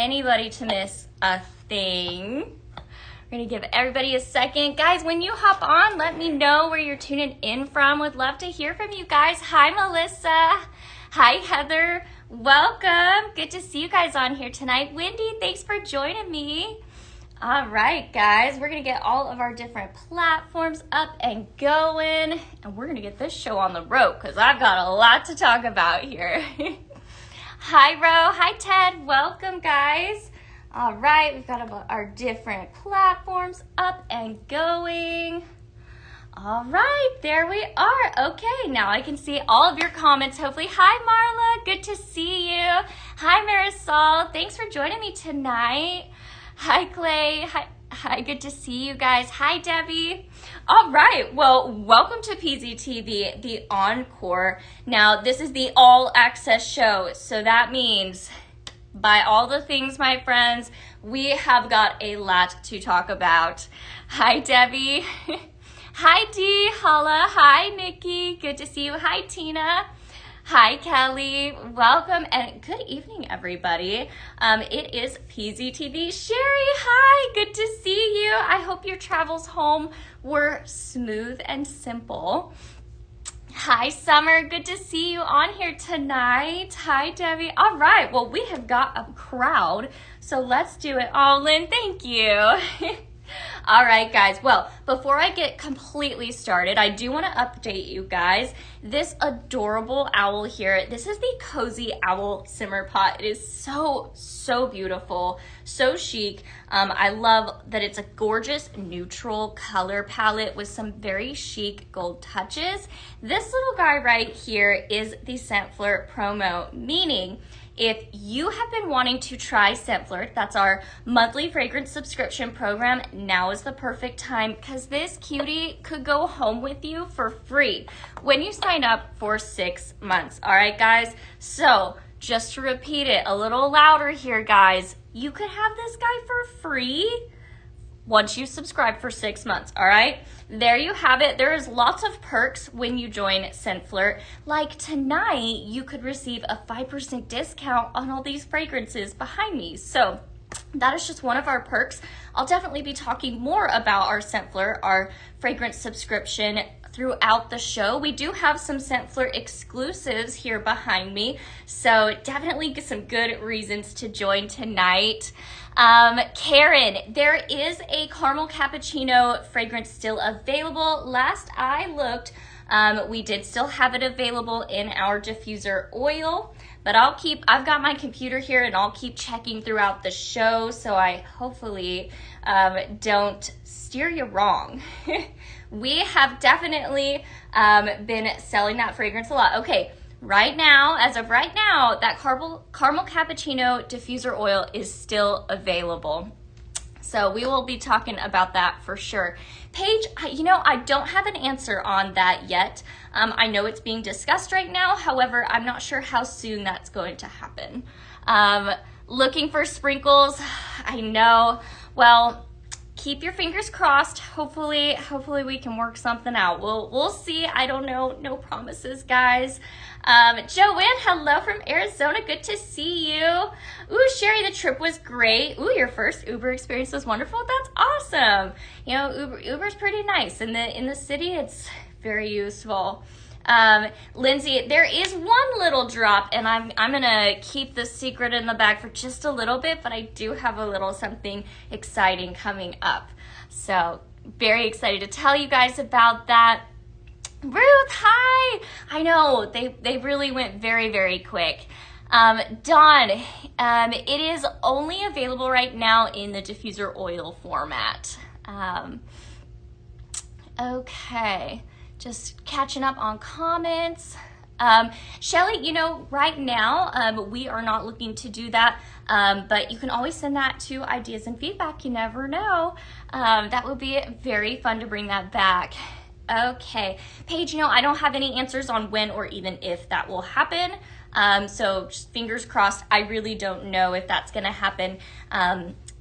anybody to miss a thing. We're gonna give everybody a second. Guys, when you hop on, let me know where you're tuning in from. Would love to hear from you guys. Hi, Melissa. Hi, Heather. Welcome. Good to see you guys on here tonight. Wendy, thanks for joining me. All right, guys, we're gonna get all of our different platforms up and going, and we're gonna get this show on the road because I've got a lot to talk about here. Hi, Ro. Hi, Ted. Welcome, guys. All right, we've got our different platforms up and going. All right, there we are. Okay, now I can see all of your comments, hopefully. Hi, Marla. Good to see you. Hi, Marisol. Thanks for joining me tonight. Hi, Clay. Hi, good to see you guys. Hi, Debbie. All right, well, welcome to PZTV, the Encore. Now, this is the all-access show, so that means by all the things, my friends, we have got a lot to talk about. Hi, Debbie. Hi, Dee. Holla. Hi, Nikki. Good to see you. Hi, Tina. Hi, Kelly. Welcome and good evening, everybody. It is PZTV. Sherry, hi. Good to see you. I hope your travels home were smooth and simple. Hi, Summer. Good to see you on here tonight. Hi, Debbie. All right. Well, we have got a crowd, so let's do it. Oh, Lynn, thank you. All right, guys. Well, before I get completely started, I do want to update you guys. This adorable owl here, this is the Cozy Owl Simmer Pot. It is so beautiful, so chic. I love that it's a gorgeous neutral color palette with some very chic gold touches. This little guy right here is the Scent Flirt promo, meaning if you have been wanting to try Scent Flirt, that's our monthly fragrance subscription program, now is the perfect time because this cutie could go home with you for free when you sign up for 6 months. All right, guys? So just to repeat it a little louder here, guys, you could have this guy for free once you subscribe for 6 months, all right? There you have it. There is lots of perks when you join Scent Flirt. Like tonight, you could receive a 5% discount on all these fragrances behind me. So that is just one of our perks. I'll definitely be talking more about our Scent Flirt, our fragrance subscription throughout the show. We do have some Scent Flirt exclusives here behind me, so definitely some good reasons to join tonight. Karen, there is a caramel cappuccino fragrance still available. Last I looked, we did still have it available in our diffuser oil, but I've got my computer here and I'll keep checking throughout the show, so I hopefully don't steer you wrong. We have definitely been selling that fragrance a lot. Okay, right now, as of right now, that caramel cappuccino diffuser oil is still available. So we will be talking about that for sure. Paige, I don't have an answer on that yet. I know it's being discussed right now. However, I'm not sure how soon that's going to happen. Looking for sprinkles, I know. Well, keep your fingers crossed. Hopefully we can work something out. We'll see. I don't know. No promises, guys. Joanne, hello from Arizona. Good to see you. Ooh, Sherry, the trip was great. Ooh, your first Uber experience was wonderful. That's awesome. Uber's pretty nice. In the city, it's very useful. Lindsay, there is one little drop, and I'm gonna keep the secret in the bag for just a little bit, but I do have a little something exciting coming up. So very excited to tell you guys about that. Ruth, hi! I know, they really went very, very quick. Dawn, it is only available right now in the diffuser oil format. Okay. Just catching up on comments. Shelly, right now, we are not looking to do that, but you can always send that to ideas and feedback. You never know. That would be very fun to bring that back. Okay. Paige, I don't have any answers on when or even if that will happen. So just fingers crossed. I really don't know if that's going to happen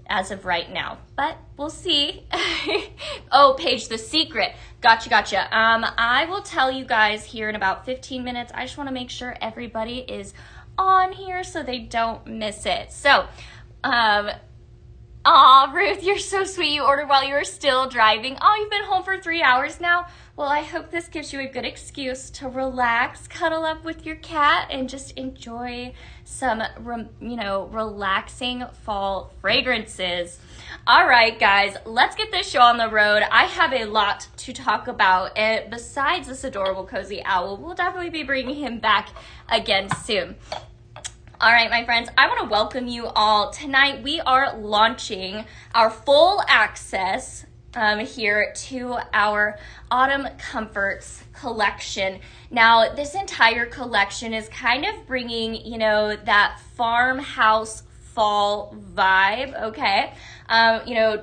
as of right now, but we'll see. Oh, Paige, the secret. Gotcha. I will tell you guys here in about 15 minutes. I just want to make sure everybody is on here so they don't miss it. So Aw, Ruth, you're so sweet. You ordered while you were still driving. Oh, you've been home for 3 hours now? Well, I hope this gives you a good excuse to relax, cuddle up with your cat, and just enjoy some, relaxing fall fragrances. All right, guys, let's get this show on the road. I have a lot to talk about. And besides this adorable cozy owl, we'll definitely be bringing him back again soon. All right, my friends, I want to welcome you all. Tonight, we are launching our full access here to our Autumn Comforts collection. Now, this entire collection is kind of bringing, that farmhouse fall vibe, okay?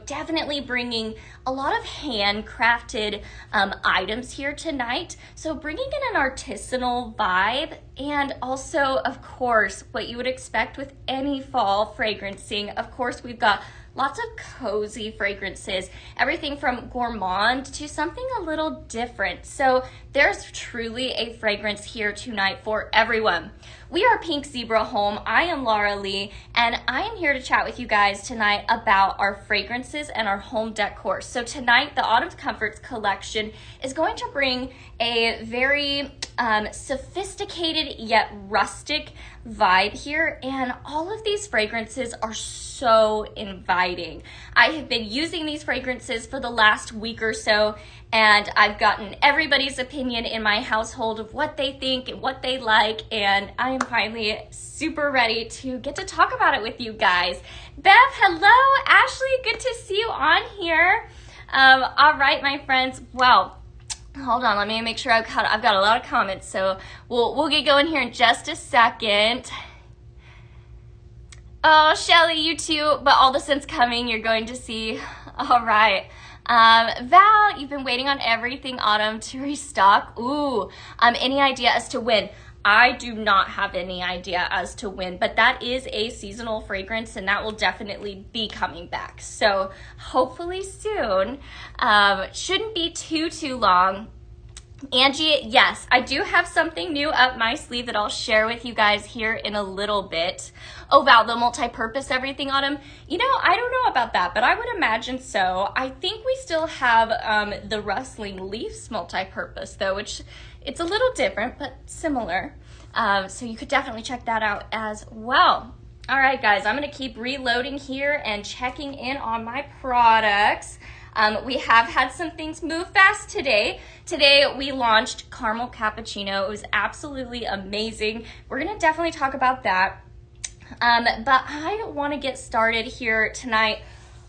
Definitely bringing a lot of handcrafted items here tonight. So bringing in an artisanal vibe, and also, of course, what you would expect with any fall fragrancing. Of course, we've got lots of cozy fragrances, everything from gourmand to something a little different. So there's truly a fragrance here tonight for everyone. We are Pink Zebra Home. I am Laura Lee, and I am here to chat with you guys tonight about our fragrances and our home decor. So tonight, the Autumn Comforts collection is going to bring a very sophisticated yet rustic vibe here, and all of these fragrances are so inviting. I have been using these fragrances for the last week or so, and I've gotten everybody's opinion in my household of what they think and what they like, and I am finally super ready to get to talk about it with you guys. Bev, hello. Ashley, good to see you on here. All right, my friends. Well, hold on, let me make sure I've got a lot of comments, so we'll get going here in just a second. Oh, Shelly, you too, but all the scents coming, you're going to see. All right. Val, you've been waiting on everything autumn to restock. Ooh, any idea as to when? I do not have any idea as to when, but that is a seasonal fragrance, and that will definitely be coming back. So hopefully soon. Shouldn't be too long. Angie, yes, I do have something new up my sleeve that I'll share with you guys here in a little bit. Oh, Val, the multi-purpose everything autumn. I don't know about that, but I would imagine so. I think we still have the Rustling Leaves multi-purpose though, which it's a little different, but similar. So you could definitely check that out as well. All right, guys, I'm gonna keep reloading here and checking in on my products. We have had some things move fast today. Today we launched Caramel Cappuccino. It was absolutely amazing. We're gonna definitely talk about that. But I want to get started here tonight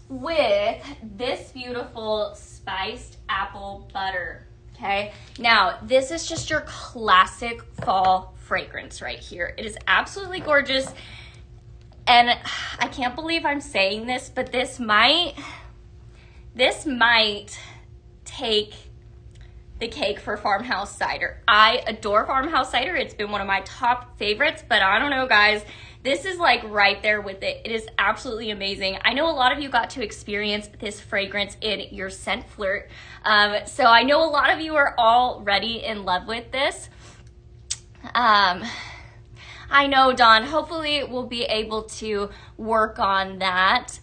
with this beautiful spiced apple butter. Okay, now this is just your classic fall fragrance right here. It is absolutely gorgeous, and I can't believe I'm saying this, but this might take the cake for farmhouse cider. I adore farmhouse cider. It's been one of my top favorites, but I don't know, guys. This is like right there with it. It is absolutely amazing. I know a lot of you got to experience this fragrance in your scent flirt. So I know a lot of you are already in love with this. I know, Dawn, hopefully we'll be able to work on that.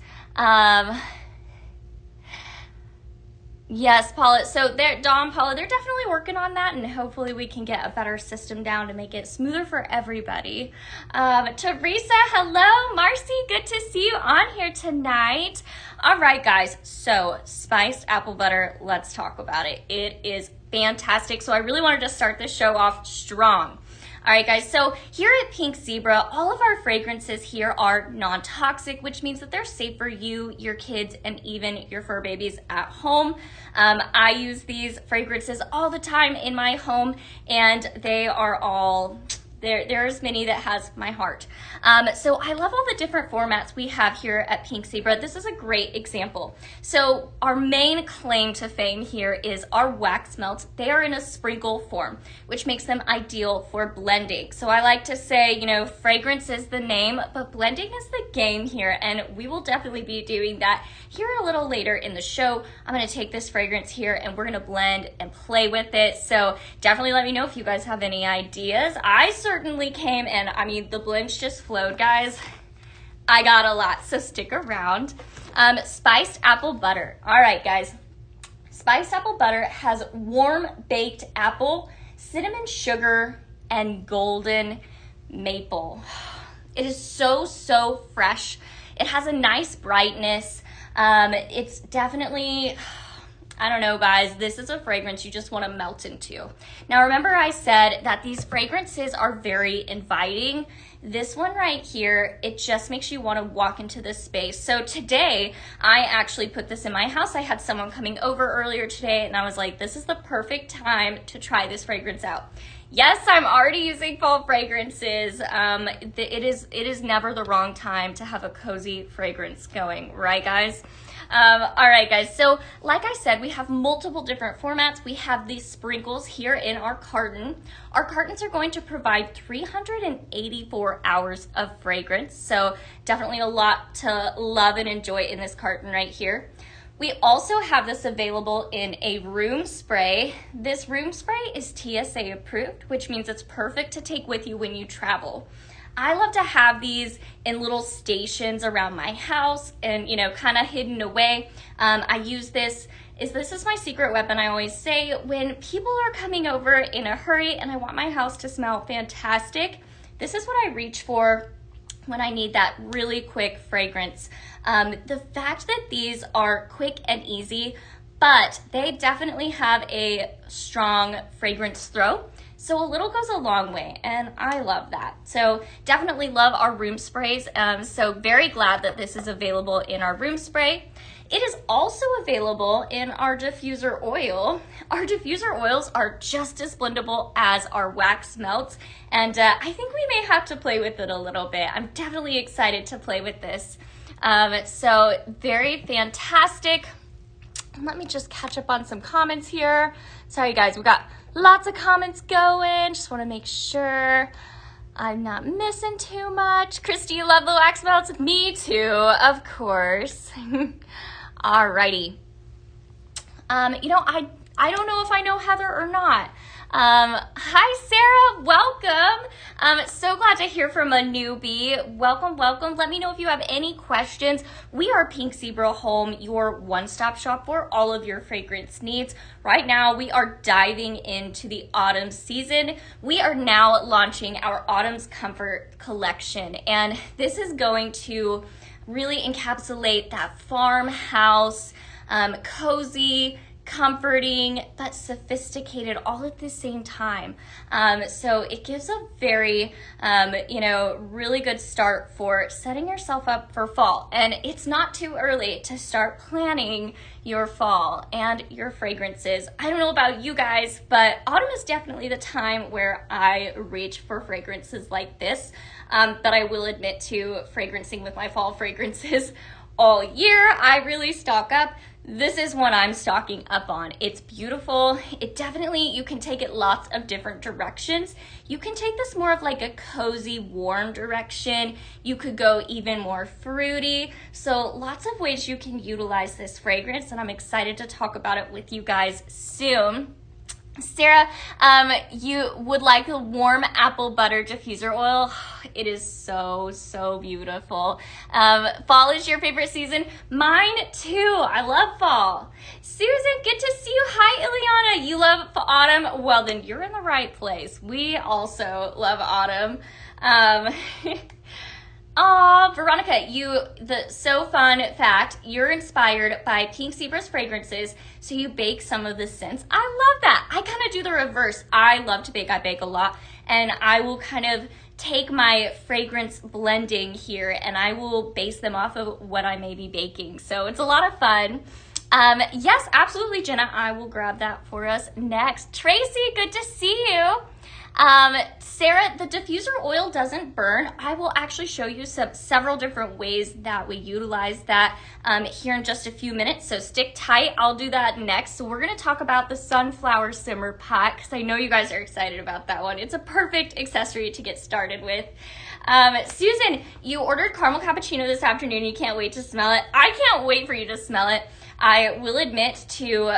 Yes, Paula. So Dawn, Paula, they're definitely working on that, and hopefully we can get a better system down to make it smoother for everybody. Teresa, hello. Marcy, good to see you on here tonight. All right, guys. So spiced apple butter, let's talk about it. It is fantastic. So I really wanted to start this show off strong. All right, guys, so here at Pink Zebra, all of our fragrances here are non-toxic, which means that they're safe for you, your kids, and even your fur babies at home. I use these fragrances all the time in my home, and they are all... There's many that has my heart. So I love all the different formats we have here at Pink Zebra. This is a great example. So our main claim to fame here is our wax melts. They are in a sprinkle form, which makes them ideal for blending. So I like to say, fragrance is the name, but blending is the game here, and we will definitely be doing that here a little later in the show. I'm gonna take this fragrance here and we're gonna blend and play with it. So definitely let me know if you guys have any ideas. I certainly came, and I mean, the blends just flowed, guys. I got a lot, so stick around. Spiced apple butter. All right, guys. Spiced apple butter has warm baked apple, cinnamon sugar, and golden maple. It is so, so fresh. It has a nice brightness. It's definitely, I don't know, guys, this is a fragrance you just want to melt into. Now, remember I said that these fragrances are very inviting. This one right here, it just makes you want to walk into this space. So today, I actually put this in my house. I had someone coming over earlier today, and I was like, this is the perfect time to try this fragrance out. Yes, I'm already using fall fragrances. It is never the wrong time to have a cozy fragrance going, right, guys? All right, guys, so like I said, we have multiple different formats. We have these sprinkles here in our carton. Our cartons are going to provide 384 hours of fragrance, so definitely a lot to love and enjoy in this carton right here. We also have this available in a room spray. This room spray is TSA approved, which means it's perfect to take with you when you travel. I love to have these in little stations around my house and, you know, kind of hidden away. I use this is my secret weapon. I always say when people are coming over in a hurry and I want my house to smell fantastic, this is what I reach for when I need that really quick fragrance. The fact that these are quick and easy, but they definitely have a strong fragrance throw. So a little goes a long way, and I love that. So definitely love our room sprays. So very glad that this is available in our room spray. It is also available in our diffuser oil. Our diffuser oils are just as blendable as our wax melts, and I think we may have to play with it a little bit. I'm definitely excited to play with this. So very fantastic. Let me just catch up on some comments here. Sorry guys, we got lots of comments going. Just want to make sure I'm not missing too much. Christy, you love the wax melts? Me too, of course. Alrighty. You know, I don't know if I know Heather or not. Hi Sarah, welcome. So glad to hear from a newbie. Welcome, welcome. Let me know if you have any questions. We are Pink Zebra Home, your one-stop shop for all of your fragrance needs. Right now, we are diving into the autumn season. We are now launching our Autumn's Comfort collection, and this is going to really encapsulate that farmhouse, cozy, comforting, but sophisticated all at the same time. So it gives a very, really good start for setting yourself up for fall. And it's not too early to start planning your fall and your fragrances. I don't know about you guys, but autumn is definitely the time where I reach for fragrances like this. But I will admit to fragrancing with my fall fragrances all year. I really stock up. This is one I'm stocking up on. It's beautiful. It definitely, you can take it lots of different directions. You can take this more of like a cozy, warm direction. You could go even more fruity. So lots of ways you can utilize this fragrance, and I'm excited to talk about it with you guys soon. Sarah, you would like a warm apple butter diffuser oil. It is so, so beautiful. Fall is your favorite season? Mine too. I love fall. Susan, good to see you. Hi, Ileana. You love autumn? Well, then you're in the right place. We also love autumn. Aw, Veronica, so fun fact, you're inspired by Pink Zebra's fragrances, so you bake some of the scents. I love that. I kind of do the reverse. I love to bake. I bake a lot, and I will kind of take my fragrance blending here, and I will base them off of what I may be baking. So it's a lot of fun. Yes, absolutely, Jenna. I will grab that for us next. Tracy, good to see you. Sarah, the diffuser oil doesn't burn. I will actually show you several different ways that we utilize that here in just a few minutes, so stick tight. I'll do that next. So we're going to talk about the sunflower simmer pot, because I know you guys are excited about that one. It's a perfect accessory to get started with. Susan, you ordered caramel cappuccino this afternoon. You can't wait to smell it. I can't wait for you to smell it. I will admit to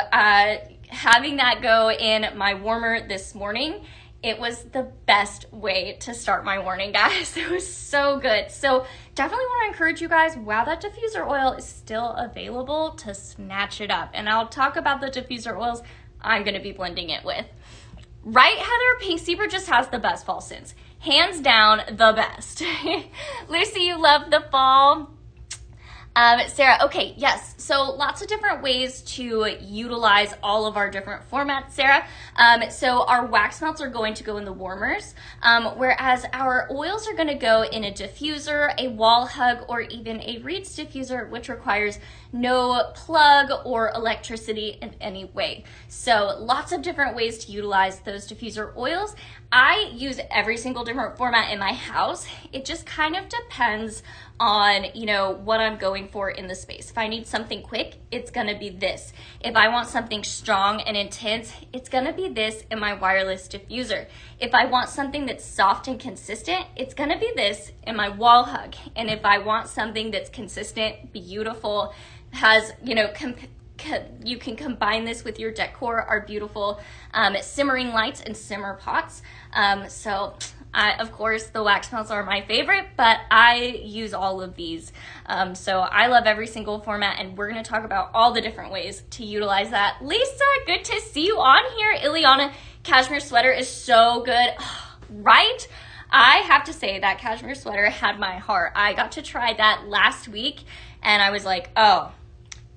having that go in my warmer this morning. It was the best way to start my morning, guys. It was so good. So definitely want to encourage you guys, while that diffuser oil is still available, to snatch it up. And I'll talk about the diffuser oils I'm going to be blending it with. Right, Heather? Pink Zebra just has the best fall scents. Hands down, the best. Lucy, you love the fall. Sarah, okay, yes. So lots of different ways to utilize all of our different formats, Sarah. So our wax melts are going to go in the warmers, whereas our oils are going to go in a diffuser, a wall hug, or even a Reed's diffuser, which requires no plug or electricity in any way. So lots of different ways to utilize those diffuser oils. I use every single different format in my house. It just kind of depends on, you know, what I'm going for in the space. If I need something quick, it's gonna be this. If I want something strong and intense, it's gonna be this in my wireless diffuser. If I want something that's soft and consistent, it's gonna be this in my wall hug. And if I want something that's consistent, beautiful, has, you know, you can combine this with your decor, our beautiful simmering lights and simmer pots. Of course, the wax melts are my favorite, but I use all of these. So I love every single format, and we're going to talk about all the different ways to utilize that. Lisa, good to see you on here. Ileana, cashmere sweater is so good, right? I have to say that cashmere sweater had my heart. I got to try that last week, and I was like, oh,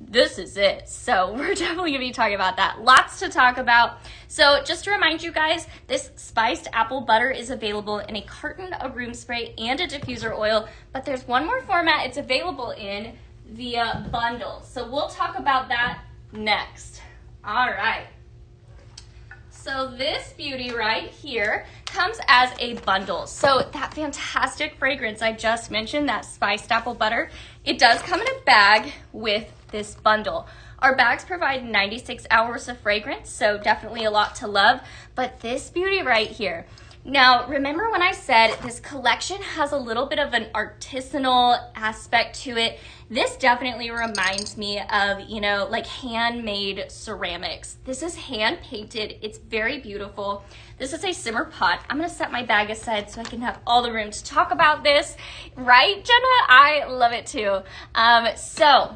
this is it. So we're definitely gonna be talking about that. Lots to talk about. So just to remind you guys, this spiced apple butter is available in a carton of room spray and a diffuser oil, but there's one more format it's available in via bundle. So we'll talk about that next. All right. So this beauty right here comes as a bundle. So that fantastic fragrance I just mentioned, that spiced apple butter, it does come in a bag with this bundle. Our bags provide 96 hours of fragrance, so definitely a lot to love. But this beauty right here, now remember when I said this collection has a little bit of an artisanal aspect to it? This definitely reminds me of, you know, like handmade ceramics. This is hand painted. It's very beautiful. This is a simmer pot. I'm gonna set my bag aside so I can have all the room to talk about this. Right, Jenna? I love it too. So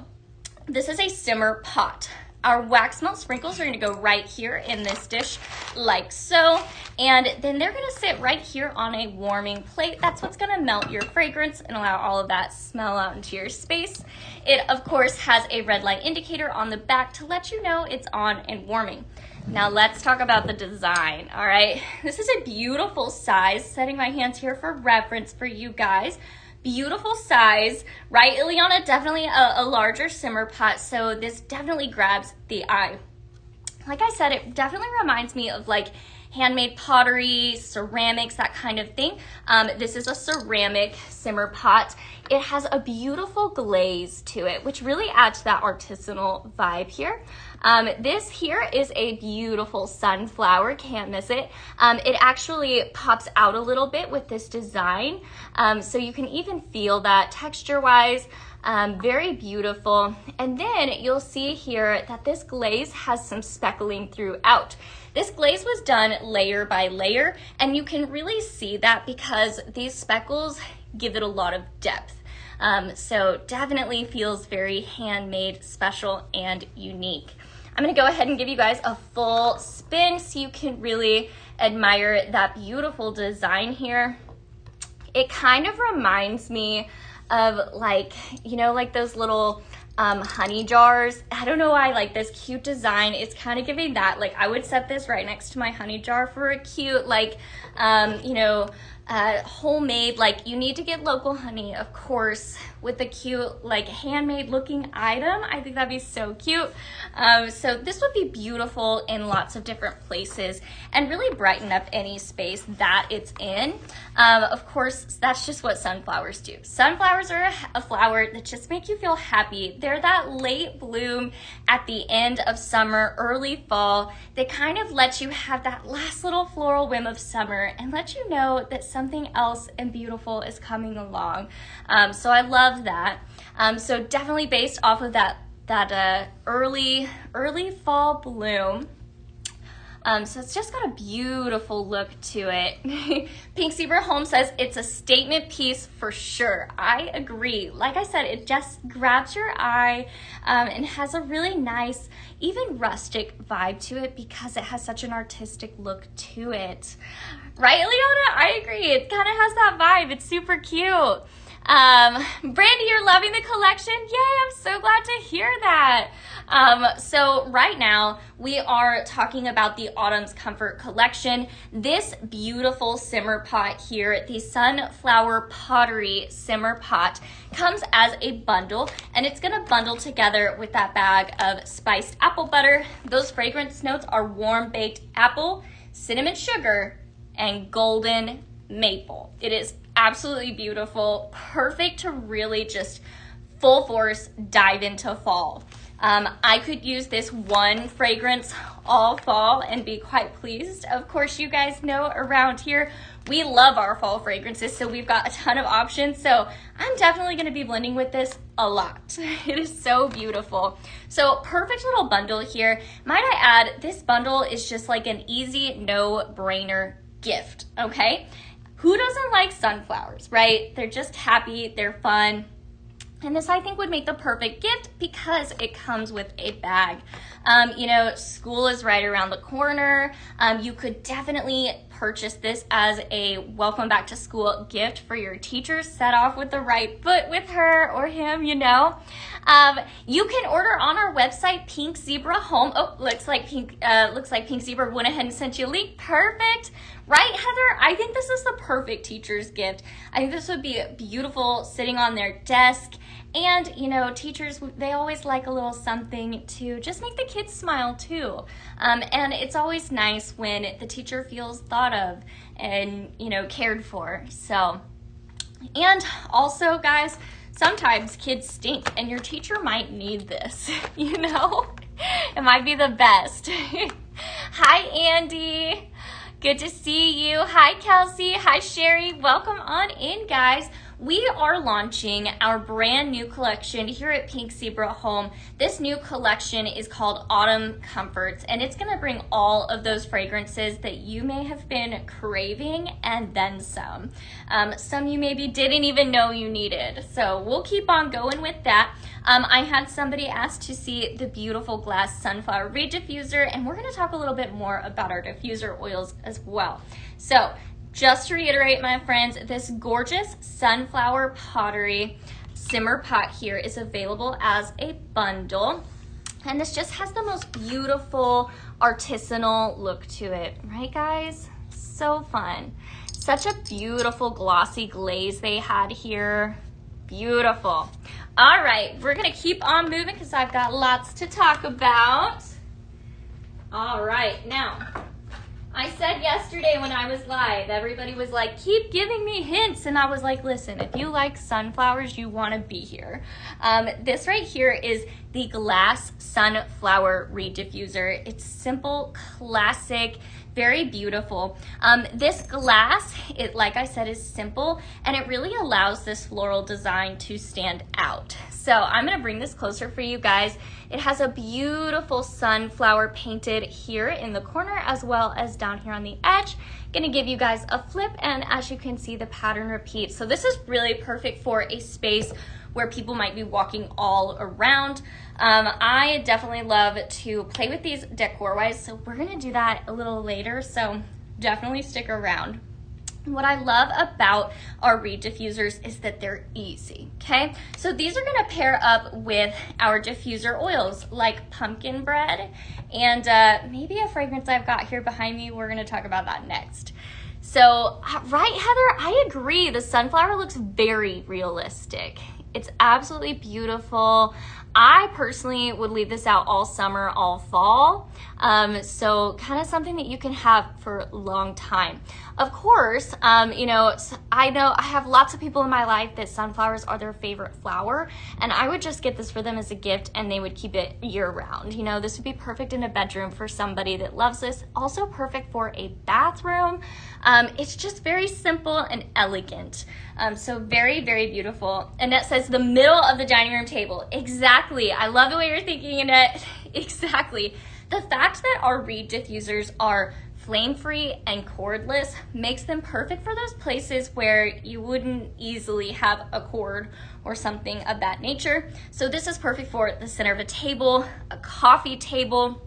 this is a simmer pot. Our wax melt sprinkles are gonna go right here in this dish like so. And then they're gonna sit right here on a warming plate. That's what's gonna melt your fragrance and allow all of that smell out into your space. It, of course, has a red light indicator on the back to let you know it's on and warming. Now let's talk about the design, all right? This is a beautiful size, setting my hands here for reference for you guys. Beautiful size, right, Ileana? Definitely a larger simmer pot, so this definitely grabs the eye. Like I said, it definitely reminds me of like handmade pottery, ceramics, that kind of thing. This is a ceramic simmer pot. It has a beautiful glaze to it, which really adds to that artisanal vibe here. This here is a beautiful sunflower, can't miss it. It actually pops out a little bit with this design, so you can even feel that texture-wise. Very beautiful. And then you'll see here that this glaze has some speckling throughout. This glaze was done layer by layer, and you can really see that because these speckles give it a lot of depth. So definitely feels very handmade, special, and unique. I'm gonna go ahead and give you guys a full spin so you can really admire that beautiful design here. It kind of reminds me of like, you know, like those little honey jars. I don't know why, like this cute design, it's kind of giving that. Like I would set this right next to my honey jar for a cute, like, you know, homemade, like you need to get local honey, of course, with a cute, like handmade looking item. I think that'd be so cute. So this would be beautiful in lots of different places and really brighten up any space that it's in. Of course, that's just what sunflowers do. Sunflowers are a flower that just make you feel happy. They're that late bloom at the end of summer, early fall. They kind of let you have that last little floral whim of summer and let you know that something else and beautiful is coming along. So I love that. So definitely based off of that early fall bloom. So it's just got a beautiful look to it. Pink Zebra Home says it's a statement piece for sure. I agree. Like I said, it just grabs your eye and has a really nice, even rustic vibe to it because it has such an artistic look to it. Right, Leona? I agree. It kind of has that vibe. It's super cute. Brandy, you're loving the collection? Yay, I'm so glad to hear that. So right now we are talking about the Autumn's Comfort collection. This beautiful simmer pot here, the Sunflower Pottery Simmer Pot, comes as a bundle, and it's gonna bundle together with that bag of spiced apple butter. Those fragrance notes are warm baked apple, cinnamon sugar, and golden maple. It is absolutely beautiful, perfect to really just full force dive into fall. I could use this one fragrance all fall and be quite pleased. Of course, you guys know around here, we love our fall fragrances, so we've got a ton of options. So I'm definitely gonna be blending with this a lot. It is so beautiful. So perfect little bundle here. Might I add, this bundle is just like an easy, no-brainer gift, okay? Who doesn't like sunflowers, right? They're just happy, they're fun. And this, I think, would make the perfect gift because it comes with a bag. You know, school is right around the corner. You could definitely purchase this as a welcome back to school gift for your teacher. Set off with the right foot with her or him, you know. You can order on our website, Pink Zebra Home. Oh, looks like Pink Zebra went ahead and sent you a link. Perfect. Right, Heather? I think this is the perfect teacher's gift. I think this would be beautiful sitting on their desk. And, you know, teachers, they always like a little something to just make the kids smile too. And it's always nice when the teacher feels thought of and, you know, cared for. So, and also, guys, sometimes kids stink and your teacher might need this, you know? It might be the best. Hi, Andy. Good to see you. Hi, Kelsey. Hi, Sherry. Welcome on in, guys. We are launching our brand new collection here at Pink Zebra Home. This new collection is called Autumn Comforts, and it's gonna bring all of those fragrances that you may have been craving and then some. Some you maybe didn't even know you needed. So we'll keep on going with that. I had somebody ask to see the beautiful glass sunflower reed diffuser, and we're gonna talk a little bit more about our diffuser oils as well. So, just to reiterate, my friends, this gorgeous sunflower pottery simmer pot here is available as a bundle. And this just has the most beautiful artisanal look to it, right, guys? So fun. Such a beautiful glossy glaze they had here. Beautiful. All right, we're gonna keep on moving because I've got lots to talk about. All right, now, I said yesterday when I was live, everybody was like, keep giving me hints. And I was like, listen, if you like sunflowers, you want to be here. This right here is the glass sunflower reed diffuser. It's simple, classic, very beautiful. This glass, like I said, is simple, and it really allows this floral design to stand out. So I'm gonna bring this closer for you guys. It has a beautiful sunflower painted here in the corner as well as down here on the edge. Gonna give you guys a flip, and as you can see, the pattern repeats. So this is really perfect for a space where people might be walking all around. I definitely love to play with these decor-wise, so we're gonna do that a little later, so definitely stick around. What I love about our reed diffusers is that they're easy, okay? So these are gonna pair up with our diffuser oils like pumpkin bread and maybe a fragrance I've got here behind me. We're gonna talk about that next. So, right, Heather, I agree. The sunflower looks very realistic. It's absolutely beautiful. I personally would leave this out all summer, all fall. So kind of something that you can have for a long time. Of course, you know, I know I have lots of people in my life that sunflowers are their favorite flower, and I would just get this for them as a gift and they would keep it year round. You know, this would be perfect in a bedroom for somebody that loves this. Also perfect for a bathroom. It's just very simple and elegant. So very, very beautiful. Annette says the middle of the dining room table. Exactly. I love the way you're thinking, Annette. Exactly. The fact that our reed diffusers are flame-free and cordless makes them perfect for those places where you wouldn't easily have a cord or something of that nature. So this is perfect for the center of a table, a coffee table,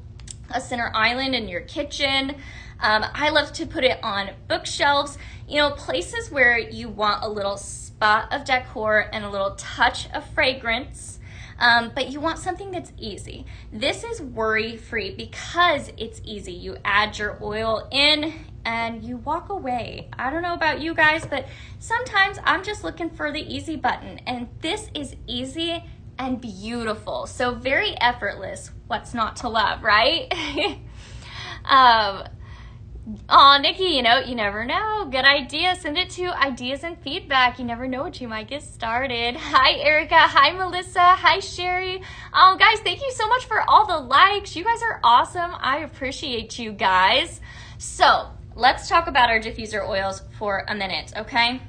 a center island in your kitchen. I love to put it on bookshelves, you know, places where you want a little spot of decor and a little touch of fragrance. But you want something that's easy. This is worry-free because it's easy. You add your oil in and you walk away. I don't know about you guys, but sometimes I'm just looking for the easy button, and this is easy and beautiful. So very effortless. What's not to love, right? Oh, Nikki, you know, you never know. Good idea. Send it to ideas and feedback. You never know what you might get started. Hi, Erica. Hi, Melissa. Hi, Sherry. Guys, thank you so much for all the likes. You guys are awesome. I appreciate you guys. So let's talk about our diffuser oils for a minute, okay?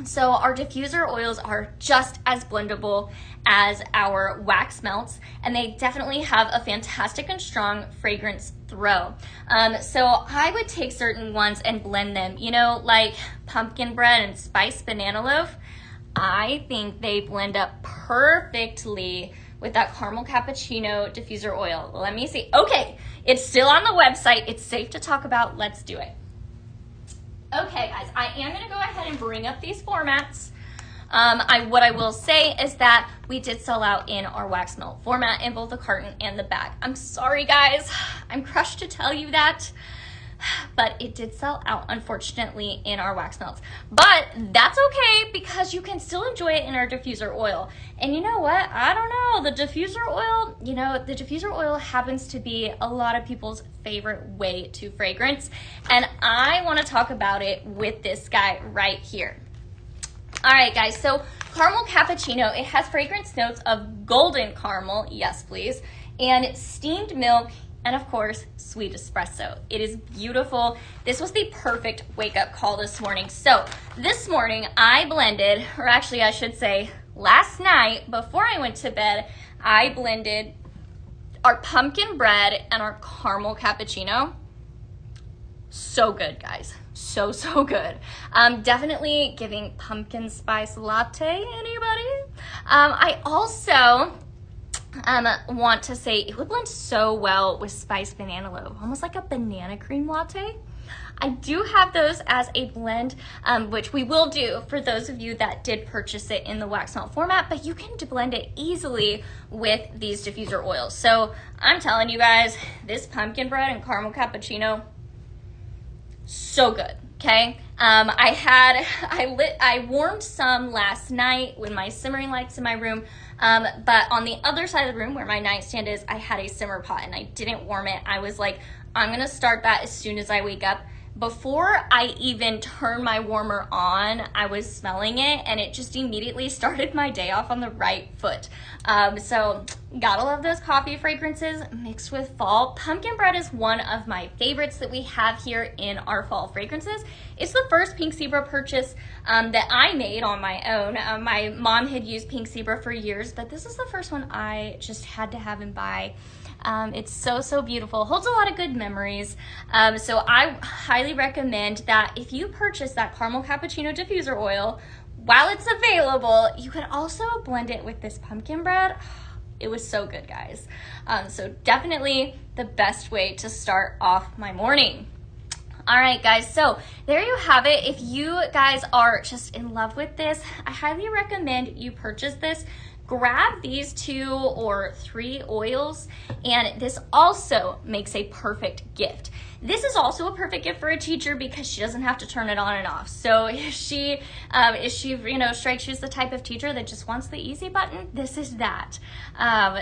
So our diffuser oils are just as blendable as our wax melts, and they definitely have a fantastic and strong fragrance throw. So I would take certain ones and blend them, you know, like pumpkin bread and spiced banana loaf. I think they blend up perfectly with that caramel cappuccino diffuser oil. Let me see. Okay, it's still on the website. It's safe to talk about. Let's do it. Okay, guys, I am going to go ahead and bring up these formats. What I will say is that we did sell out in our wax melt format in both the carton and the bag. I'm sorry, guys. I'm crushed to tell you that, but it did sell out, unfortunately, in our wax melts. But that's okay because you can still enjoy it in our diffuser oil. And you know what? I don't know. The diffuser oil, you know, the diffuser oil happens to be a lot of people's favorite way to fragrance. And I want to talk about it with this guy right here. All right, guys, so caramel cappuccino, it has fragrance notes of golden caramel, yes, please, and steamed milk, and of course, sweet espresso. It is beautiful. This was the perfect wake-up call this morning. So this morning, I blended, or actually I should say last night, before I went to bed, I blended our pumpkin bread and our caramel cappuccino. So good, guys. So good. Definitely giving pumpkin spice latte, anybody? I also want to say it would blend so well with spiced banana loaf, almost like a banana cream latte. I do have those as a blend, which we will do for those of you that did purchase it in the wax melt format, but you can blend it easily with these diffuser oils. So I'm telling you guys, this pumpkin bread and caramel cappuccino, so good. Okay, I warmed some last night with my simmering lights in my room, but on the other side of the room where my nightstand is, I had a simmer pot and I didn't warm it. I was like, I'm gonna start that as soon as I wake up. Before I even turned my warmer on, I was smelling it and it just immediately started my day off on the right foot. So gotta love those coffee fragrances mixed with fall. Pumpkin bread is one of my favorites that we have here in our fall fragrances. It's the first Pink Zebra purchase that I made on my own. My mom had used Pink Zebra for years, but this is the first one I just had to have and buy. It's so beautiful. Holds a lot of good memories. So I highly recommend that if you purchase that caramel cappuccino diffuser oil, while it's available, you could also blend it with this pumpkin bread. It was so good, guys. So definitely the best way to start off my morning. All right, guys, so there you have it. If you guys are just in love with this, I highly recommend you purchase this. Grab these 2 or 3 oils, and this also makes a perfect gift. This is also a perfect gift for a teacher because she doesn't have to turn it on and off. So if she strikes you as the type of teacher that just wants the easy button, this is that.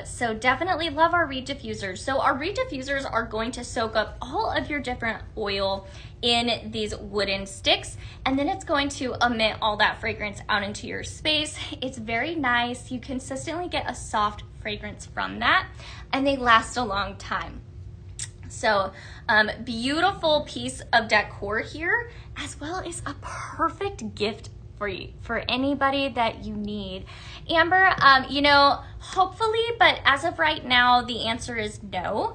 So definitely love our reed diffusers. So our reed diffusers are going to soak up all of your different oil in these wooden sticks, and then it's going to emit all that fragrance out into your space. It's very nice. You consistently get a soft fragrance from that, and they last a long time. So beautiful piece of decor here, as well as a perfect gift for anybody that you need. Amber, you know, hopefully, but as of right now, the answer is no.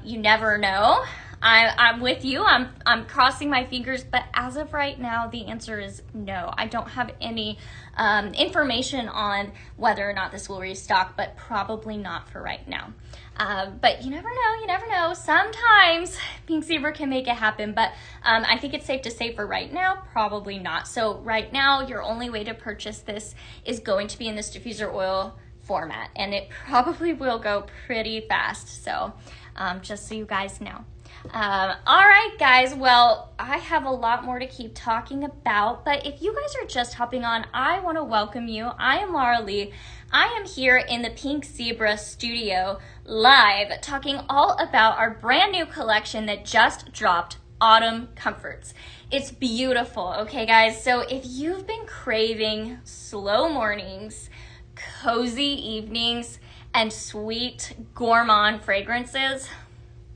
You never know. I'm with you. I'm crossing my fingers, but as of right now, the answer is no. I don't have any information on whether or not this will restock, but probably not for right now. But you never know, you never know. Sometimes Pink Zebra can make it happen, but I think it's safe to say for right now, probably not. So right now, your only way to purchase this is going to be in this diffuser oil format, and it probably will go pretty fast. So just so you guys know. All right, guys, well, I have a lot more to keep talking about, but if you guys are just hopping on, I want to welcome you. I am Laura Lee. I am here in the Pink Zebra studio live talking all about our brand new collection that just dropped, Autumn Comforts. It's beautiful, okay, guys? So if you've been craving slow mornings, cozy evenings, and sweet gourmand fragrances,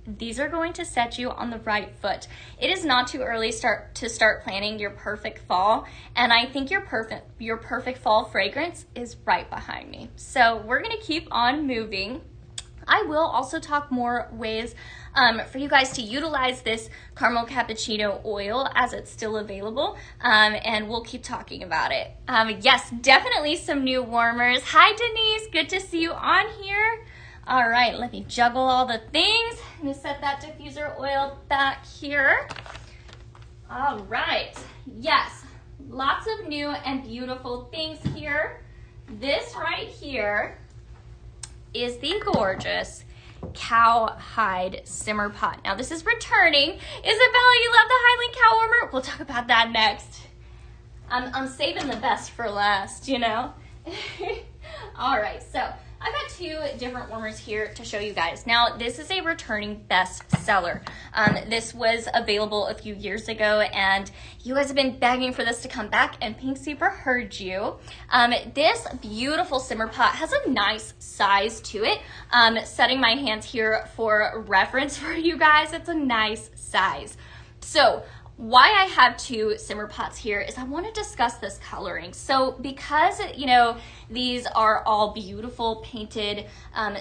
these are going to set you on the right foot. It is not too early to start planning your perfect fall, and I think your perfect fall fragrance is right behind me. So we're gonna keep on moving. I will also talk more ways for you guys to utilize this caramel cappuccino oil as it's still available, and we'll keep talking about it. Yes, definitely some new warmers. Hi, Denise, good to see you on here. All right, let me juggle all the things. I'm gonna set that diffuser oil back here. All right, yes, lots of new and beautiful things here. This right here is the gorgeous cowhide simmer pot. Now this is returning. Isabella, you love the Highland cow warmer? We'll talk about that next. I'm saving the best for last, you know? All right, so I've got two different warmers here to show you guys. Now, this is a returning bestseller. This was available a few years ago, and you guys have been begging for this to come back, and Pink Zebra heard you. This beautiful simmer pot has a nice size to it. Setting my hands here for reference for you guys, it's a nice size. So, why I have two simmer pots here is I want to discuss this coloring. So because, you know, these are all beautiful painted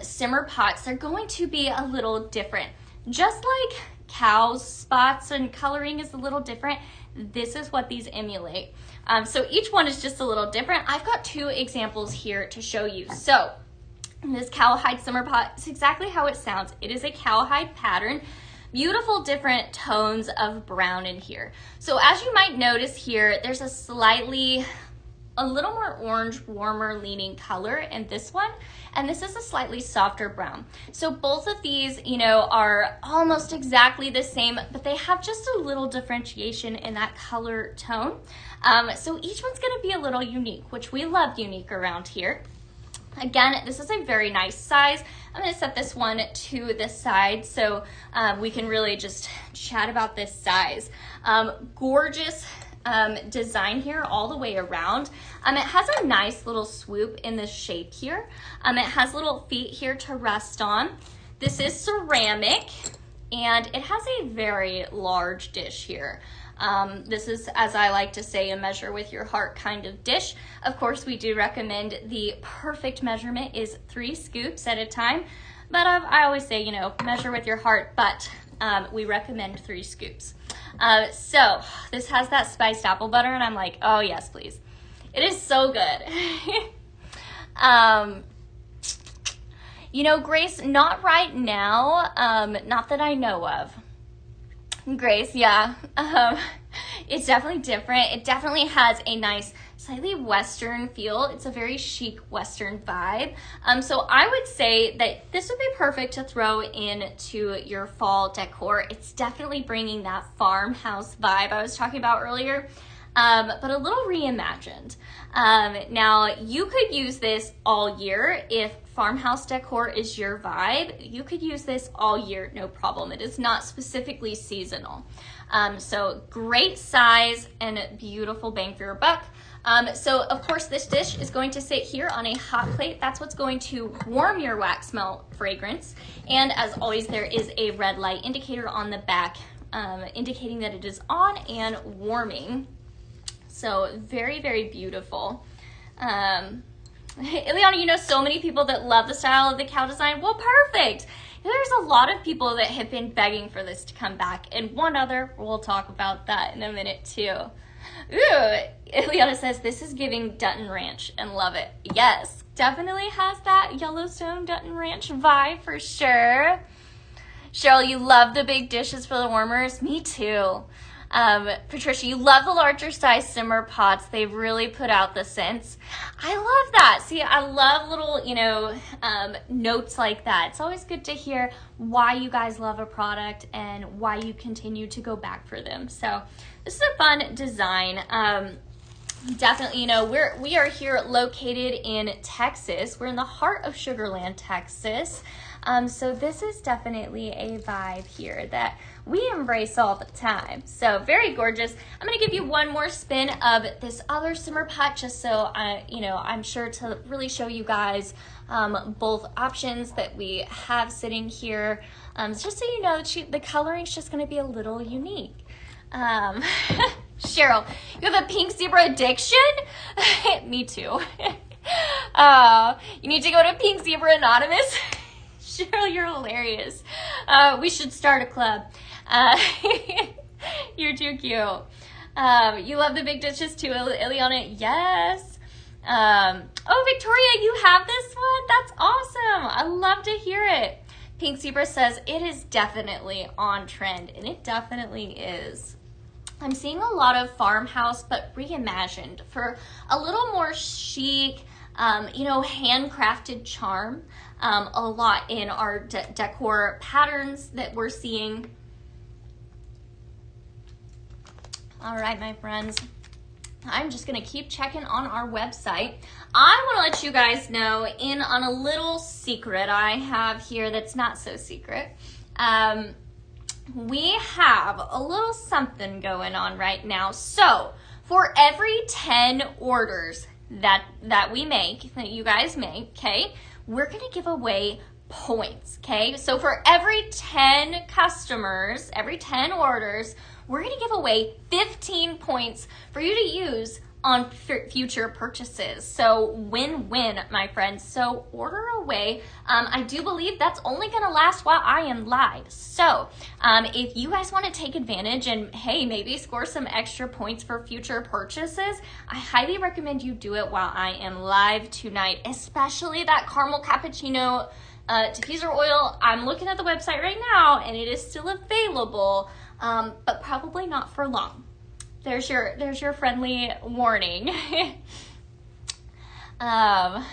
simmer pots, they're going to be a little different. Just like cows' spots and coloring is a little different, this is what these emulate. So each one is just a little different. I've got two examples here to show you. So this cowhide simmer pot is exactly how it sounds. It is a cowhide pattern. Beautiful different tones of brown in here. So as you might notice here, there's a little more orange, warmer leaning color in this one, and this is a slightly softer brown. So both of these, you know, are almost exactly the same, but they have just a little differentiation in that color tone. So each one's gonna be a little unique, which we love unique around here. Again, this is a very nice size. I'm going to set this one to the side so we can really just chat about this size. Gorgeous design here all the way around. It has a nice little swoop in the shape here. It has little feet here to rest on. This is ceramic, and it has a very large dish here. This is, as I like to say, a measure with your heart kind of dish. Of course, we do recommend the perfect measurement is 3 scoops at a time, but I always say, you know, measure with your heart, but we recommend 3 scoops. So this has that spiced apple butter, and I'm like, oh yes, please. It is so good. You know, Grace, not right now, not that I know of. Grace, yeah, it's definitely different. It definitely has a nice, slightly Western feel. It's a very chic Western vibe. So I would say that this would be perfect to throw into your fall decor. It's definitely bringing that farmhouse vibe I was talking about earlier, but a little reimagined. Now, you could use this all year if farmhouse decor is your vibe. You could use this all year, no problem. It is not specifically seasonal. So great size and beautiful bang for your buck. So of course this dish is going to sit here on a hot plate. That's what's going to warm your wax melt fragrance. And as always, there is a red light indicator on the back indicating that it is on and warming. So very, very beautiful. Ileana, you know so many people that love the style of the cow design. Well, perfect. There's a lot of people that have been begging for this to come back. And one other, we'll talk about that in a minute too. Ooh, Ileana says, this is giving Dutton Ranch and love it. Yes, definitely has that Yellowstone Dutton Ranch vibe for sure. Cheryl, you love the big dishes for the warmers? Me too. Patricia, you love the larger size simmer pots. They've really put out the scents. I love that. See, I love little, notes like that. It's always good to hear why you guys love a product and why you continue to go back for them. So this is a fun design. Definitely, we are here located in Texas. We're in the heart of Sugarland, Texas. So this is definitely a vibe here that we embrace all the time. So very gorgeous. I'm going to give you one more spin of this other simmer pot just so I'm sure to really show you guys both options that we have sitting here. Just so you know, the coloring is just going to be a little unique. Cheryl, you have a pink zebra addiction? Me too. You need to go to Pink Zebra Anonymous. Cheryl, you're hilarious. We should start a club. You're too cute. You love the big dishes too, Ileana. Yes. Oh, Victoria, you have this one? That's awesome. I love to hear it. Pink Zebra says it is definitely on trend, and it definitely is. I'm seeing a lot of farmhouse, but reimagined for a little more chic, handcrafted charm. A lot in our decor patterns that we're seeing. All right, my friends, I'm just gonna keep checking on our website. I wanna let you guys know in on a little secret I have here that's not so secret. We have a little something going on right now. So for every 10 orders that we make, that you guys make, okay, we're gonna give away points, okay? So for every 10 customers, every 10 orders, we're gonna give away 15 points for you to use on future purchases. So win-win, my friends. So order away. I do believe that's only gonna last while I am live. So if you guys wanna take advantage and hey, maybe score some extra points for future purchases, I highly recommend you do it while I am live tonight, especially that caramel cappuccino diffuser oil. I'm looking at the website right now and it is still available, but probably not for long. There's your friendly warning. All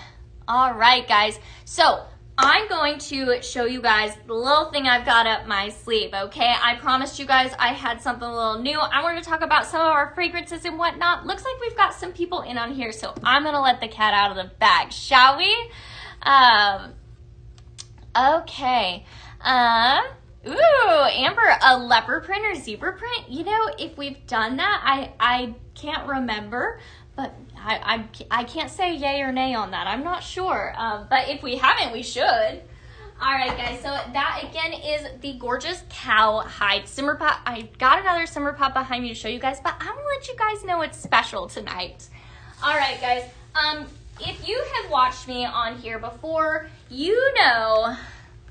right, guys. So I'm going to show you guys the little thing I've got up my sleeve, okay? I promised you guys I had something a little new. I wanted to talk about some of our fragrances and whatnot. Looks like we've got some people in on here, so I'm gonna let the cat out of the bag, shall we? Okay. Ooh, Amber, a leopard print or zebra print? If we've done that, I can't remember, but I can't say yay or nay on that. I'm not sure, but if we haven't, we should. All right, guys, so that again is the gorgeous cowhide simmer pot. I got another simmer pot behind me to show you guys, but I'm gonna let you guys know it's special tonight. All right, guys, if you have watched me on here before, you know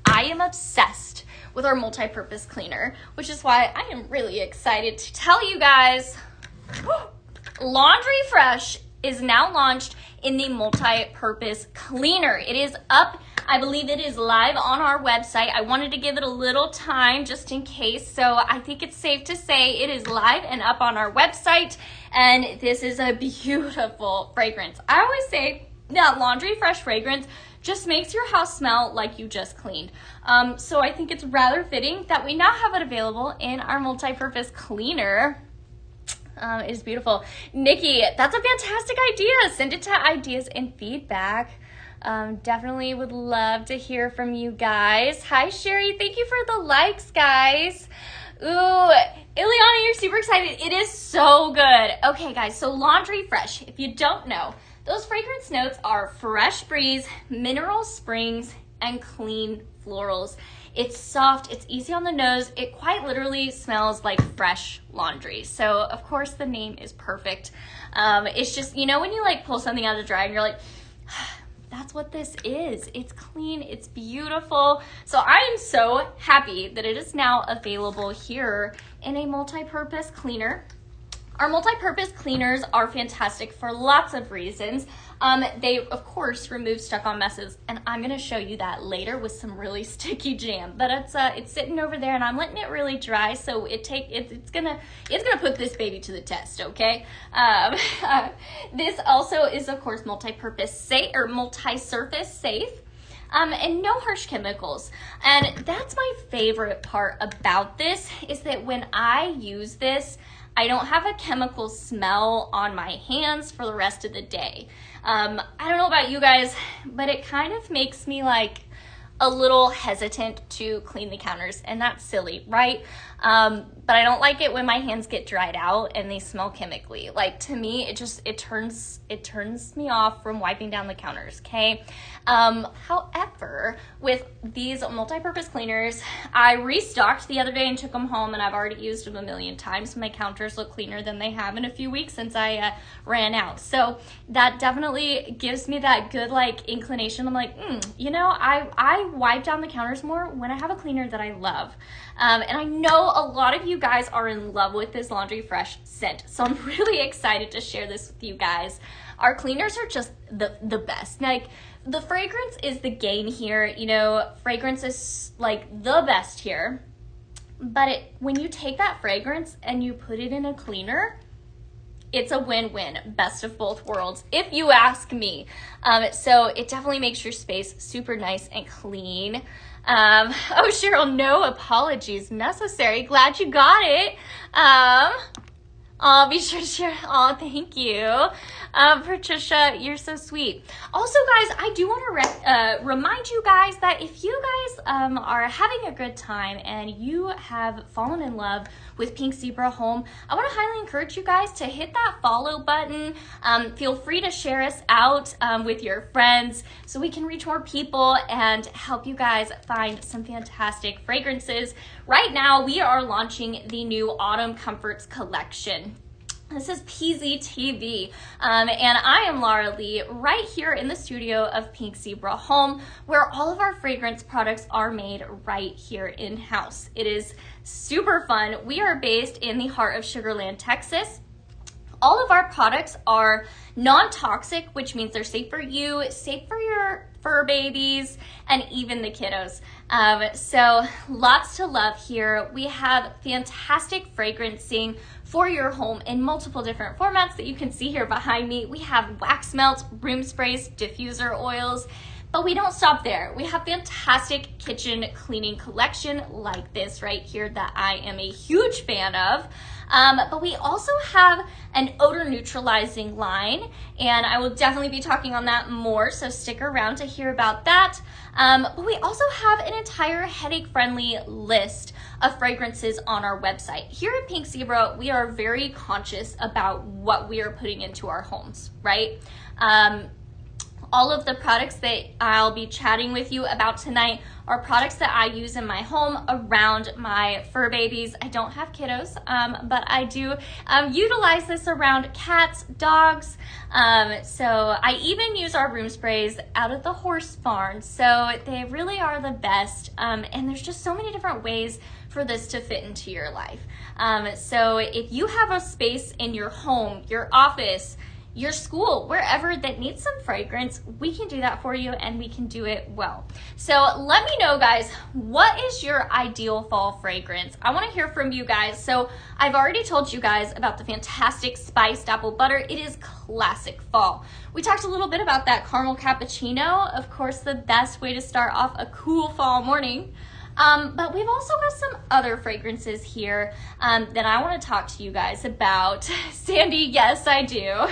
I am obsessed with our multi-purpose cleaner, which is why I am really excited to tell you guys Laundry Fresh is now launched in the multi-purpose cleaner. It is up. I believe it is live on our website. I wanted to give it a little time just in case, so I think it's safe to say it is live and up on our website, and this is a beautiful fragrance. I always say that Laundry Fresh fragrance just makes your house smell like you just cleaned. So I think it's rather fitting that we now have it available in our multi-purpose cleaner. It is beautiful. Nikki, that's a fantastic idea. Send it to ideas and feedback. Definitely would love to hear from you guys. Hi, Sherry. Thank you for the likes, guys. Ooh, Ileana, you're super excited. It is so good. Okay, guys, so Laundry Fresh, if you don't know, those fragrance notes are fresh breeze, mineral springs, and clean florals. It's soft, it's easy on the nose, it quite literally smells like fresh laundry. So of course the name is perfect. It's just, you know when you like pull something out of the dryer and you're like, that's what this is. It's clean, it's beautiful. So I am so happy that it is now available here in a multi-purpose cleaner. Our multi-purpose cleaners are fantastic for lots of reasons. They, of course, remove stuck-on messes, and I'm going to show you that later with some really sticky jam. But it's sitting over there, and I'm letting it really dry, so it's gonna put this baby to the test, okay? This also is, of course, multi-purpose safe or multi-surface safe. And no harsh chemicals. And that's my favorite part about this is that when I use this, I don't have a chemical smell on my hands for the rest of the day. I don't know about you guys, but it kind of makes me like a little hesitant to clean the counters, and that's silly, right? But I don't like it when my hands get dried out and they smell chemically. Like, to me, it turns me off from wiping down the counters, okay? However, with these multi-purpose cleaners, I restocked the other day and took them home, and I've already used them a million times. My counters look cleaner than they have in a few weeks since I ran out. So that definitely gives me that good like inclination. I'm like, you know, I wipe down the counters more when I have a cleaner that I love. And I know a lot of you guys are in love with this Laundry Fresh scent, so I'm really excited to share this with you guys. Our cleaners are just the best. Like, the fragrance is the gain here. You know, fragrance is like the best here. But when you take that fragrance and you put it in a cleaner, it's a win-win, best of both worlds, if you ask me. So it definitely makes your space super nice and clean. Oh, Cheryl, no apologies necessary. Glad you got it. Be sure to share. Oh, thank you. Patricia, you're so sweet. Also, guys, I do want to remind you guys that if you guys are having a good time and you have fallen in love with Pink Zebra Home, I want to highly encourage you guys to hit that follow button. Feel free to share us out with your friends so we can reach more people and help you guys find some fantastic fragrances. Right now, we are launching the new Autumn Comforts collection. This is PZTV, and I am Laura Lee right here in the studio of Pink Zebra Home, where all of our fragrance products are made right here in-house. It is super fun. We are based in the heart of Sugar Land, Texas. All of our products are non-toxic, which means they're safe for you, safe for your fur babies, and even the kiddos. So lots to love here. We have fantastic fragrancing for your home in multiple different formats that you can see here behind me. We have wax melts, room sprays, diffuser oils, but we don't stop there. We have fantastic kitchen cleaning collection like this right here that I am a huge fan of. But we also have an odor neutralizing line, and I will definitely be talking on that more, so stick around to hear about that. But we also have an entire headache-friendly list of fragrances on our website. Here at Pink Zebra, we are very conscious about what we are putting into our homes, right? All of the products that I'll be chatting with you about tonight are products that I use in my home around my fur babies. I don't have kiddos, but I do utilize this around cats, dogs. So I even use our room sprays out at the horse barn. So they really are the best. And there's just so many different ways for this to fit into your life. So if you have a space in your home, your office, your school, wherever that needs some fragrance, we can do that for you, and we can do it well. So let me know, guys, what is your ideal fall fragrance? I want to hear from you guys. So I've already told you guys about the fantastic spiced apple butter. It is classic fall. We talked a little bit about that caramel cappuccino, of course, the best way to start off a cool fall morning. But we've also got some other fragrances here that I want to talk to you guys about. Sandy, yes, I do.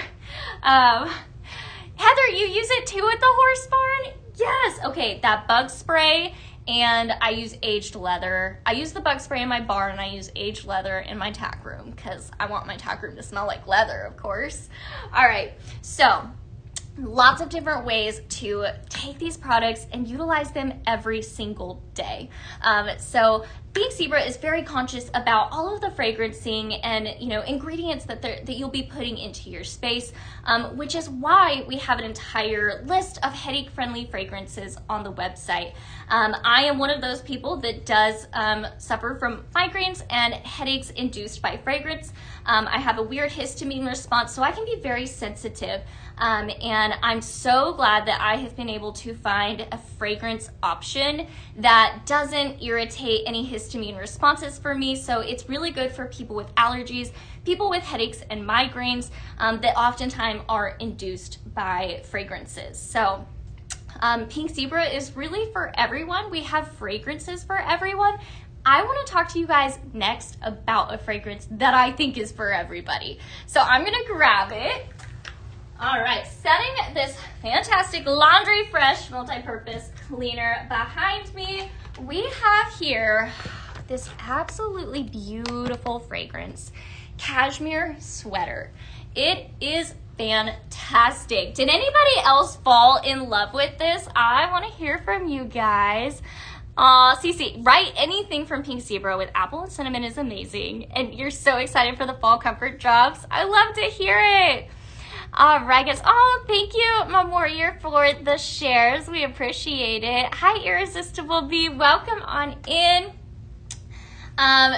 Heather, you use it too at the horse barn? Yes. Okay, that bug spray, and I use aged leather. I use the bug spray in my barn, and I use aged leather in my tack room because I want my tack room to smell like leather, of course. All right, so lots of different ways to take these products and utilize them every single day. So Pink Zebra is very conscious about all of the fragrancing and ingredients that you'll be putting into your space, which is why we have an entire list of headache-friendly fragrances on the website. I am one of those people that does suffer from migraines and headaches induced by fragrance. I have a weird histamine response, so I can be very sensitive. And I'm so glad that I have been able to find a fragrance option that doesn't irritate any histamine responses for me. So it's really good for people with allergies, people with headaches and migraines that oftentimes are induced by fragrances. So Pink Zebra is really for everyone. We have fragrances for everyone. I want to talk to you guys next about a fragrance that I think is for everybody. So I'm going to grab it. All right, setting this fantastic Laundry Fresh multi-purpose cleaner behind me, we have here this absolutely beautiful fragrance, Cashmere Sweater. It is fantastic. Did anybody else fall in love with this? I want to hear from you guys. Cece, write anything from Pink Zebra with apple and cinnamon is amazing. And you're so excited for the fall comfort drops. I love to hear it. All right, guys. Oh, thank you, my warrior, for the shares. We appreciate it. Hi, Irresistible Bee. Welcome on in.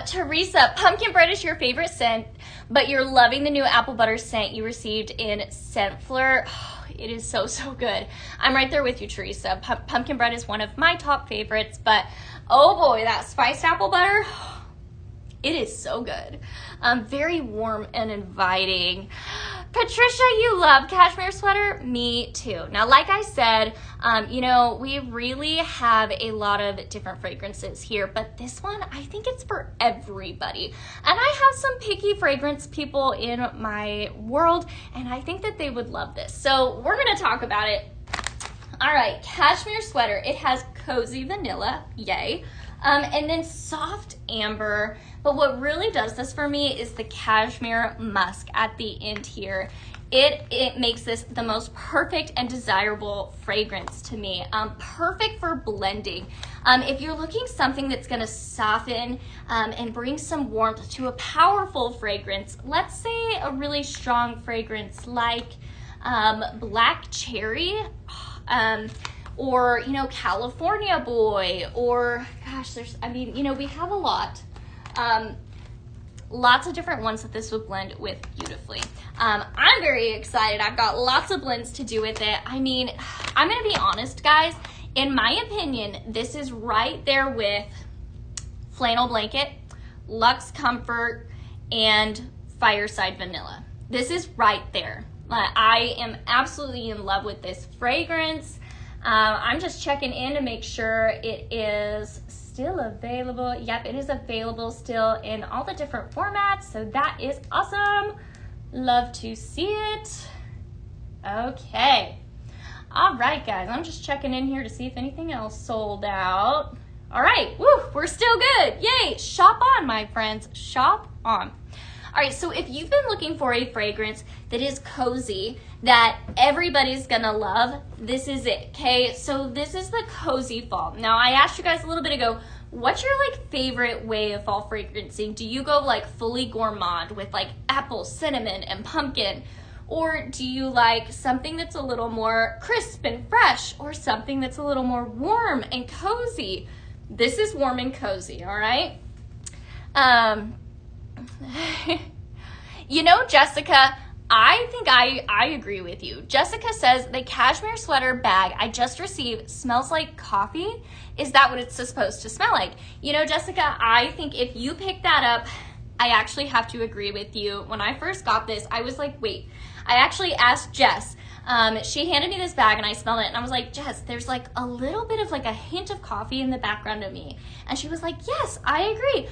Teresa, pumpkin bread is your favorite scent, but you're loving the new apple butter scent you received in Scent Fleur. Oh, it is so, so good. I'm right there with you, Teresa. Pumpkin bread is one of my top favorites, but oh boy, that spiced apple butter, it is so good. Very warm and inviting. Patricia, you love Cashmere Sweater? Me too. Now, like I said, we really have a lot of different fragrances here, but this one, I think it's for everybody. And I have some picky fragrance people in my world, and I think that they would love this. So we're gonna talk about it. All right, Cashmere Sweater. It has cozy vanilla, yay. And then soft amber. But what really does this for me is the cashmere musk at the end here. It makes this the most perfect and desirable fragrance to me. Perfect for blending. If you're looking something that's gonna soften and bring some warmth to a powerful fragrance, let's say a really strong fragrance like black cherry, or California Boy, or gosh, we have a lot. Lots of different ones that this would blend with beautifully. I'm very excited. I've got lots of blends to do with it. I'm gonna be honest, guys. In my opinion, this is right there with Flannel Blanket, Luxe Comfort, and Fireside Vanilla. This is right there. I am absolutely in love with this fragrance. I'm just checking in to make sure it is still available. Yep, it is available still in all the different formats, so that is awesome. Love to see it. Okay. All right, guys, I'm just checking in here to see if anything else sold out. All right, woo, we're still good. Yay, shop on, my friends, shop on. All right, so if you've been looking for a fragrance that is cozy, that everybody's gonna love, this is it, okay? So this is the Cozy Fall. Now, I asked you guys a little bit ago, what's your favorite way of fall fragrancing? Do you go fully gourmand with apple, cinnamon, and pumpkin? Or do you like something that's a little more crisp and fresh, or something that's a little more warm and cozy? This is warm and cozy, all right? Jessica, I think I agree with you. Jessica says the cashmere sweater bag I just received smells like coffee. Is that what it's supposed to smell like? Jessica, I think if you pick that up, I actually have to agree with you. When I first got this, I was like, wait. I actually asked Jess. She handed me this bag and I smelled it and I was like, Jess, there's a little bit of a hint of coffee in the background of me. And she was like, yes, I agree.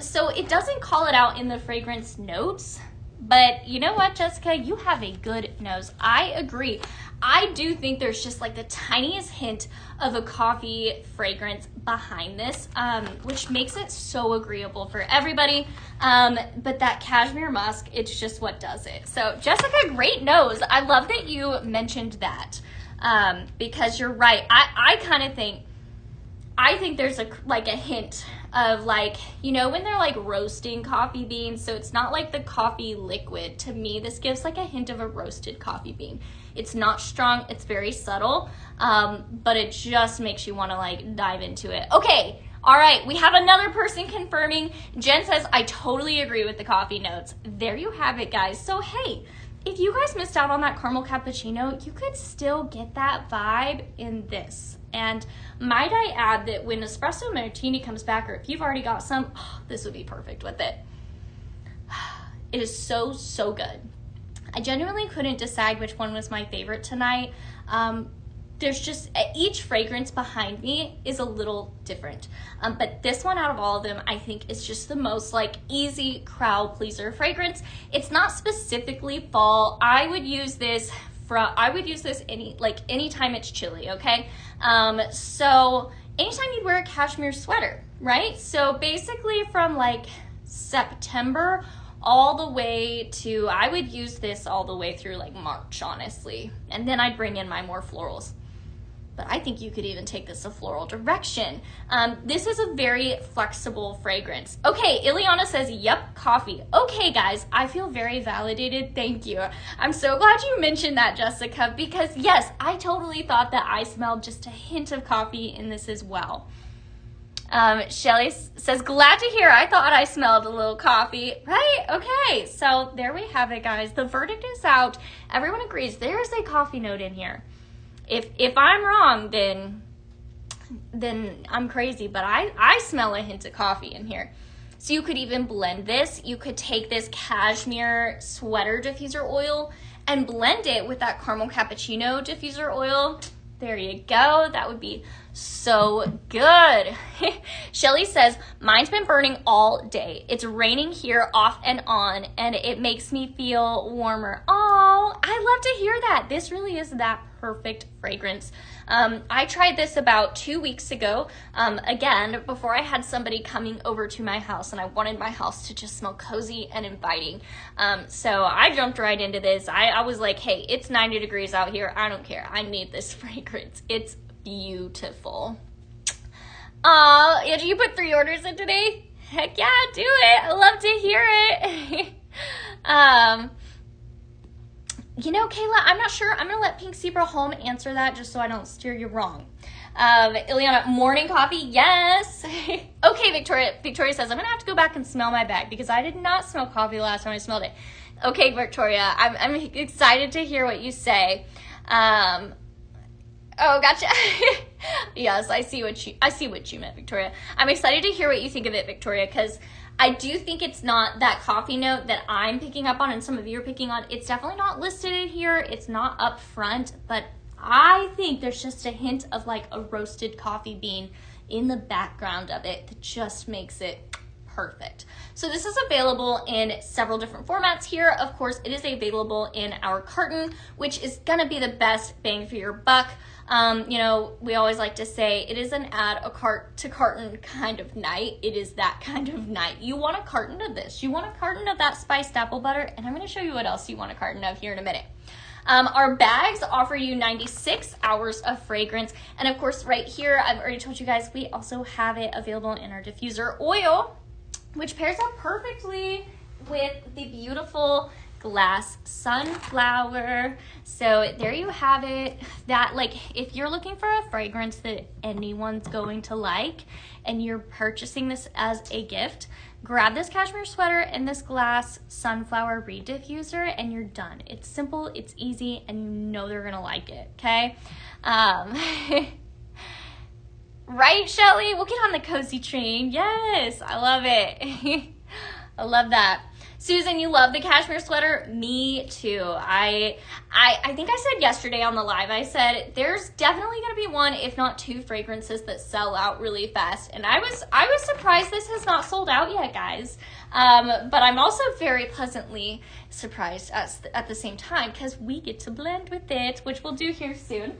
So it doesn't call it out in the fragrance notes, But you know what, Jessica? You have a good nose. I agree. I do think there's just like the tiniest hint of a coffee fragrance behind this, which makes it so agreeable for everybody. But that cashmere musk, it's just what does it. So Jessica, great nose. I love that you mentioned that, because you're right. I kind of think, there's a hint of like, you know, when they're like roasting coffee beans, so it's not like the coffee liquid. To me, this gives like a hint of a roasted coffee bean. It's not strong, it's very subtle, but it just makes you want to like dive into it. Okay, all right, we have another person confirming. Jen says, I totally agree with the coffee notes. There you have it, guys. So hey, if you guys missed out on that caramel cappuccino, you could still get that vibe in this. And might I add that when espresso martini comes back, or if you've already got some, this would be perfect with it. It is so, so good. I genuinely couldn't decide which one was my favorite tonight. There's just, each fragrance behind me is a little different. But this one out of all of them, I think is just the most like easy crowd pleaser fragrance. It's not specifically fall. I would use this anytime it's chilly, okay? So anytime you'd wear a cashmere sweater, right? So basically from like September all the way to, I would use this all the way through like March, honestly. And then I'd bring in my more florals. But I think you could even take this a floral direction. This is a very flexible fragrance. Okay, Ileana says, yep, coffee. Okay, guys, I feel very validated. Thank you. I'm so glad you mentioned that, Jessica, because yes, I totally thought that I smelled just a hint of coffee in this as well. Shelly says, glad to hear. I thought I smelled a little coffee. Right? Okay, so there we have it, guys. The verdict is out. Everyone agrees there is a coffee note in here. If I'm wrong, then I'm crazy, but I smell a hint of coffee in here. So you could even blend this. You could take this cashmere sweater diffuser oil and blend it with that caramel cappuccino diffuser oil. There you go. That would be so good. Shelly says, mine's been burning all day. It's raining here off and on, and it makes me feel warmer. Oh, I love to hear that. This really is that perfect fragrance. I tried this about 2 weeks ago, again, before I had somebody coming over to my house, and I wanted my house to just smell cozy and inviting. So I jumped right into this. I was like, hey, it's 90 degrees out here. I don't care. I need this fragrance. It's beautiful. Did you put 3 orders in today? Heck yeah, do it. I love to hear it. You know, Kayla, I'm not sure. I'm going to let Pink Zebra Home answer that just so I don't steer you wrong. Ileana, morning coffee, yes. Okay, Victoria says, I'm going to have to go back and smell my bag because I did not smell coffee last time I smelled it. Okay, Victoria, I'm excited to hear what you say. Oh, gotcha. Yes, I see what you meant, Victoria. I'm excited to hear what you think of it, Victoria, because I do think it's not that coffee note that I'm picking up on and some of you are picking on. It's definitely not listed in here. It's not up front, but I think there's just a hint of like a roasted coffee bean in the background of it that just makes it perfect. So this is available in several different formats here. Of course, it is available in our carton, which is gonna be the best bang for your buck. You know, we always like to say it is an add a cart to carton kind of night. It is that kind of night. You want a carton of this. You want a carton of that spiced apple butter, and I'm going to show you what else you want a carton of here in a minute. Our bags offer you 96 hours of fragrance, and of course right here, I've already told you guys, we also have it available in our diffuser oil, which pairs up perfectly with the beautiful glass sunflower. So there you have it. That, like, if you're looking for a fragrance that anyone's going to like and you're purchasing this as a gift, grab this cashmere sweater and this glass sunflower reed diffuser and you're done. It's simple, it's easy, and you know they're gonna like it, okay? Right, Shelly? We'll get on the cozy train. Yes, I love it. I love that. Susan, you love the cashmere sweater? Me too. I think I said yesterday on the live, I said there's definitely going to be one, if not two fragrances that sell out really fast. And I was surprised this has not sold out yet, guys. But I'm also very pleasantly surprised at the same time because we get to blend with it, which we'll do here soon.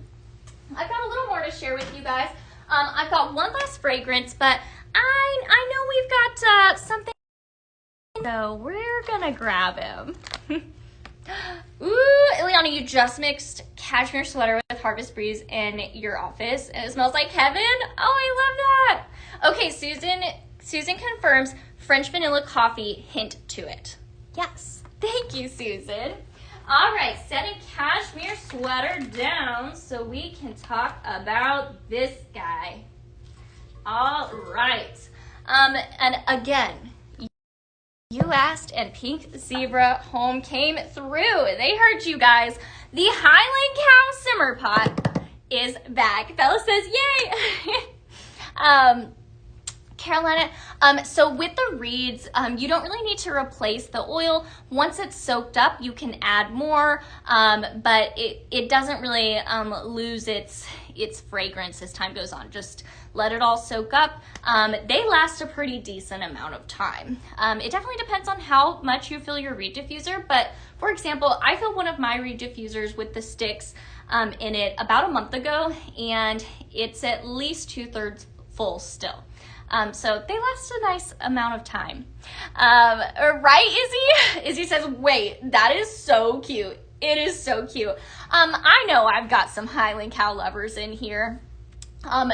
I've got a little more to share with you guys. I've got one last fragrance, but I know we've got something. So we're gonna grab him. Ooh, Ileana, you just mixed cashmere sweater with Harvest Breeze in your office, and it smells like heaven. Oh, I love that. Okay, Susan confirms French vanilla coffee, hint to it. Yes, thank you, Susan. All right, setting cashmere sweater down so we can talk about this guy. All right, and again, you asked and Pink Zebra Home came through. They heard you guys. The Highland Cow Simmer Pot is back. Bella says, yay! Carolina, so with the reeds, you don't really need to replace the oil. Once it's soaked up, you can add more, but it doesn't really lose its fragrance as time goes on. Just let it all soak up. They last a pretty decent amount of time. It definitely depends on how much you fill your reed diffuser, but for example, I filled one of my reed diffusers with the sticks in it about a month ago, and it's at least 2/3 full still. So they last a nice amount of time. Right, Izzy? Izzy says, wait, that is so cute. It is so cute. I know I've got some Highland Cow lovers in here.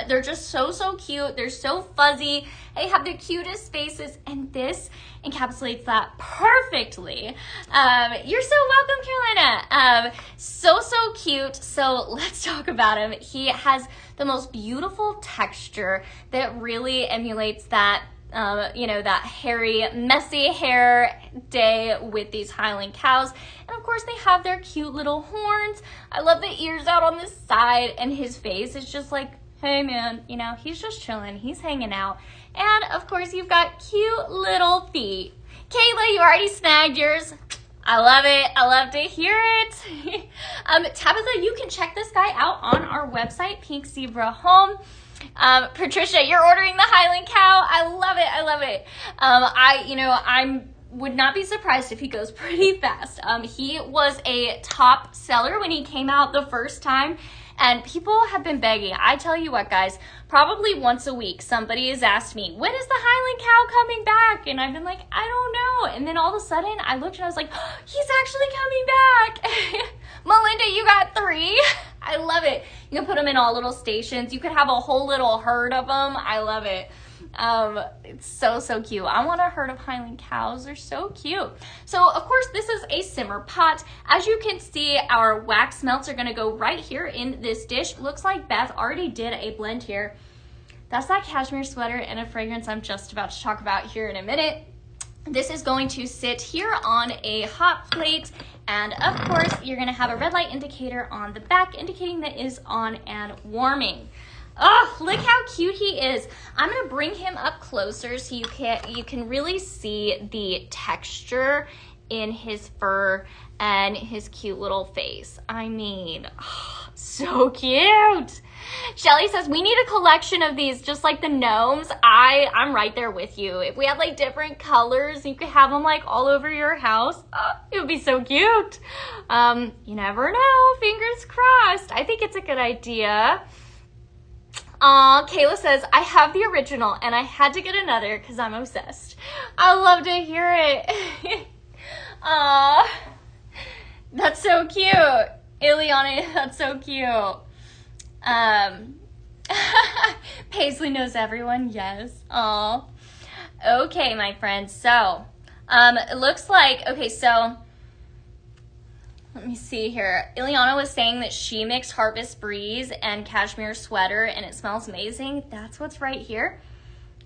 They're just so cute. They're so fuzzy. They have the cutest faces, and this encapsulates that perfectly. You're so welcome, Carolina. So cute. So let's talk about him. He has the most beautiful texture that really emulates that, that hairy, messy hair day with these Highland cows. And of course they have their cute little horns. I love the ears out on the side, and his face is just like, hey man, he's just chilling, he's hanging out. And of course you've got cute little feet. Kayla, you already snagged yours. I love it. I love to hear it. Tabitha, you can check this guy out on our website, Pink Zebra Home. Patricia, you're ordering the Highland Cow. I love it. I love it. I would not be surprised if he goes pretty fast. He was a top seller when he came out the first time, and people have been begging. I tell you what, guys, probably once a week, somebody has asked me, when is the Highland Cow coming back? And I've been like, I don't know. And then all of a sudden I looked and I was like, oh, he's actually coming back. Melinda, you got 3. I love it. You can put them in all little stations. You could have a whole little herd of them. I love it. It's so cute. I want a herd of Highland cows. They're so cute. So of course this is a simmer pot. As you can see, our wax melts are going to go right here in this dish. Looks like Beth already did a blend here. That's that cashmere sweater and a fragrance I'm just about to talk about here in a minute. This is going to sit here on a hot plate, and of course you're going to have a red light indicator on the back indicating that is on and warming. Oh, look how cute he is. I'm going to bring him up closer so you can really see the texture in his fur and his cute little face. I mean, oh, so cute. Shelly says, we need a collection of these just like the gnomes. I'm right there with you. If we had like different colors, you could have them like all over your house. Oh, it would be so cute. You never know. Fingers crossed. I think it's a good idea. Kayla says, I have the original and I had to get another because I'm obsessed. I love to hear it. Aw, that's so cute. Ileana, that's so cute. Paisley knows everyone, yes. Aw. Okay, my friends, so, it looks like, okay, so, let me see here. Ileana was saying that she mixed Harvest Breeze and Cashmere Sweater and it smells amazing. That's what's right here.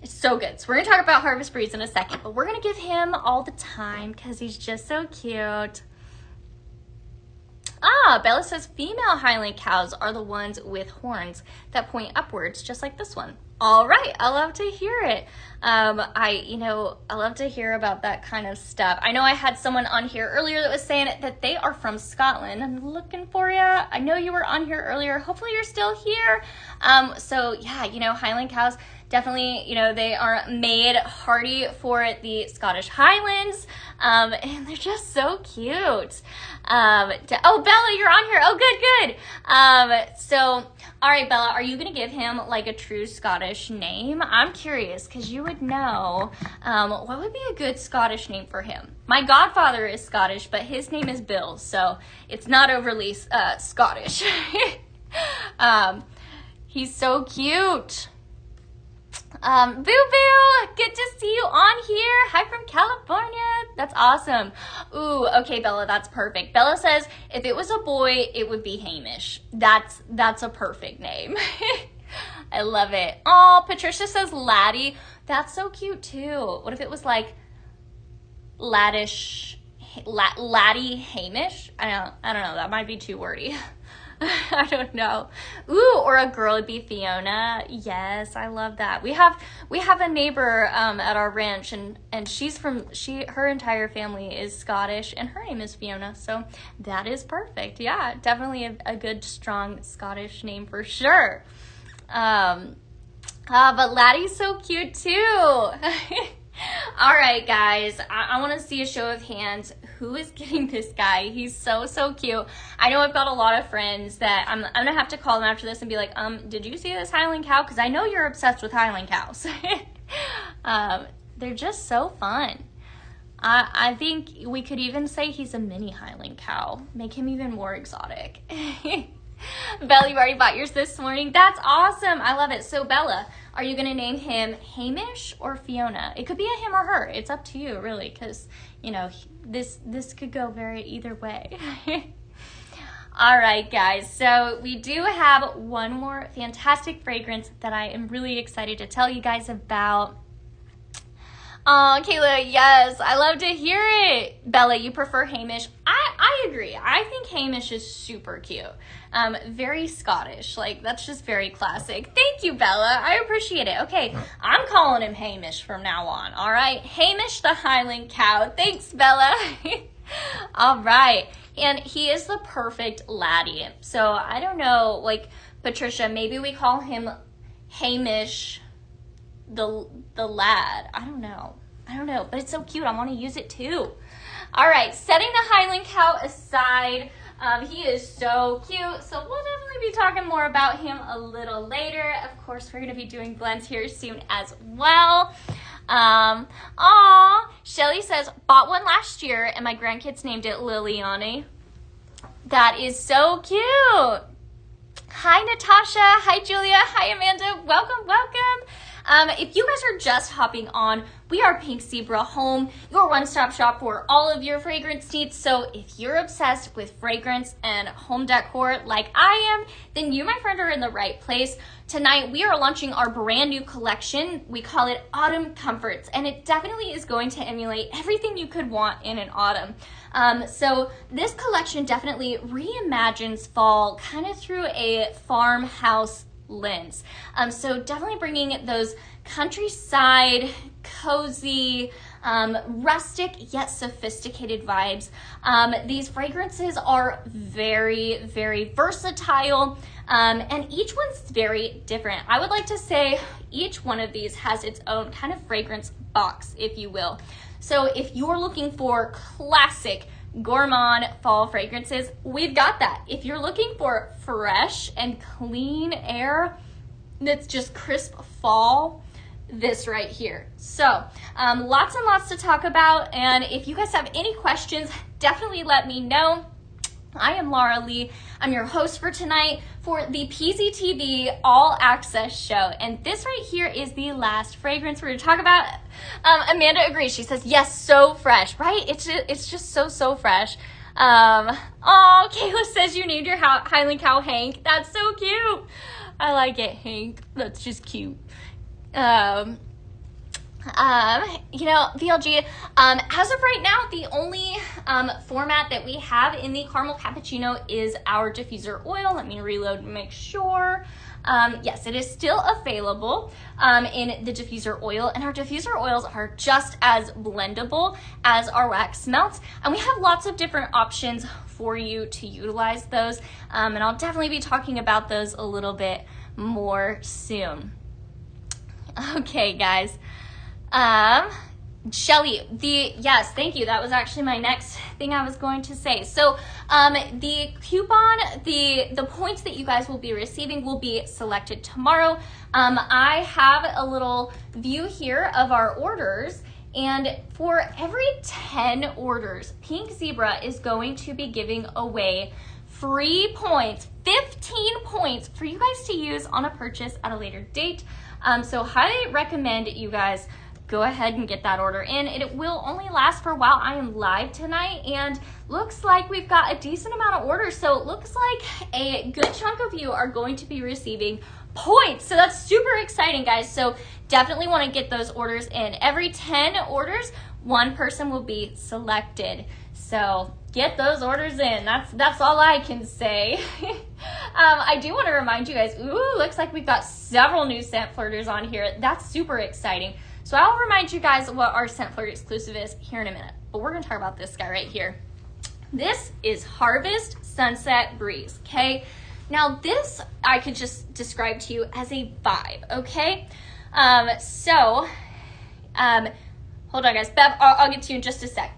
It's so good. So we're going to talk about Harvest Breeze in a second, but we're going to give him all the time because he's just so cute. Ah, Bella says female Highland cows are the ones with horns that point upwards, just like this one. All right, I love to hear it. I love to hear about that kind of stuff. I know I had someone on here earlier that was saying that they are from Scotland. I'm looking for you. I know you were on here earlier. Hopefully you're still here. So yeah, Highland cows, definitely, they are made hardy for the Scottish Highlands, and they're just so cute. Oh, Bella, you're on here. Oh, good. So, all right, Bella, are you going to give him like a true Scottish name? I'm curious because you would know. What would be a good Scottish name for him? My godfather is Scottish, but his name is Bill, so it's not overly Scottish. He's so cute. Boo Boo, good to see you on here. Hi from California. That's awesome. Ooh, okay, Bella, that's perfect. Bella says if it was a boy, it would be Hamish. That's a perfect name. I love it. Oh, Patricia says Laddie. That's so cute too. What if it was like Laddie Hamish? I don't know. That might be too wordy. I don't know. Ooh, or a girl would be Fiona. Yes, I love that. We have a neighbor at our ranch, and her entire family is Scottish, and her name is Fiona. So that is perfect. Yeah, definitely a good strong Scottish name for sure. But Laddie's so cute too. All right, guys, I want to see a show of hands. Who is getting this guy? He's so cute. I know I've got a lot of friends that I'm going to have to call them after this and be like, did you see this Highland cow? Because I know you're obsessed with Highland cows. They're just so fun. I think we could even say he's a mini Highland cow. Make him even more exotic. Bella, you already bought yours this morning. That's awesome. I love it. So Bella, are you going to name him Hamish or Fiona? It could be a him or her. It's up to you, really, because, this could go either way. All right, guys. So we do have one more fantastic fragrance that I am really excited to tell you guys about. Oh, Kayla, yes, I love to hear it. Bella, you prefer Hamish? I agree. I think Hamish is super cute. Very Scottish. Like, that's just very classic. Thank you, Bella. I appreciate it. Okay, I'm calling him Hamish from now on, all right? Hamish the Highland cow. Thanks, Bella. All right. And he is the perfect laddie. So, I don't know, like, Patricia, maybe we call him Hamish the lad. I don't know, but it's so cute. I want to use it too. All right, setting the Highland cow aside, he is so cute, so we'll definitely be talking more about him a little later. Of course, we're going to be doing blends here soon as well. Shelly says, bought one last year and my grandkids named it Liliani. That is so cute. Hi, Natasha. Hi, Julia. Hi, Amanda. Welcome. If you guys are just hopping on, we are Pink Zebra Home, your one-stop shop for all of your fragrance needs. So if you're obsessed with fragrance and home decor like I am, then you, my friend, are in the right place. Tonight, we are launching our brand new collection. We call it Autumn Comforts, and it definitely is going to emulate everything you could want in an autumn. So this collection definitely reimagines fall kind of through a farmhouse lens. So definitely bringing those countryside, cozy, rustic yet sophisticated vibes. These fragrances are very, very versatile, and each one's very different. I would like to say each one of these has its own kind of fragrance box, if you will. So if you're looking for classic gourmand fall fragrances, we've got that. If you're looking for fresh and clean air that's just crisp fall, this right here. So lots and lots to talk about, and if you guys have any questions, definitely let me know. I am Laura Lee. I'm your host for tonight for the PZTV All Access Show, and this right here is the last fragrance we're going to talk about. Amanda agrees. She says, yes, so fresh, right? It's just so fresh. Kayla says you named your Highland cow Hank. That's so cute. I like it, Hank. That's just cute. You know, VLG, as of right now, the only format that we have in the caramel cappuccino is our diffuser oil. Let me reload and make sure. Yes, it is still available in the diffuser oil, and our diffuser oils are just as blendable as our wax melts, and we have lots of different options for you to utilize those, and I'll definitely be talking about those a little bit more soon. Okay, guys. Shelly, yes, thank you. That was actually my next thing I was going to say. So, the coupon, the points that you guys will be receiving will be selected tomorrow. I have a little view here of our orders, and for every 10 orders, Pink Zebra is going to be giving away free points, 15 points for you guys to use on a purchase at a later date. So highly recommend you guys go ahead and get that order in. It will only last for a while. I am live tonight, and looks like we've got a decent amount of orders. So it looks like a good chunk of you are going to be receiving points. So that's super exciting, guys. So definitely want to get those orders in. Every 10 orders, one person will be selected. So get those orders in. That's all I can say. I do want to remind you guys, looks like we've got several new scent flirters on here. That's super exciting. So I'll remind you guys what our Scent Flirt exclusive is here in a minute. But we're going to talk about this guy right here. This is Harvest Sunset Breeze, okay? Now this I could just describe to you as a vibe, okay? Hold on, guys. Bev, I'll get to you in just a sec.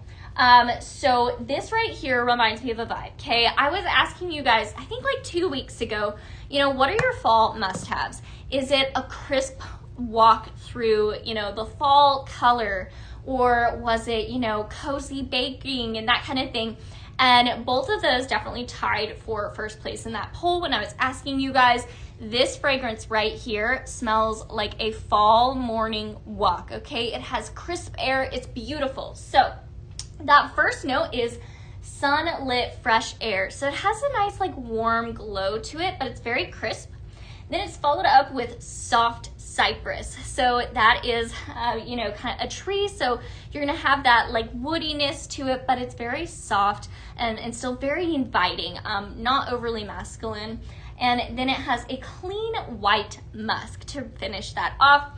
So this right here reminds me of a vibe, okay? I was asking you guys, I think like 2 weeks ago, you know, what are your fall must-haves? Is it a crisp walk through, you know, the fall color, or was it, you know, cozy baking and that kind of thing? And both of those definitely tied for first place in that poll when I was asking you guys. This fragrance right here smells like a fall morning walk, okay? It has crisp air. It's beautiful. So that first note is sunlit fresh air. So it has a nice like warm glow to it, but it's very crisp. Then it's followed up with soft cypress. So that is, you know, kind of a tree. So you're going to have that like woodiness to it, but it's very soft and still very inviting, not overly masculine. And then it has a clean white musk to finish that off.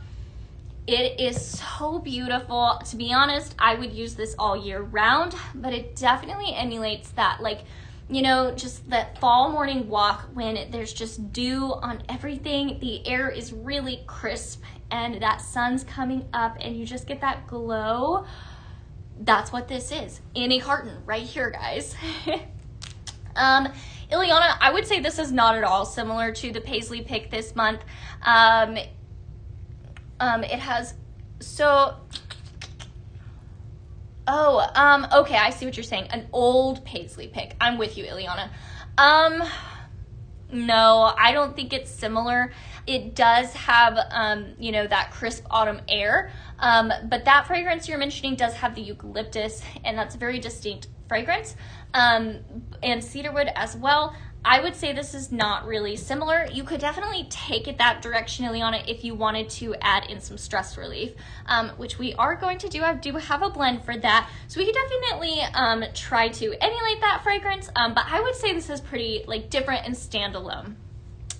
It is so beautiful. To be honest, I would use this all year round, but it definitely emulates that, like, you know, just that fall morning walk when there's just dew on everything. The air is really crisp and that sun's coming up and you just get that glow. That's what this is in a carton right here, guys. Ileana, I would say this is not at all similar to the Paisley pick this month. It has, so, okay, I see what you're saying. An old Paisley pick. I'm with you, Ileana. No, I don't think it's similar. It does have, you know, that crisp autumn air, but that fragrance you're mentioning does have the eucalyptus, and that's a very distinct fragrance, and cedarwood as well. I would say this is not really similar. You could definitely take it that direction, Ileana, if you wanted to add in some stress relief, which we are going to do. I do have a blend for that. So we could definitely try to emulate that fragrance, but I would say this is pretty like different and standalone.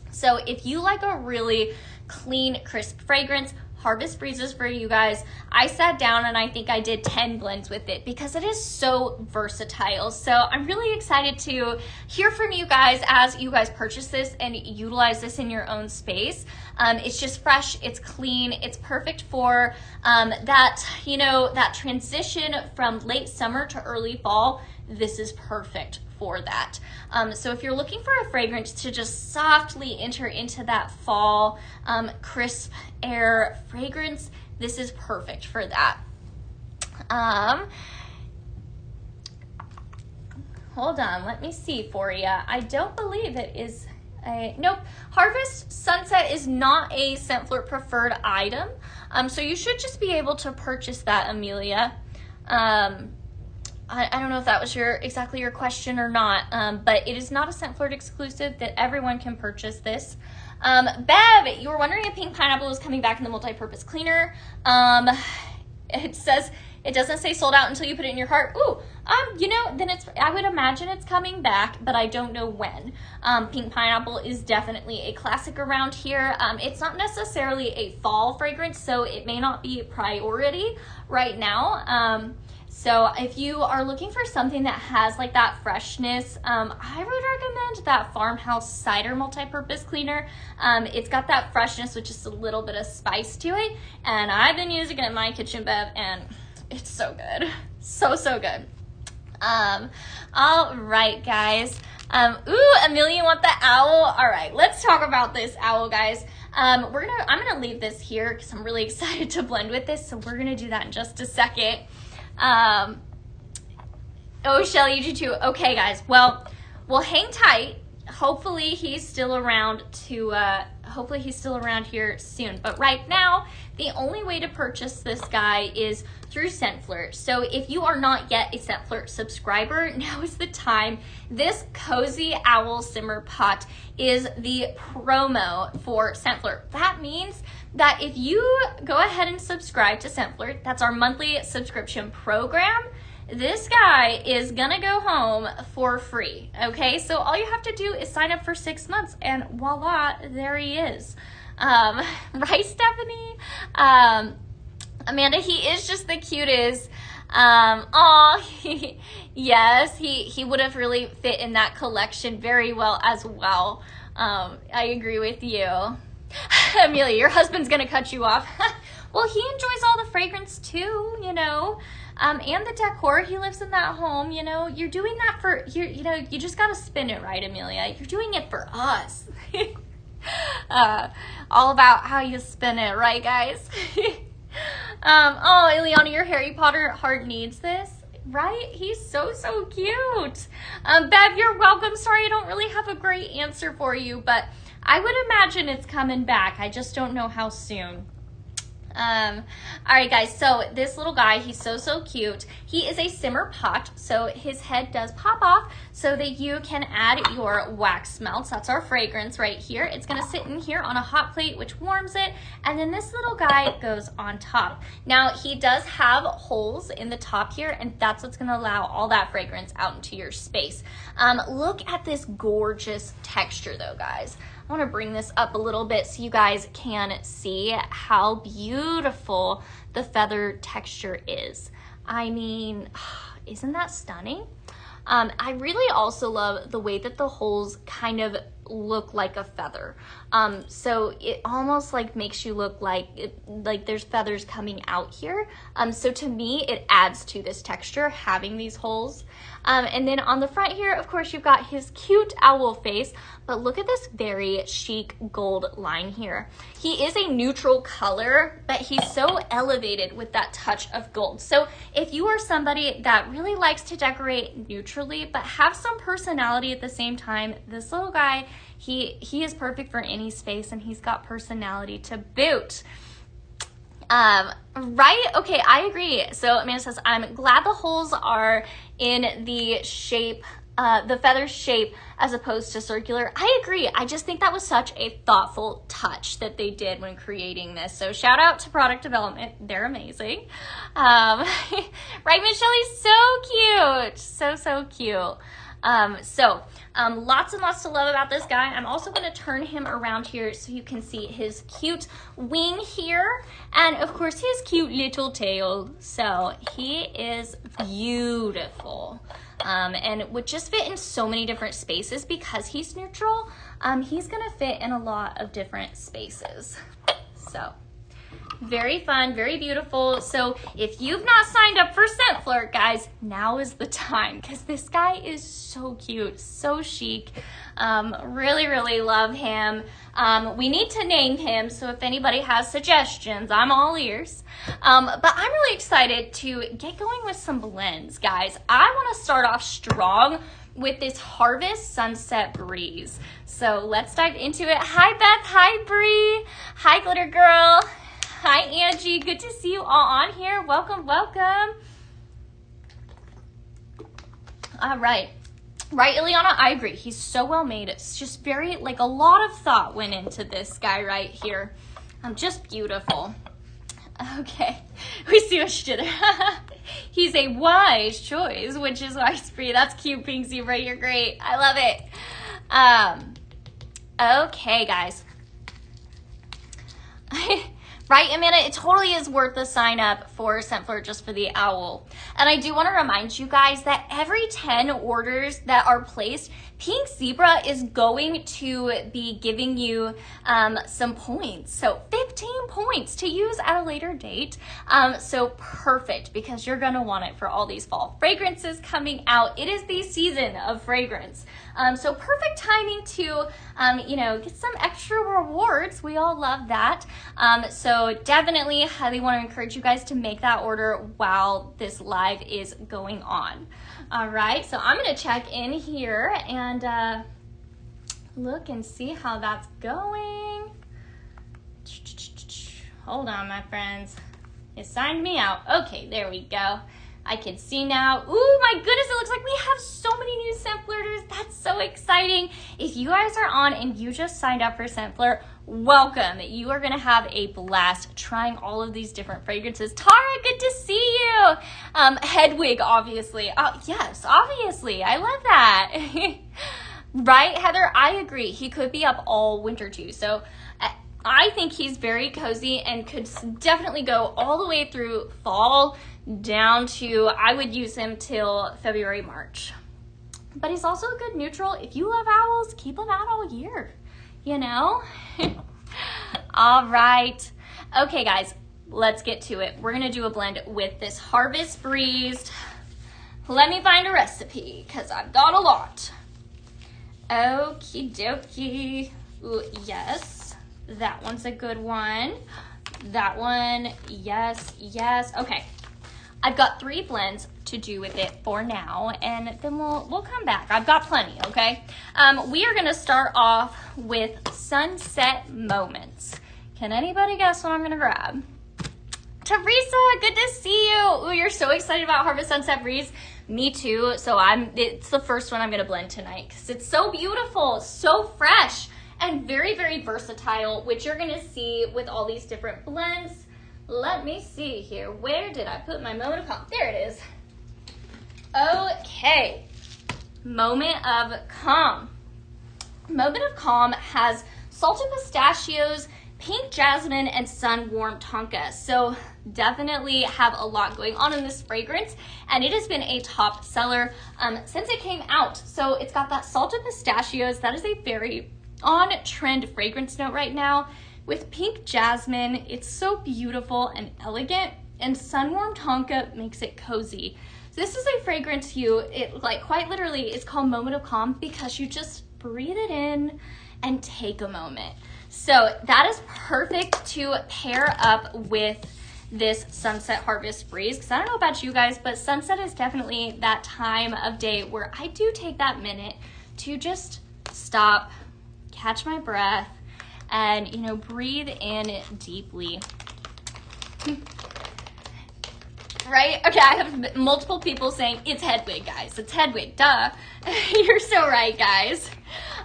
So if you like a really clean, crisp fragrance, Harvest Breezes for you guys. I sat down and I think I did 10 blends with it because it is so versatile. So I'm really excited to hear from you guys as you guys purchase this and utilize this in your own space. It's just fresh, it's clean, it's perfect for that, you know, that transition from late summer to early fall. This is perfect for that. So if you're looking for a fragrance to just softly enter into that fall crisp air fragrance, this is perfect for that. Hold on, let me see for you. I don't believe it is a, nope. Harvest Sunset is not a Scent Flirt preferred item. So you should just be able to purchase that, Amelia. I don't know if that was exactly your question or not, but it is not a Scent Flirt exclusive that everyone can purchase this. Bev, you were wondering if pink pineapple was coming back in the multi-purpose cleaner. It says, it doesn't say sold out until you put it in your cart. Ooh, you know, then I would imagine it's coming back, but I don't know when. Pink pineapple is definitely a classic around here. It's not necessarily a fall fragrance, so it may not be a priority right now. So if you are looking for something that has like that freshness, I would recommend that Farmhouse Cider Multi-Purpose Cleaner. It's got that freshness with just a little bit of spice to it, and I've been using it in my kitchen, Bev, and it's so good. So good. All right, guys. Ooh, Amelia, you want the owl? All right, let's talk about this owl, guys. I'm gonna leave this here because I'm really excited to blend with this, so we're gonna do that in just a second. Oh, Shelly, you do too. Okay, guys. Well, we'll hang tight. Hopefully he's still around here soon. But right now, the only way to purchase this guy is through ScentFlirt. So if you are not yet a ScentFlirt subscriber, now is the time. This Cozy Owl Simmer Pot is the promo for ScentFlirt. That means that if you go ahead and subscribe to ScentFlirt, that's our monthly subscription program, this guy is gonna go home for free, okay? So all you have to do is sign up for 6 months, and voila, there he is. Right, Stephanie? Amanda, he is just the cutest. Yes, he would have really fit in that collection very well as well. I agree with you. Amelia, your husband's gonna cut you off. Well, he enjoys all the fragrance too, you know, and the decor. He lives in that home, you know. You're doing that for, you know, you just gotta spin it right, Amelia. You're doing it for us. All about how you spin it, right, guys? Oh, Ileana, your Harry Potter heart needs this. Right? He's so cute. Bev, you're welcome. Sorry, I don't really have a great answer for you, but I would imagine it's coming back. I just don't know how soon. All right, guys, so this little guy, he's so cute. He is a simmer pot, so his head does pop off so that you can add your wax melts. That's our fragrance right here. It's gonna sit in here on a hot plate, which warms it, and then this little guy goes on top. Now, he does have holes in the top here, and that's what's gonna allow all that fragrance out into your space. Look at this gorgeous texture though, guys. I want to bring this up a little bit so you guys can see how beautiful the feather texture is. I mean, isn't that stunning? I really also love the way that the holes kind of look like a feather. So it almost like makes you look like there's feathers coming out here. So to me, it adds to this texture having these holes. And then on the front here, of course, you've got his cute owl face, but look at this very chic gold line here. He is a neutral color, but he's so elevated with that touch of gold. So if you are somebody that really likes to decorate neutrally, but have some personality at the same time, this little guy, he is perfect for any space, and he's got personality to boot. Right? Okay, I agree. So Amanda says, I'm glad the holes are in the shape, the feather shape as opposed to circular. I agree. I just think that was such a thoughtful touch that they did when creating this. So shout out to product development. They're amazing. Right, Michelle? He's so cute. So cute. Lots and lots to love about this guy. I'm also going to turn him around here so you can see his cute wing here, and of course his cute little tail. So he is beautiful, and would just fit in so many different spaces because he's neutral. He's going to fit in a lot of different spaces. So very fun, very beautiful. So if you've not signed up for ScentFlirt, guys, now is the time, because this guy is so cute, so chic. Really love him. We need to name him, so if anybody has suggestions, I'm all ears. But I'm really excited to get going with some blends, guys. I want to start off strong with this Harvest Sunset Breeze. So let's dive into it. Hi, Beth. Hi, Bree. Hi, Glitter Girl. Hi, Angie. Good to see you all on here. Welcome. All right. Right, Ileana, I agree. He's so well made. It's just very, like, a lot of thought went into this guy right here. Just beautiful. Okay, we see what she did. He's a wise choice, which is why it's free. That's cute, Pink Zebra. You're great. I love it. Okay, guys. Right, Amanda? It totally is worth the sign up for Scentflirt just for the owl. And I do want to remind you guys that every 10 orders that are placed, Pink Zebra is going to be giving you some points. So 15 points to use at a later date. So perfect, because you're going to want it for all these fall fragrances coming out. It is the season of fragrance. So perfect timing to, get some extra rewards. We all love that. So definitely highly want to encourage you guys to make that order while this live is going on. All right, so I'm going to check in here and look and see how that's going. Hold on, my friends. It signed me out. Okay, there we go. I can see now. Ooh, my goodness, it looks like we have so many new Scentflirters. That's so exciting. If you guys are on and you just signed up for Scentflirt, welcome. You are going to have a blast trying all of these different fragrances. Tara, good to see you. Hedwig, obviously. Yes, obviously. I love that. Right, Heather? I agree. He could be up all winter too. So I think he's very cozy and could definitely go all the way through fall down to, I would use him till February, March. But he's also a good neutral. If you love owls, keep them out all year, All right. Okay, guys, let's get to it. We're going to do a blend with this Harvest Breeze. Let me find a recipe because I've got a lot. Okie dokie. Ooh, yes. That one's a good one. That one, yes. Okay. I've got 3 blends to do with it for now, and then we'll come back. I've got plenty, okay? We are going to start off with Sunset Moments. Can anybody guess what I'm going to grab? Teresa, good to see you. Ooh, you're so excited about Harvest Sunset Breeze. Me too. So it's the first one I'm going to blend tonight because it's so beautiful, so fresh, and very, very versatile, which you're going to see with all these different blends. Let me see here. Where did I put my moment of calm? There it is. Okay. Moment of Calm. Moment of Calm has salted pistachios, pink jasmine, and sun-warmed tonka. So definitely have a lot going on in this fragrance, and it has been a top seller since it came out. So it's got that salted pistachios. That is a very on-trend fragrance note right now. With pink jasmine, it's so beautiful and elegant, and sun-warmed tonka makes it cozy. So this is a fragrance quite literally, it's called Moment of Calm because you just breathe it in and take a moment. So that is perfect to pair up with this Sunset Harvest Breeze, because I don't know about you guys, but sunset is definitely that time of day where I do take that minute to just stop, catch my breath, and, breathe in deeply. Right? Okay, I have multiple people saying, it's Hedwig, guys. It's Hedwig, duh. You're so right, guys.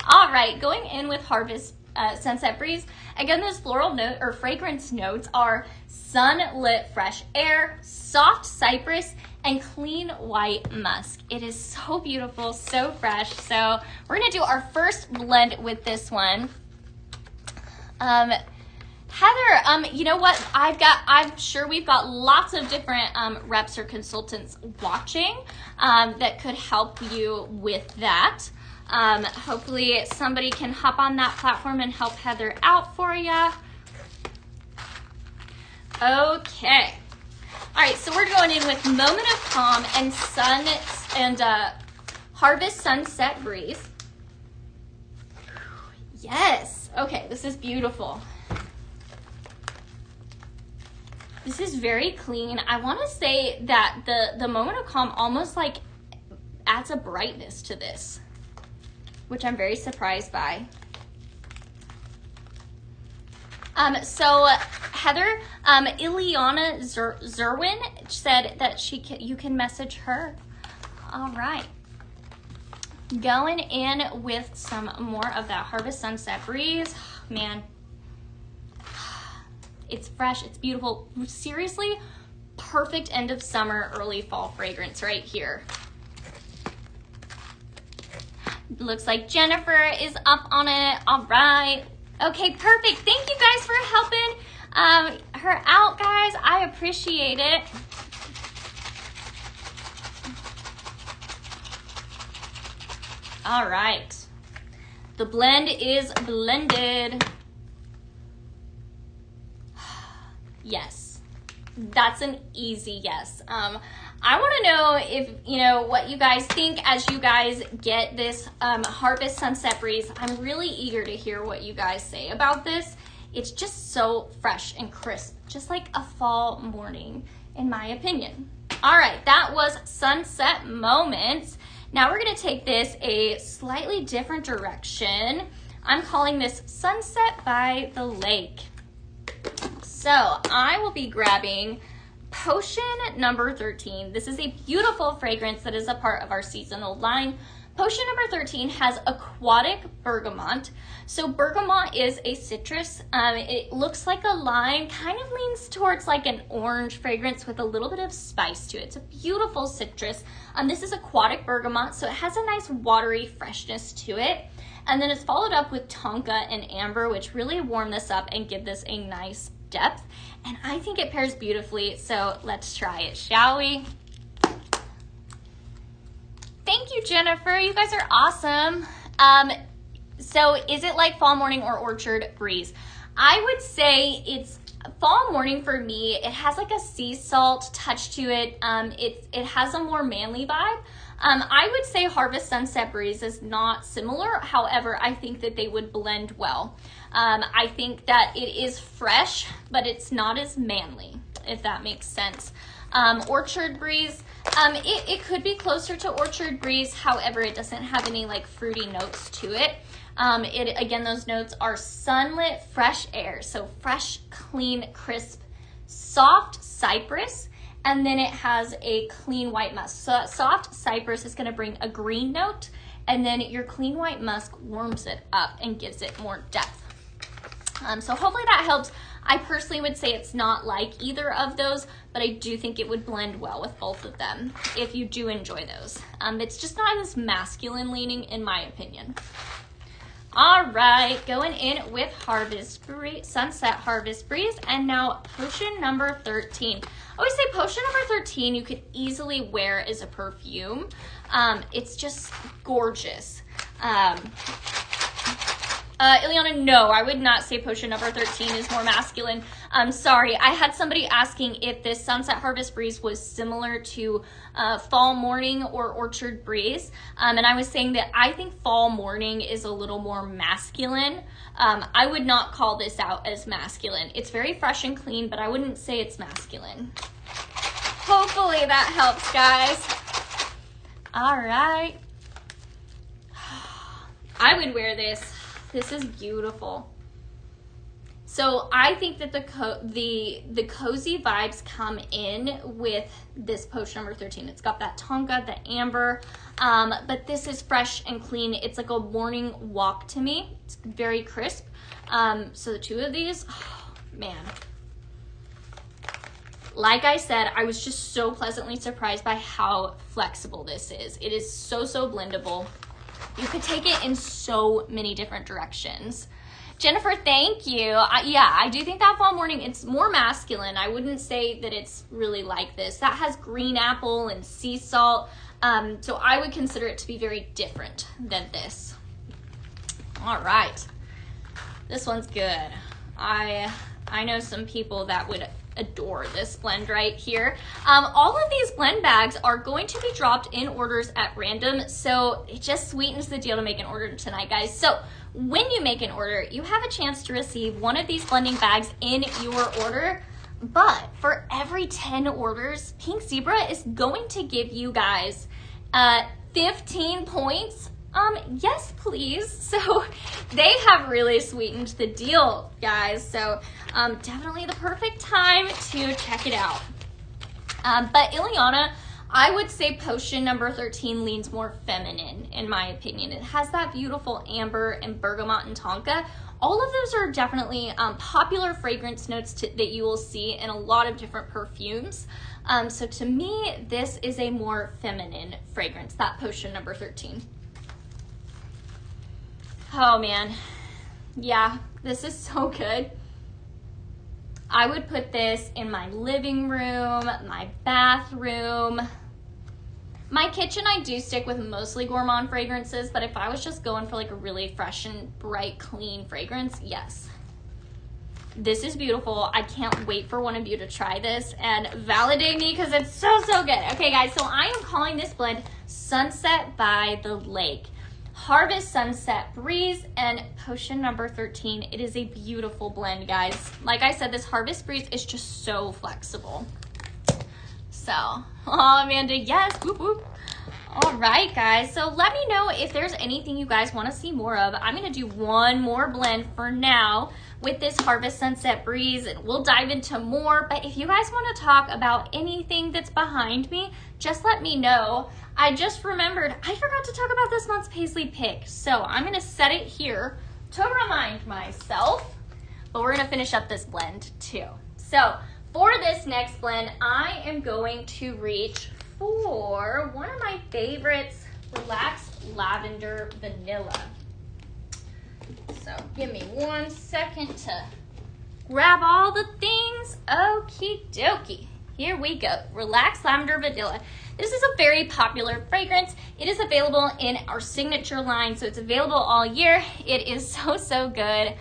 All right, going in with Harvest Sunset Breeze. Again, those floral note or fragrance notes are sunlit fresh air, soft cypress, and clean white musk. It is so beautiful, so fresh. So we're gonna do our first blend with this one. Heather, you know what? I'm sure we've got lots of different reps or consultants watching that could help you with that. Hopefully somebody can hop on that platform and help Heather out for you. Okay. All right, so we're going in with Moment of Calm and Harvest Sunset Breeze. Yes. Okay, this is beautiful. This is very clean. I want to say that the Moment of Calm almost like adds a brightness to this, which I'm very surprised by. So Heather, Ileana Zerwin said that you can message her. All right. Going in with some more of that Harvest Sunset Breeze. Man, it's fresh, it's beautiful. Seriously, perfect end of summer, early fall fragrance right here. Looks like Jennifer is up on it. All right. Okay, perfect. Thank you guys for helping her out, guys. I appreciate it. All right. The blend is blended. Yes. That's an easy yes. I want to know if, you know, what you guys think as you guys get this Harvest Sunset Breeze. I'm really eager to hear what you guys say about this. It's just so fresh and crisp, just like a fall morning, in my opinion. All right, that was Sunset Moments. Now we're going to take this a slightly different direction. I'm calling this Sunset by the Lake. So I will be grabbing Potion number 13. This is a beautiful fragrance that is a part of our seasonal line. Potion number 13 has aquatic bergamot. So bergamot is a citrus. It looks like a lime, kind of leans towards like an orange fragrance with a little bit of spice to it. It's a beautiful citrus. This is aquatic bergamot, so it has a nice watery freshness to it. And then it's followed up with tonka and amber, which really warm this up and give this a nice depth. And I think it pairs beautifully, so let's try it, shall we? Thank you, Jennifer. You guys are awesome. So is it like fall morning or orchard breeze? I would say it's fall morning for me. It has like a sea salt touch to it. It has a more manly vibe. I would say Harvest Sunset Breeze is not similar. However, I think that they would blend well. I think that it is fresh, but it's not as manly, if that makes sense. Orchard Breeze, it could be closer to Orchard Breeze. However, it doesn't have any like fruity notes to it. Again, those notes are sunlit, fresh air. So fresh, clean, crisp, soft cypress. And then it has a clean white musk. So soft cypress is gonna bring a green note, and then your clean white musk warms it up and gives it more depth. So hopefully that helps. I personally would say it's not like either of those, but I do think it would blend well with both of them if you do enjoy those. It's just not as masculine leaning in my opinion. All right, going in with Harvest Breeze, Sunset Harvest Breeze, and now Potion number 13. I always say Potion number 13 you could easily wear as a perfume. It's just gorgeous. Ileana, no, I would not say Potion number 13 is more masculine. Sorry, I had somebody asking if this Sunset Harvest Breeze was similar to Fall Morning or Orchard Breeze. And I was saying that I think Fall Morning is a little more masculine. I would not call this out as masculine. It's very fresh and clean, but I wouldn't say it's masculine. Hopefully that helps, guys. All right. I would wear this. This is beautiful. So I think that the cozy vibes come in with this Potion number 13. It's got that tonka, the amber, but this is fresh and clean. It's like a morning walk to me. It's very crisp. So the two of these, oh, man. Like I said, I was just so pleasantly surprised by how flexible this is. It is so blendable. You could take it in so many different directions. Jennifer, thank you. Yeah, I do think that Fall Morning, it's more masculine. I wouldn't say that it's really like this. That has green apple and sea salt. So I would consider it to be very different than this. All right. This one's good. I know some people that would adore this blend right here. All of these blend bags are going to be dropped in orders at random, so it just sweetens the deal to make an order tonight, guys. So when you make an order, you have a chance to receive one of these blending bags in your order, but for every 10 orders, Pink Zebra is going to give you guys 15 points. Yes, please. So they have really sweetened the deal, guys. So definitely the perfect time to check it out. But Ileana, I would say potion number 13 leans more feminine, in my opinion. It has that beautiful amber and bergamot and tonka. All of those are definitely popular fragrance notes that you will see in a lot of different perfumes. So to me, this is a more feminine fragrance, that potion number 13. Oh man, yeah, this is so good. I would put this in my living room, my bathroom. My kitchen, I do stick with mostly gourmand fragrances, but if I was just going for like a really fresh and bright, clean fragrance, yes. This is beautiful. I can't wait for one of you to try this and validate me because it's so, so good. Okay, guys, so I am calling this blend Sunset by the Lake. Harvest Sunset Breeze and potion number 13. It is a beautiful blend, guys. Like I said, this Harvest Breeze is just so flexible. So, oh, Amanda, yes, whoop, whoop. All right, guys, so let me know if there's anything you guys want to see more of. I'm going to do one more blend for now with this Harvest Sunset Breeze, and we'll dive into more. But if you guys want to talk about anything that's behind me, just let me know. I just remembered I forgot to talk about this month's Paisley pick, so I'm going to set it here to remind myself, but we're going to finish up this blend too. So for this next blend, I am going to reach for one of my favorites, Relaxed Lavender Vanilla. So give me 1 second to grab all the things. Okie dokie. Here we go. Relaxed Lavender Vanilla. This is a very popular fragrance. It is available in our signature line, so it's available all year. It is so, so good.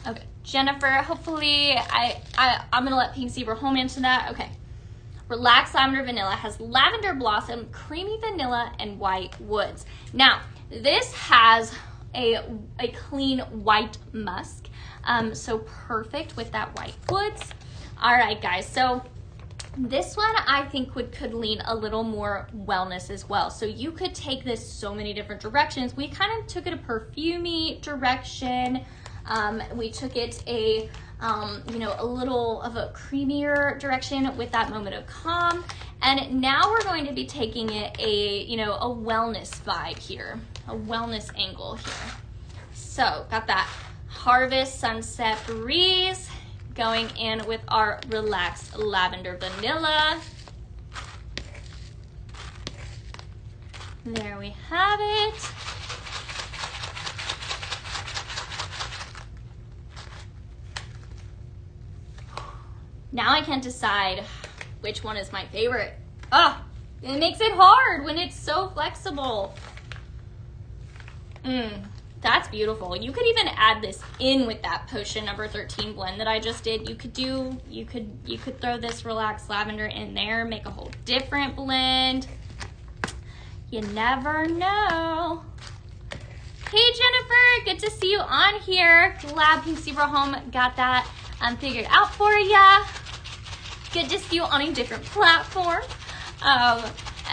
Okay, Jennifer, hopefully I'm gonna let Pink Zebra Home answer that. Okay. Relaxed Lavender Vanilla has lavender blossom, creamy vanilla, and white woods. Now, this has a clean white musk, so perfect with that white woods. All right, guys, so this one I think could lean a little more wellness as well. So you could take this so many different directions. We kind of took it a perfumey direction. We took it a little of a creamier direction with that moment of calm. And now we're going to be taking it a wellness vibe here, a wellness angle here. So got that Harvest Sunset Breeze going in with our Relaxed Lavender Vanilla. There we have it. Now I can't decide which one is my favorite. Oh, it makes it hard when it's so flexible. That's beautiful. You could even add this in with that potion number 13 blend that I just did. You could throw this Relaxed Lavender in there, make a whole different blend. You never know. Hey Jennifer, good to see you on here. Glad Pink Zebra Home got that figured out for ya. Good to see you on a different platform.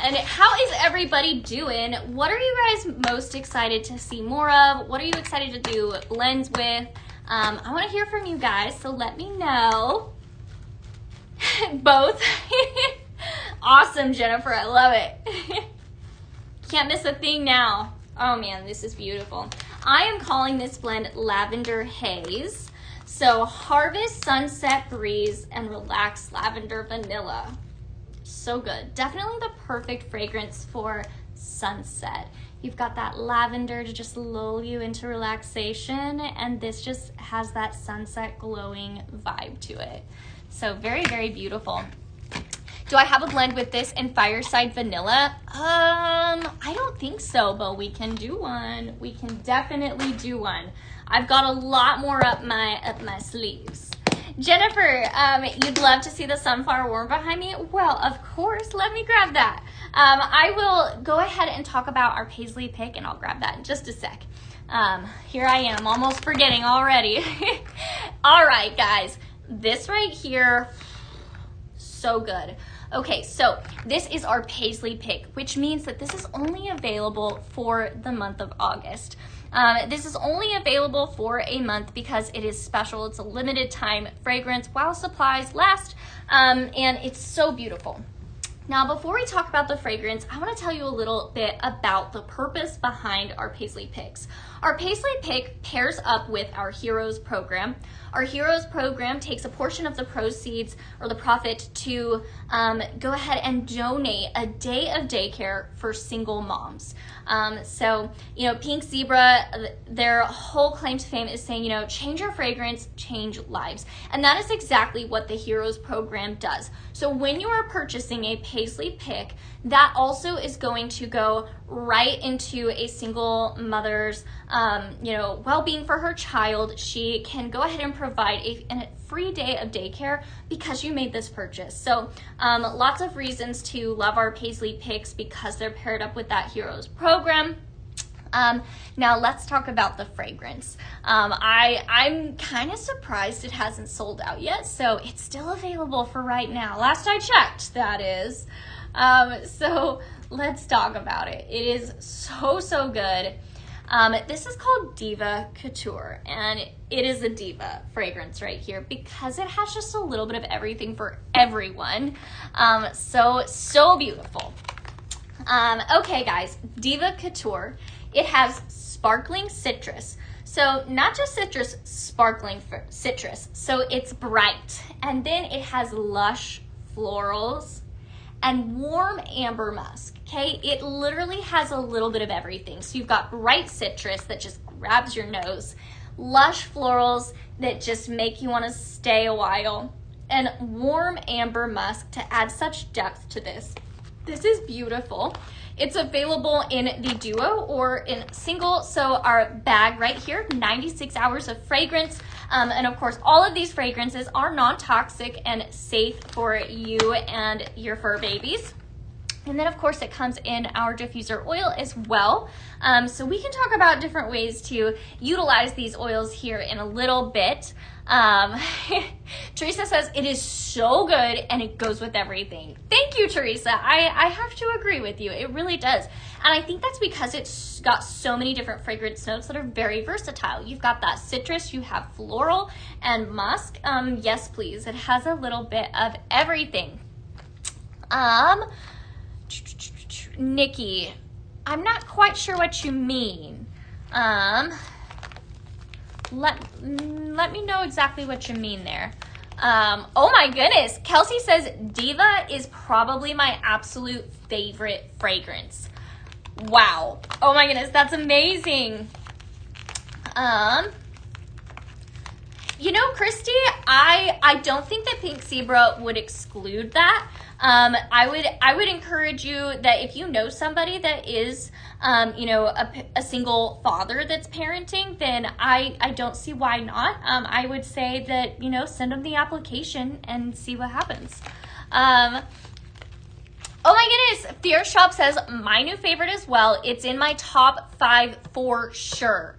And how is everybody doing? What are you guys most excited to see more of? What are you excited to do blends with? I want to hear from you guys, so let me know. Both. Awesome, Jennifer. I love it. Can't miss a thing now. Oh man, this is beautiful. I am calling this blend Lavender Haze. So Harvest Sunset Breeze and Relaxed Lavender Vanilla. So good. Definitely the perfect fragrance for sunset. You've got that lavender to just lull you into relaxation, and this just has that sunset glowing vibe to it. So very, very beautiful. Do I have a blend with this and Fireside Vanilla? I don't think so, but we can do one. We can definitely do one. I've got a lot more up my sleeves. Jennifer, you'd love to see the sunflower warm behind me? Well, of course, let me grab that. I will go ahead and talk about our Paisley pick, and I'll grab that in just a sec. Here I am, almost forgetting already. All right, guys, this right here, so good. Okay, so this is our Paisley pick, which means that this is only available for the month of August. This is only available for a month because it is special. It's a limited time fragrance while supplies last, and it's so beautiful. Now, before we talk about the fragrance, I want to tell you a little bit about the purpose behind our Paisley Picks. Our Paisley Pick pairs up with our Heroes program. Our Heroes program takes a portion of the proceeds or the profit to go ahead and donate a day of daycare for single moms. So, Pink Zebra, their whole claim to fame is saying, change your fragrance, change lives. And that is exactly what the Heroes program does. So when you are purchasing a Paisley Pick, that also is going to go right into a single mother's, well-being for her child. She can go ahead and provide a free day of daycare because you made this purchase. So lots of reasons to love our Paisley Picks because they're paired up with that Heroes program. Now let's talk about the fragrance. I'm kind of surprised it hasn't sold out yet, so it's still available for right now. Last I checked, that is. So let's talk about it. It is so good. This is called Diva Couture, and it is a diva fragrance right here because it has just a little bit of everything for everyone. So beautiful. Okay guys, Diva Couture, it has sparkling citrus. So not just citrus, sparkling citrus. So it's bright, and then it has lush florals and warm amber musk. Okay, it literally has a little bit of everything. So you've got bright citrus that just grabs your nose, lush florals that just make you want to stay a while, and warm amber musk to add such depth to this. This is beautiful. It's available in the duo or in single. So our bag right here, 96 hours of fragrance. And of course, all of these fragrances are non-toxic and safe for you and your fur babies. And then of course it comes in our diffuser oil as well. So we can talk about different ways to utilize these oils here in a little bit. Teresa says it is so good and it goes with everything. Thank you, Teresa. I have to agree with you. It really does. And I think that's because it's got so many different fragrance notes that are very versatile. You've got that citrus, you have floral and musk. Yes, please. It has a little bit of everything. Nikki, I'm not quite sure what you mean. Let me know exactly what you mean there. Oh my goodness. Kelsey says Diva is probably my absolute favorite fragrance. Wow. Oh my goodness, that's amazing. Christy, I don't think that Pink Zebra would exclude that. I would encourage you that if you know somebody that is, a single father that's parenting, then I don't see why not. I would say that, send them the application and see what happens. Oh my goodness, Fear Shop says my new favorite as well. It's in my top 5 for sure.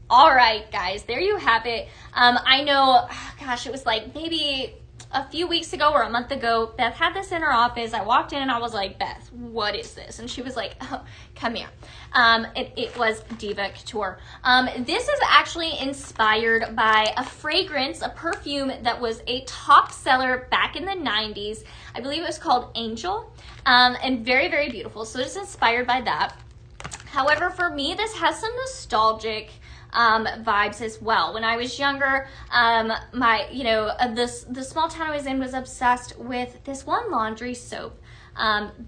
All right, guys, there you have it. I know, gosh, it was like maybe a few weeks ago or a month ago, Beth had this in her office. I walked in and I was like, Beth, what is this? And she was like, oh, come here. It was Diva Couture. This is actually inspired by a fragrance, a perfume that was a top seller back in the 90s. I believe it was called Angel, and very, very beautiful. So it's inspired by that. However, for me, this has some nostalgic vibes as well. When I was younger, the small town I was in was obsessed with this one laundry soap.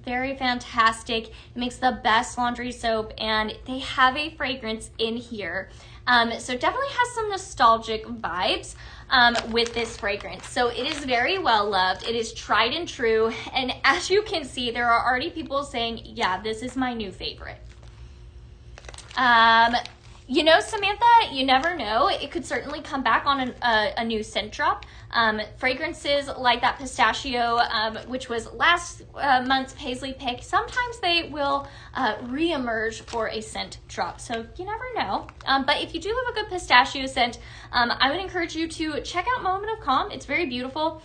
Very fantastic. It makes the best laundry soap, and they have a fragrance in here. So it definitely has some nostalgic vibes with this fragrance. So it is very well loved. It is tried and true. And as you can see, there are already people saying, yeah, this is my new favorite. Samantha, you never know. It could certainly come back on a new scent drop. Fragrances like that pistachio, which was last month's Paisley pick, sometimes they will re-emerge for a scent drop. So you never know. But if you do have a good pistachio scent, I would encourage you to check out Moment of Calm. It's very beautiful.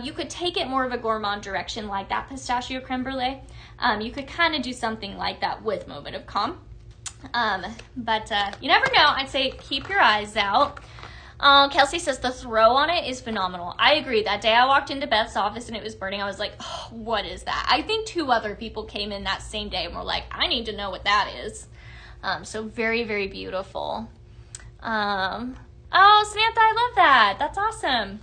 You could take it more of a gourmand direction like that pistachio creme brulee. You could kind of do something like that with Moment of Calm. But you never know. I'd say keep your eyes out. Kelsey says the throw on it is phenomenal. I agree. That day I walked into Beth's office and it was burning. I was like, oh, what is that? I think 2 other people came in that same day and were like, I need to know what that is. So very, very beautiful. Oh, Samantha, I love that. That's awesome.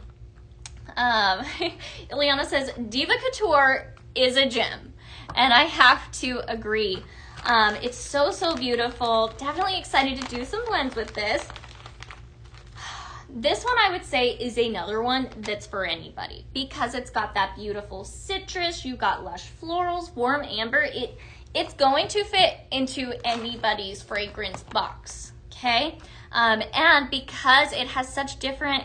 Ileana says Diva Couture is a gem. And I have to agree. It's so, so beautiful. Definitely excited to do some blends with this. This one I would say is another one that's for anybody because it's got that beautiful citrus. You've got lush florals, warm amber. It's going to fit into anybody's fragrance box, okay? And because it has such different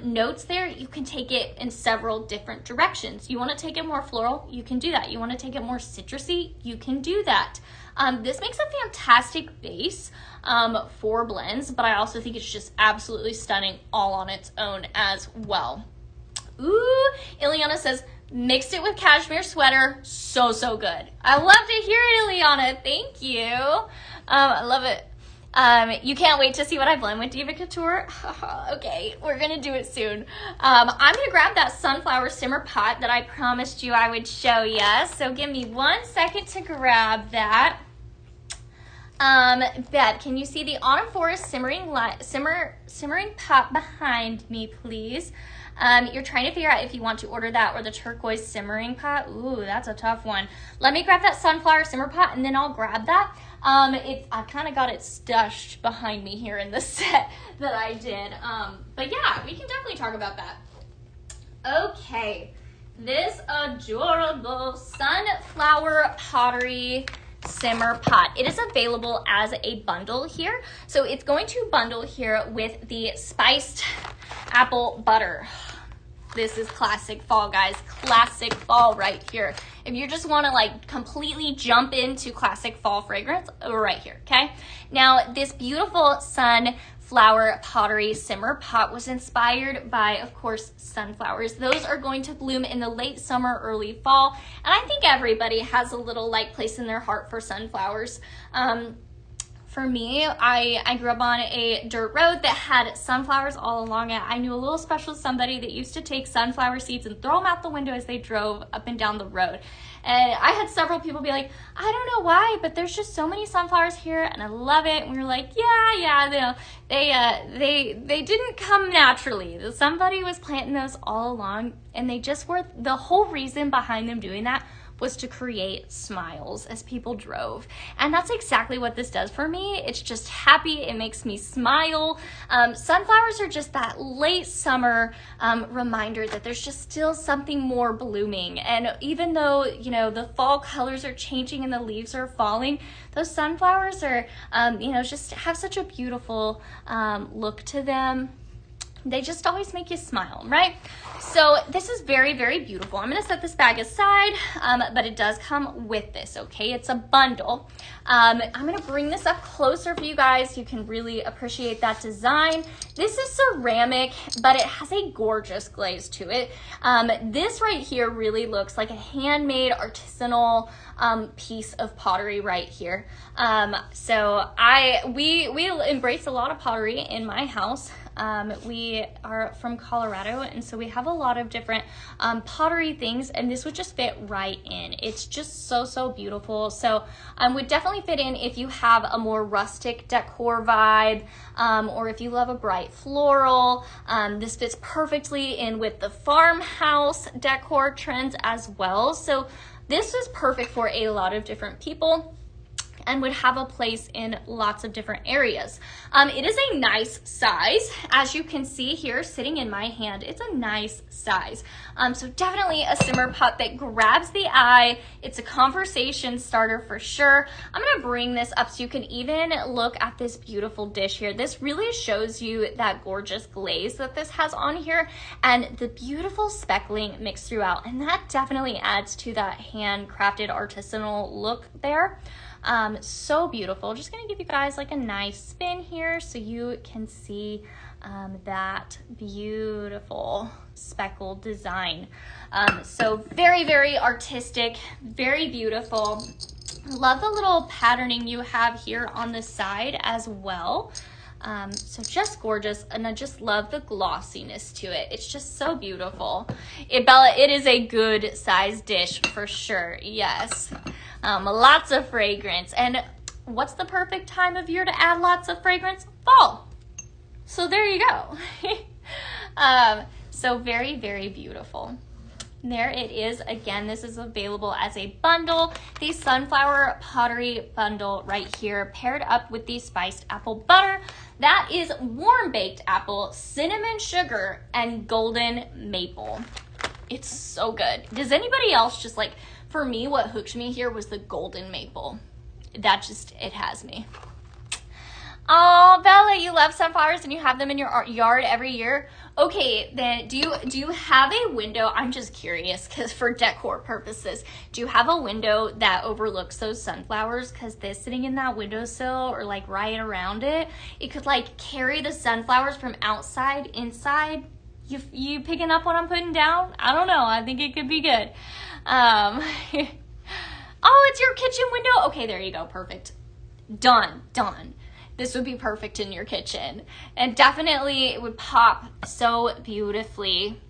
notes there, you can take it in several different directions. You want to take it more floral, you can do that. You want to take it more citrusy, you can do that. This makes a fantastic base for blends, but I also think it's just absolutely stunning all on its own as well. Ooh, Ileana says, mixed it with cashmere sweater, so, so good. I love to hear it, Ileana. Thank you. I love it. You can't wait to see what I blend with Diva Couture. Okay, we're gonna do it soon. I'm gonna grab that sunflower simmer pot that I promised you I would show ya. So give me 1 second to grab that. Beth, can you see the Autumn Forest simmering pot behind me, please? You're trying to figure out if you want to order that or the turquoise simmering pot. Ooh, that's a tough one. Let me grab that sunflower simmer pot and then I'll grab that. I kind of got it stushed behind me here in the set that I did. But yeah, we can definitely talk about that. Okay, this adorable sunflower pottery simmer pot. It is available as a bundle here. So it's going to bundle here with the spiced apple butter. This is classic fall, guys. Classic fall right here. If you just want to like completely jump into classic fall fragrance, right here, okay? Now, this beautiful sunflower pottery simmer pot was inspired by, of course, sunflowers. Those are going to bloom in the late summer, early fall. And I think everybody has a little like place in their heart for sunflowers. For me, I grew up on a dirt road that had sunflowers all along it. I knew a little special somebody that used to take sunflower seeds and throw them out the window as they drove up and down the road. And I had several people be like, I don't know why, but there's just so many sunflowers here and I love it. And we were like, yeah, they didn't come naturally. Somebody was planting those all along and they just were, the whole reason behind them doing that was to create smiles as people drove. And that's exactly what this does for me. It's just happy, it makes me smile. Sunflowers are just that late summer reminder that there's just still something more blooming. And even though, you know, the fall colors are changing and the leaves are falling, those sunflowers are, you know, just have such a beautiful look to them. They just always make you smile, right? So this is very, very beautiful. I'm gonna set this bag aside, but it does come with this, okay? It's a bundle. I'm gonna bring this up closer for you guys so you can really appreciate that design. This is ceramic, but it has a gorgeous glaze to it. This right here really looks like a handmade artisanal piece of pottery right here. So we embrace a lot of pottery in my house. We are from Colorado, and so we have a lot of different pottery things, and this would just fit right in. It's just so, so beautiful. So would definitely fit in if you have a more rustic decor vibe, or if you love a bright floral. This fits perfectly in with the farmhouse decor trends as well. So this is perfect for a lot of different people and would have a place in lots of different areas. It is a nice size. As you can see here, sitting in my hand, it's a nice size. So definitely a simmer pot that grabs the eye. It's a conversation starter for sure. I'm gonna bring this up so you can even look at this beautiful dish here. This really shows you that gorgeous glaze that this has on here and the beautiful speckling mixed throughout. And that definitely adds to that handcrafted artisanal look there. So beautiful. Just gonna give you guys like a nice spin here so you can see that beautiful speckled design. So very, very artistic, very beautiful. Love the little patterning you have here on the side as well. So just gorgeous, and I just love the glossiness to it. It's just so beautiful. Bella, it is a good size dish for sure. Yes. Lots of fragrance. And what's the perfect time of year to add lots of fragrance? Fall. So there you go. So very, very beautiful. There it is. Again, this is available as a bundle. The sunflower pottery bundle right here, paired up with the spiced apple butter. That is warm baked apple, cinnamon sugar, and golden maple. It's so good. Does anybody else just like, for me, what hooked me here was the golden maple. That just, it has me. Oh, Bella, you love sunflowers and you have them in your yard every year. Okay, then do you have a window? I'm just curious because for decor purposes, do you have a window that overlooks those sunflowers? Because this sitting in that windowsill or like right around it, it could like carry the sunflowers from outside inside. You picking up what I'm putting down? I don't know. I think it could be good. Oh, it's your kitchen window. Okay, there you go. Perfect. Done. This would be perfect in your kitchen, and definitely it would pop so beautifully.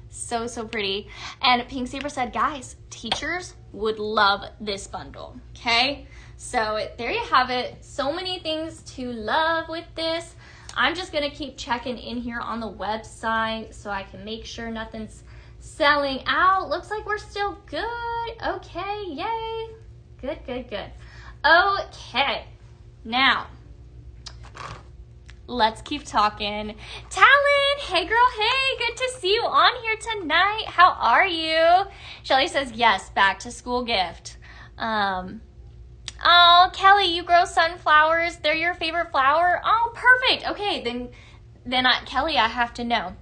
So pretty. And Pink Zebra said, guys, teachers would love this bundle. Okay, so there you have it. So many things to love with this. I'm just gonna keep checking in here on the website so I can make sure nothing's selling out. Looks like we're still good. Okay, yay. Good. Okay, now let's keep talking. Talon, hey girl, hey, good to see you on here tonight. How are you? Shelly says, yes, back to school gift. Oh, Kelly, you grow sunflowers. They're your favorite flower? Oh, perfect. Okay, then Kelly, I have to know.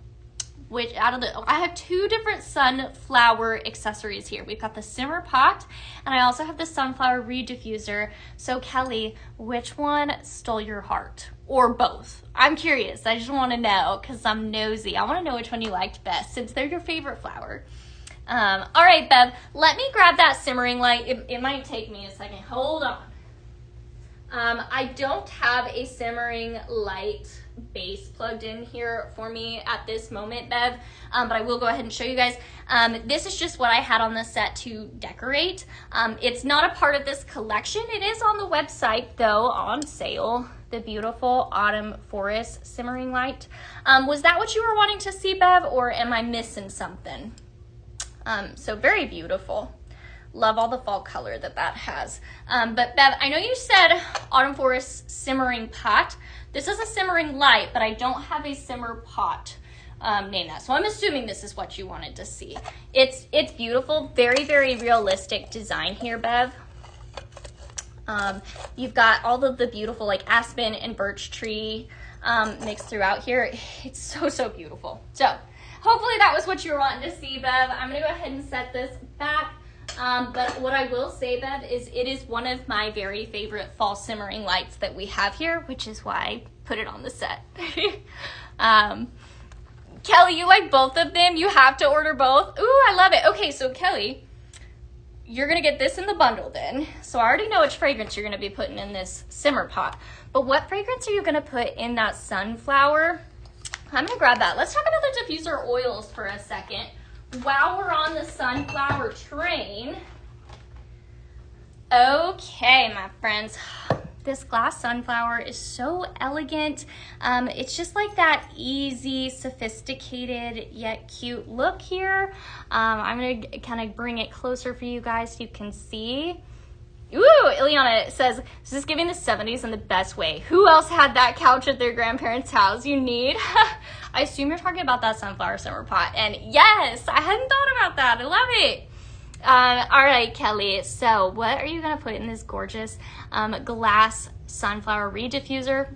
Which I have two different sunflower accessories here. We've got the simmer pot, and I also have the sunflower reed diffuser. So Kelly, which one stole your heart? Or both? I'm curious. I just want to know because I'm nosy. I want to know which one you liked best since they're your favorite flower. All right, Bev, let me grab that simmering light. It might take me a second. Hold on. I don't have a simmering light base plugged in here for me at this moment, Bev, but I will go ahead and show you guys. This is just what I had on the set to decorate. It's not a part of this collection. It is on the website though, on sale. The beautiful Autumn Forest simmering light. Was that what you were wanting to see, Bev, or am I missing something? So very beautiful. Love all the fall color that has. But Bev, I know you said Autumn Forest simmering pot. This is a simmering light, but I don't have a simmer pot named that. So I'm assuming this is what you wanted to see. It's beautiful, very, very realistic design here, Bev. You've got all of the beautiful like aspen and birch tree mixed throughout here. It's so beautiful. So hopefully that was what you were wanting to see, Bev. I'm gonna go ahead and set this back. But what I will say, Bev, is it is one of my very favorite fall simmering lights that we have here, which is why I put it on the set. Kelly, you like both of them? You have to order both? Ooh, I love it. Okay, so Kelly, you're going to get this in the bundle then. So I already know which fragrance you're going to be putting in this simmer pot. But what fragrance are you going to put in that sunflower? I'm going to grab that. Let's talk about the diffuser oils for a second. While we're on the sunflower train. Okay, my friends. This glass sunflower is so elegant. It's just like that easy, sophisticated, yet cute look here. I'm going to kind of bring it closer for you guys so you can see. Ooh, Ileana says, this is giving the 70s in the best way. Who else had that couch at their grandparents' house? You need? I assume you're talking about that sunflower simmer pot. And yes, I hadn't thought about that. I love it. All right, Kelly. So what are you going to put in this gorgeous glass sunflower reed diffuser?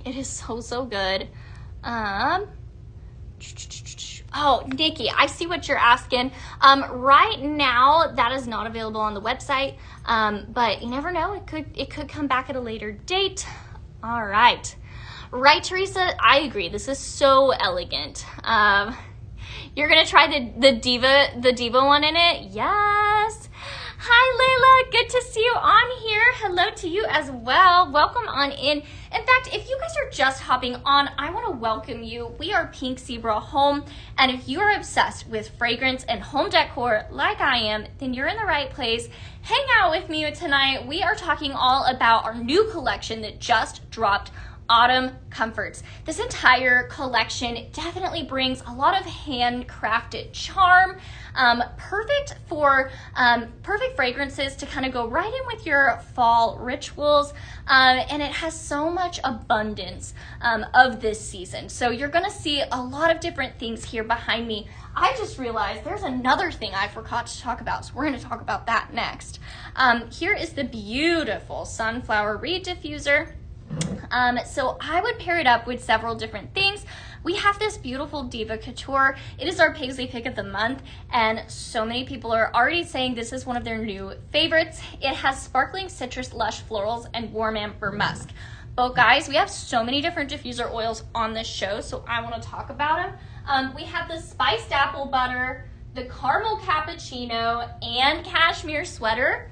It is so good. Oh, Nikki, I see what you're asking. Right now, that is not available on the website, but you never know. It could come back at a later date. All right. Right, Teresa? I agree. This is so elegant. You're going to try the Diva one in it? Yes. Hi, Layla. Good to see you on here. Hello to you as well. Welcome on in. In fact, if you guys are just hopping on, I want to welcome you. We are Pink Zebra Home, and if you're obsessed with fragrance and home decor like I am, then you're in the right place. Hang out with me tonight. We are talking all about our new collection that just dropped, Autumn Comforts. This entire collection definitely brings a lot of handcrafted charm, perfect fragrances to kind of go right in with your fall rituals, and it has so much abundance of this season. So you're gonna see a lot of different things here behind me. I just realized there's another thing I forgot to talk about, so we're gonna talk about that next. Here is the beautiful Sunflower Reed Diffuser. So I would pair it up with several different things. We have this beautiful Diva Couture. It is our Paisley pick of the month, and so many people are already saying this is one of their new favorites. It has sparkling citrus, lush florals, and warm amber musk. But guys, we have so many different diffuser oils on this show, so I want to talk about them. We have the spiced apple butter, the caramel cappuccino, and cashmere sweater.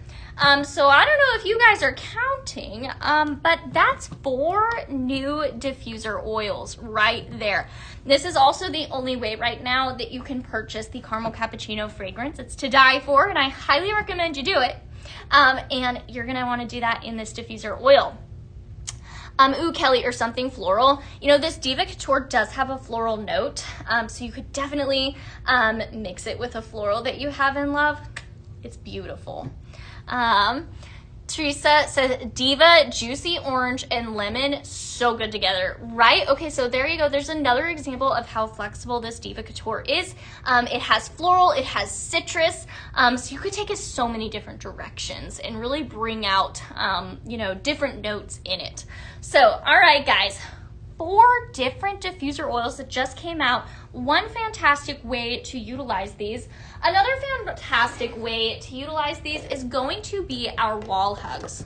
So I don't know if you guys are counting, but that's 4 new diffuser oils right there. This is also the only way right now that you can purchase the caramel cappuccino fragrance. It's to die for, and I highly recommend you do it. And you're gonna wanna do that in this diffuser oil. Ooh, Kelly, or something floral. You know, this Diva Couture does have a floral note, so you could definitely mix it with a floral that you have in love. It's beautiful. Teresa says Diva, juicy orange and lemon, so good together, right? Okay, so there you go. There's another example of how flexible this Diva Couture is. It has floral, it has citrus, so you could take it so many different directions and really bring out, you know, different notes in it. So, all right, guys. 4 different diffuser oils that just came out. One fantastic way to utilize these. Another fantastic way to utilize these is going to be our wall hugs.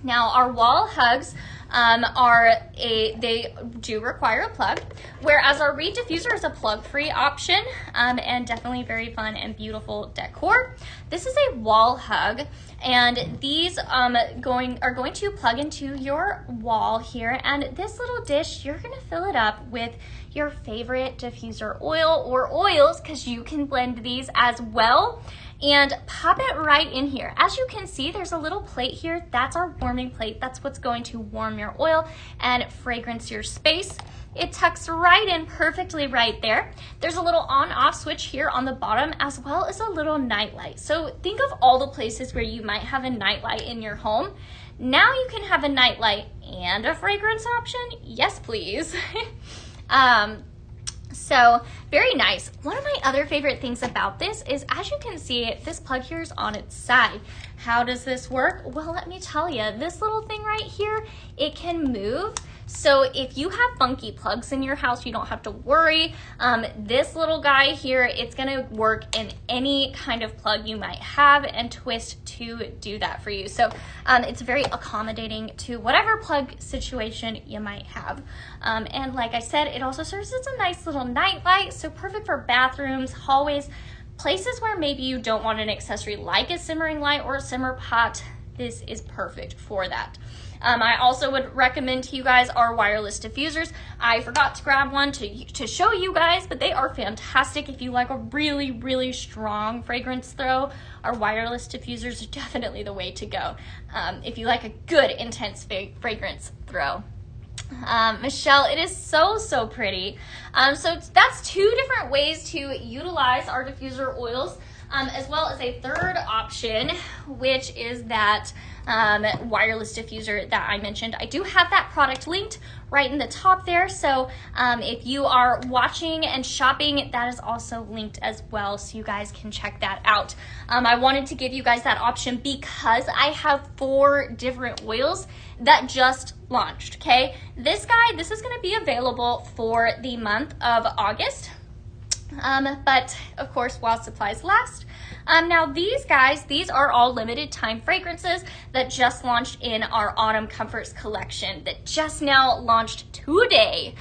Now, our wall hugs they do require a plug, whereas our Reed Diffuser is a plug-free option, and definitely very fun and beautiful decor. This is a wall hug, and these are going to plug into your wall here, and this little dish, you're gonna fill it up with your favorite diffuser oil or oils, because you can blend these as well, and pop it right in here. As you can see, there's a little plate here. That's our warming plate. That's what's going to warm your oil and fragrance your space. It tucks right in perfectly right there. There's a little on-off switch here on the bottom, as well as a little night light. So think of all the places where you might have a night light in your home. Now you can have a night light and a fragrance option. Yes, please. So very nice. One of my other favorite things about this is, as you can see, this plug here is on its side. How does this work? Well, let me tell you, this little thing right here, it can move. So if you have funky plugs in your house, you don't have to worry. This little guy here, it's gonna work in any kind of plug you might have and twist to do that for you. So it's very accommodating to whatever plug situation you might have. And like I said, it also serves as a nice little night light, so perfect for bathrooms, hallways, places where maybe you don't want an accessory like a simmering light or a simmer pot. This is perfect for that. I also would recommend to you guys our wireless diffusers. I forgot to grab one to show you guys, but they are fantastic if you like a really, really strong fragrance throw. Our wireless diffusers are definitely the way to go if you like a good, intense fragrance throw. Michelle, it is so, so pretty. So that's 2 different ways to utilize our diffuser oils, as well as a third option, which is that wireless diffuser that I mentioned. I do have that product linked right in the top there, so if you are watching and shopping, that is also linked as well, so you guys can check that out. I wanted to give you guys that option because I have 4 different oils that just launched, okay? This is gonna be available for the month of August, but of course while supplies last. Now these guys, these are all limited time fragrances that just launched in our Autumn Comforts collection that just now launched today.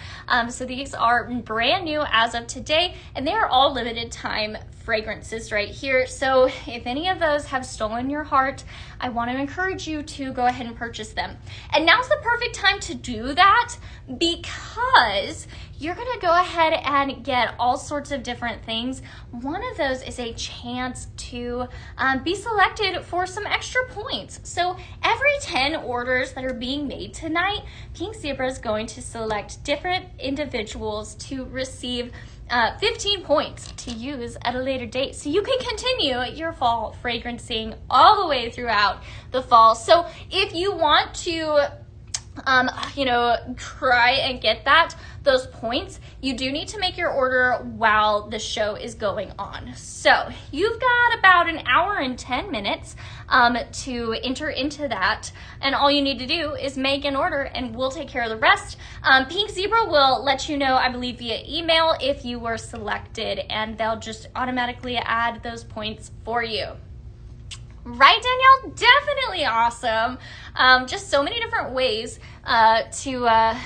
So these are brand new as of today, and they are all limited time fragrances right here. So if any of those have stolen your heart, I want to encourage you to go ahead and purchase them. And now's the perfect time to do that because you're going to go ahead and get all sorts of different things. One of those is a chance to be selected for some extra points. So every 10 orders that are being made tonight, Pink Zebra is going to select different individuals to receive 15 points to use at a later date, so you can continue your fall fragrancing all the way throughout the fall. So if you want to try and get those points, you do need to make your order while the show is going on. So you've got about an hour and 10 minutes to enter into that, and all you need to do is make an order and we'll take care of the rest. Pink Zebra will let you know, I believe via email, if you were selected, and they'll just automatically add those points for you. Right, Danielle? Definitely awesome. Just so many different ways to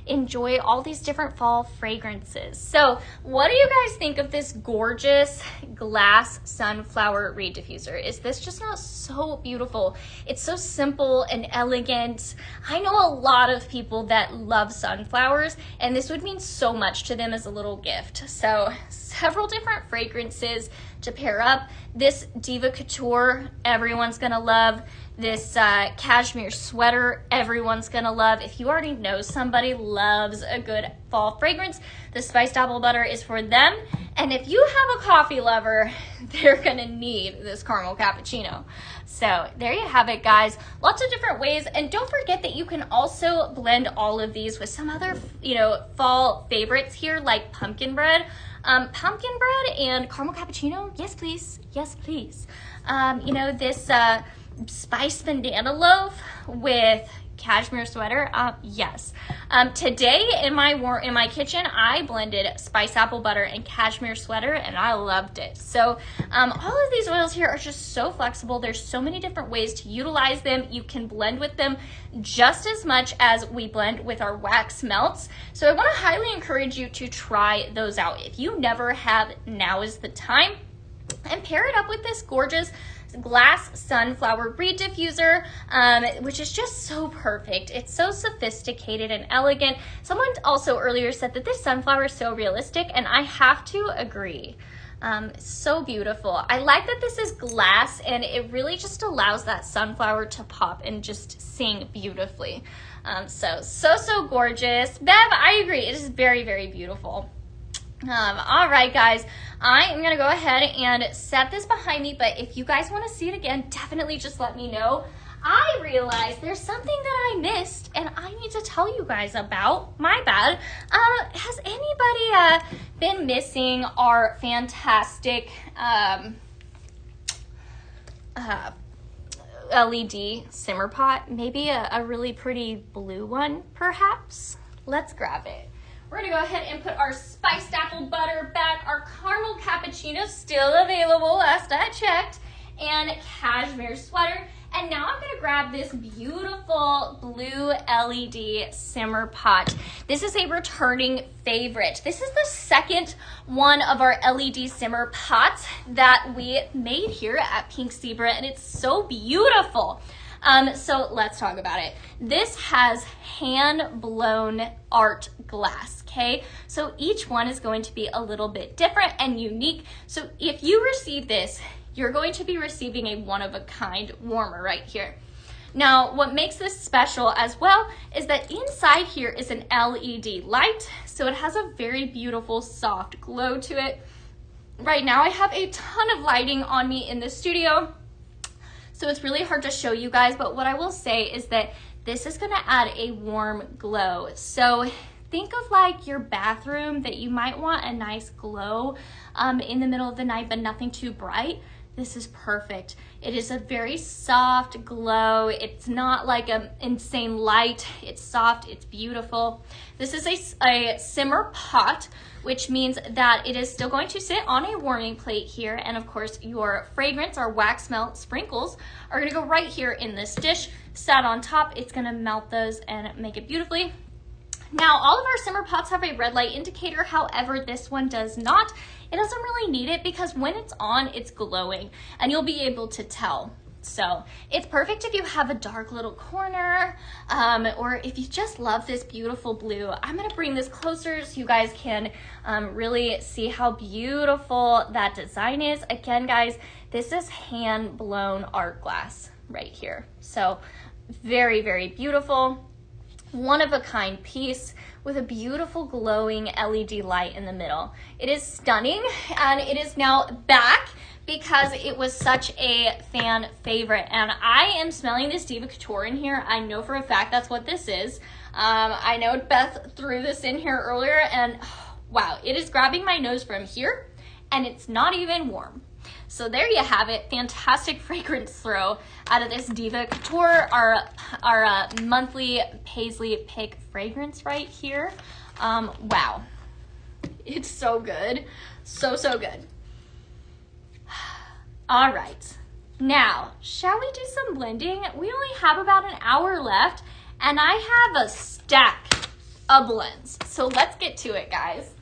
enjoy all these different fall fragrances. So what do you guys think of this gorgeous glass sunflower reed diffuser? Is this just not so beautiful? It's so simple and elegant. I know a lot of people that love sunflowers, and this would mean so much to them as a little gift. So several different fragrances to pair up. This Diva Couture, everyone's gonna love. This cashmere sweater, everyone's gonna love. If you already know somebody loves a good fall fragrance, the spiced apple butter is for them. And if you have a coffee lover, they're gonna need this caramel cappuccino. So there you have it, guys. Lots of different ways. And don't forget that you can also blend all of these with some other, fall favorites here, like pumpkin bread. Pumpkin bread and caramel cappuccino, yes please, yes please. This spiced banana loaf with cashmere sweater, yes. Today in my kitchen, I blended spiced apple butter and cashmere sweater, and I loved it. So all of these oils here are just so flexible. There's so many different ways to utilize them. You can blend with them just as much as we blend with our wax melts. So I want to highly encourage you to try those out. If you never have, now is the time. And pair it up with this gorgeous glass sunflower reed diffuser, which is just so perfect. It's so sophisticated and elegant. Someone also earlier said that this sunflower is so realistic, and I have to agree. So beautiful. I like that this is glass, and it really just allows that sunflower to pop and just sing beautifully. So gorgeous. Bev, I agree. It is very, very beautiful. All right, guys, I am going to go ahead and set this behind me, but if you guys want to see it again, definitely just let me know. I realized there's something that I missed and I need to tell you guys about. My bad. Has anybody been missing our fantastic LED simmer pot? Maybe a really pretty blue one, perhaps? Let's grab it. We're gonna go ahead and put our spiced apple butter back, our caramel cappuccino still available last I checked, and cashmere sweater. And now I'm gonna grab this beautiful blue LED simmer pot. This is a returning favorite. This is the second one of our LED simmer pots that we made here at Pink Zebra, and it's so beautiful. So let's talk about it. This has hand-blown art glass, okay? So each one is going to be a little bit different and unique. So if you receive this, you're going to be receiving a one-of-a-kind warmer right here. Now, what makes this special as well is that inside here is an LED light, so it has a very beautiful soft glow to it. Right now, I have a ton of lighting on me in the studio, so it's really hard to show you guys, but what I will say is that this is gonna add a warm glow. So think of like your bathroom that you might want a nice glow in the middle of the night, but nothing too bright. This is perfect. It is a very soft glow. It's not like an insane light. It's soft, it's beautiful. This is a simmer pot, which means that it is still going to sit on a warming plate here. And of course, your fragrance, our wax melt sprinkles, are gonna go right here in this dish. Sat on top, it's gonna melt those and make it beautifully. Now, all of our simmer pots have a red light indicator. However, this one does not. It doesn't really need it because when it's on, it's glowing and you'll be able to tell. So it's perfect if you have a dark little corner, or if you just love this beautiful blue. I'm gonna bring this closer so you guys can really see how beautiful that design is. Again, guys, this is hand blown art glass right here. So very, very beautiful. One of a kind piece with a beautiful glowing LED light in the middle. It is stunning, and it is now back because it was such a fan favorite. And I am smelling this Diva Couture in here. I know for a fact that's what this is. I know Beth threw this in here earlier, and wow, it is grabbing my nose from here, and it's not even warm. So there you have it. Fantastic fragrance throw out of this Diva Couture, our monthly Paisley Pick fragrance right here. Wow, it's so good. So good. All right, now, shall we do some blending? We only have about an hour left, and I have a stack of blends. So let's get to it, guys.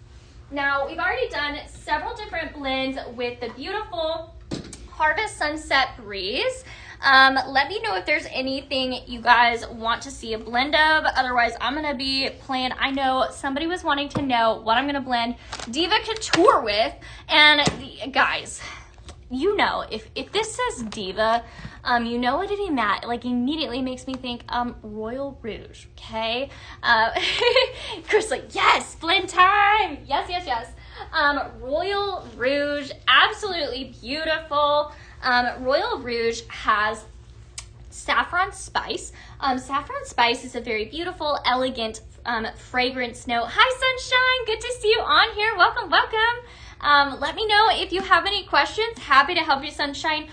Now, we've already done several different blends with the beautiful Harvest Sunset Breeze. Let me know if there's anything you guys want to see a blend of. Otherwise, I'm going to be playing. I know somebody was wanting to know what I'm going to blend Diva Couture with. And guys, you know, if this says Diva, you know what it like immediately makes me think Royal Rouge, okay? Chris like, yes, blend time. Yes. Royal Rouge, absolutely beautiful. Royal Rouge has saffron spice. Saffron spice is a very beautiful, elegant fragrance note. Hi, Sunshine, good to see you on here. Welcome. Let me know if you have any questions. Happy to help you, Sunshine.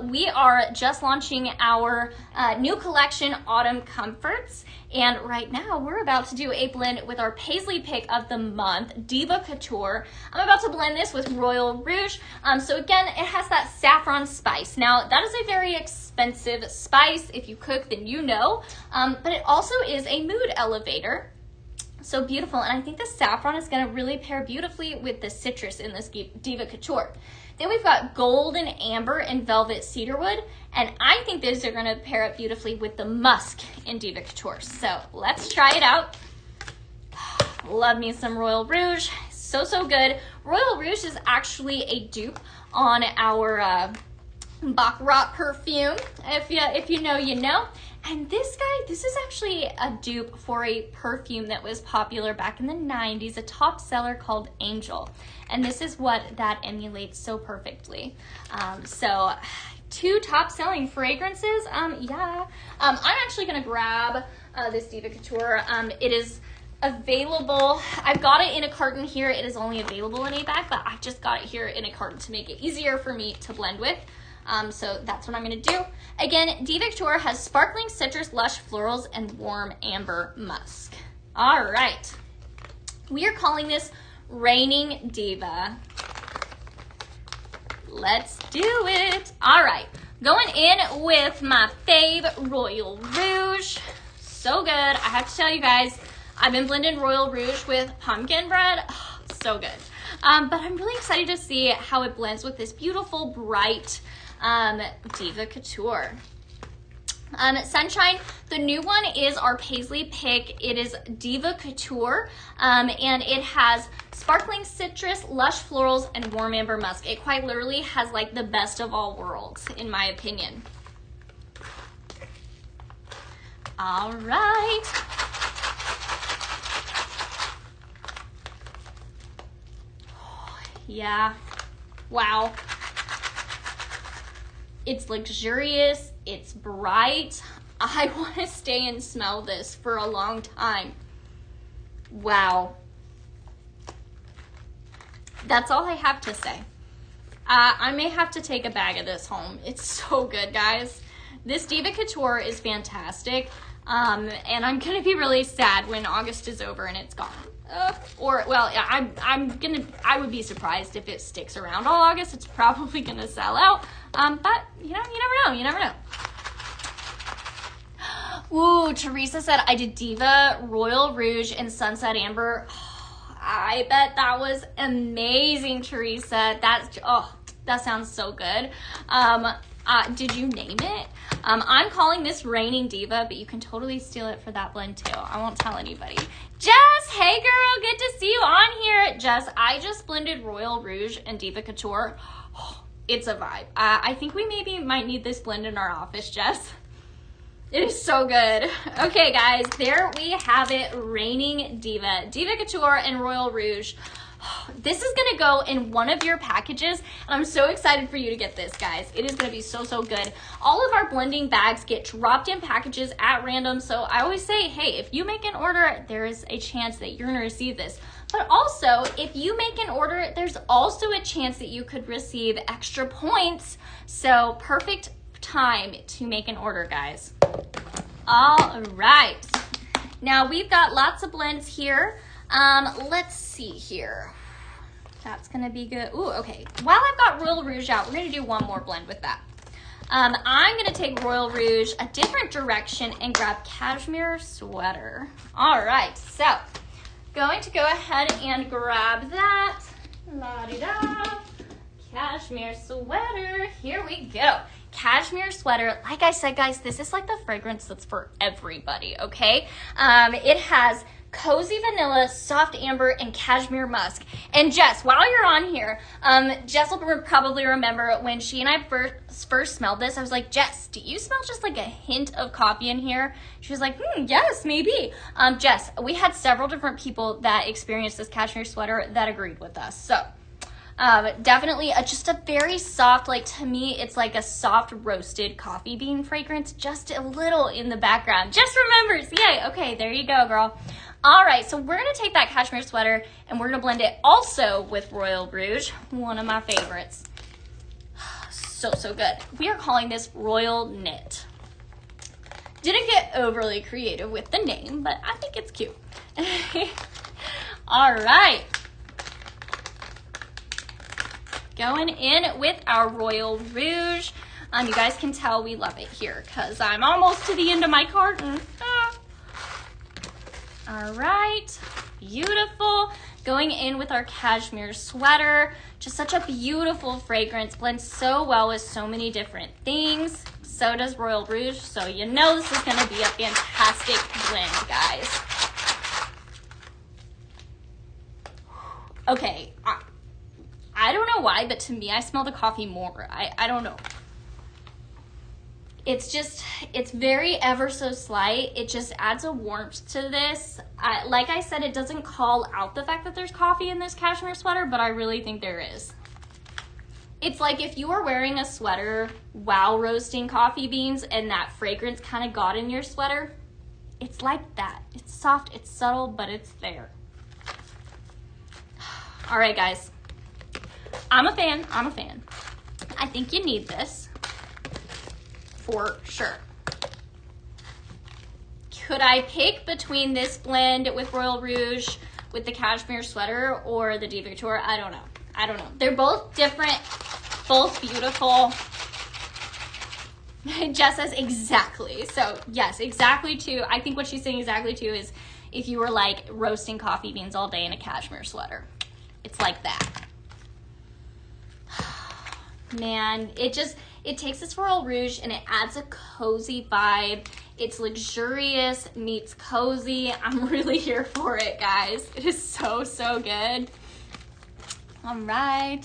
We are just launching our new collection, Autumn Comforts. And right now, we're about to do a blend with our Paisley Pick of the month, Diva Couture. I'm about to blend this with Royal Rouge. So again, it has that saffron spice. Now, that is a very expensive spice. If you cook, then you know. But it also is a mood elevator. So beautiful, and I think the saffron is going to really pair beautifully with the citrus in this Diva Couture. Then we've got golden amber and velvet cedarwood, and I think these are going to pair up beautifully with the musk in Diva Couture. So let's try it out. Love me some Royal Rouge, so good. Royal Rouge is actually a dupe on our Baccarat perfume. If you know, you know. And this guy, this is actually a dupe for a perfume that was popular back in the 90s, a top seller called Angel. And this is what that emulates so perfectly. So 2 top selling fragrances, yeah. I'm actually gonna grab this Diva Couture. It is available. I've got it in a carton here. It is only available in a bag, but I just got it here in a carton to make it easier for me to blend with. So that's what I'm going to do. Again, Diva Couture has sparkling citrus, lush florals, and warm amber musk. All right. We are calling this Raining Diva. Let's do it. All right. Going in with my fave, Royal Rouge. So good. I have to tell you guys, I've been blending Royal Rouge with pumpkin bread. Oh, so good. But I'm really excited to see how it blends with this beautiful, bright Diva Couture. Sunshine, the new one is our Paisley Pick. It is Diva Couture, and it has sparkling citrus, lush florals, and warm amber musk. It quite literally has like the best of all worlds, in my opinion. All right. Yeah, wow. It's luxurious, it's bright. I want to stay and smell this for a long time. Wow. That's all I have to say. I may have to take a bag of this home. It's so good, guys. This Diva Couture is fantastic. And I'm gonna be really sad when August is over and it's gone. I would be surprised if it sticks around all August. It's probably gonna sell out. But you know, you never know. Ooh, Teresa said I did Diva, Royal Rouge, and Sunset Amber. I bet that was amazing, Teresa. That sounds so good. Did you name it? I'm calling this Reigning Diva, but you can totally steal it for that blend too. I won't tell anybody. Jess, hey girl, good to see you on here. Jess, I just blended Royal Rouge and Diva Couture. It's a vibe. I think we might need this blend in our office, Jess. It is so good. Okay, guys, there we have it. Reigning Diva, Diva Couture, and Royal Rouge. This is gonna go in one of your packages, and I'm so excited for you to get this, guys. It is gonna be so, so good. All of our blending bags get dropped in packages at random, so I always say, hey, if you make an order, there is a chance that you're gonna receive this. But also, if you make an order, there's also a chance that you could receive extra points. So perfect time to make an order, guys. All right, now we've got lots of blends here. Let's see here. That's gonna be good. Ooh, okay. While I've got Royal Rouge out, we're gonna do one more blend with that. I'm gonna take Royal Rouge a different direction and grab Cashmere Sweater. All right, so going to go ahead and grab that. La-di-da. Cashmere Sweater, here we go. Cashmere Sweater, like I said, guys, this is like the fragrance that's for everybody, okay? It has cozy vanilla, soft amber, and cashmere musk. And Jess, while you're on here, Jess will probably remember when she and I first smelled this, I was like, Jess, do you smell just like a hint of coffee in here? She was like, yes, maybe. Jess, we had several different people that experienced this cashmere sweater that agreed with us. So definitely just a very soft, like to me, it's like a soft roasted coffee bean fragrance, just a little in the background. Just remembers, yay. Okay, there you go, girl. All right, so we're gonna take that cashmere sweater and we're gonna blend it also with Royal Rouge, one of my favorites. So, so good. We are calling this Royal Knit. Didn't get overly creative with the name, but I think it's cute. All right. Going in with our Royal Rouge. You guys can tell we love it here because I'm almost to the end of my carton. All right, beautiful. Going in with our cashmere sweater. Just such a beautiful fragrance. Blends so well with so many different things. So does Royal Rouge. So you know this is gonna be a fantastic blend, guys. Okay, I don't know why, but to me, I smell the coffee more. I don't know. It's very ever so slight. It just adds a warmth to this. Like I said, it doesn't call out the fact that there's coffee in this cashmere sweater, but I really think there is. It's like if you were wearing a sweater while roasting coffee beans and that fragrance kind of got in your sweater. It's like that. It's soft, it's subtle, but it's there. All right, guys. I'm a fan. I think you need this for sure. Could I pick between this blend with Royal Rouge with the cashmere sweater or the Diva Couture? I don't know. They're both different, both beautiful. Jess says exactly. So yes, exactly too. I think what she's saying exactly too is if you were like roasting coffee beans all day in a cashmere sweater. It's like that. Man, it takes this Royal Rouge and it adds a cozy vibe. It's luxurious meets cozy. I'm really here for it, guys. It is so, so good. All right.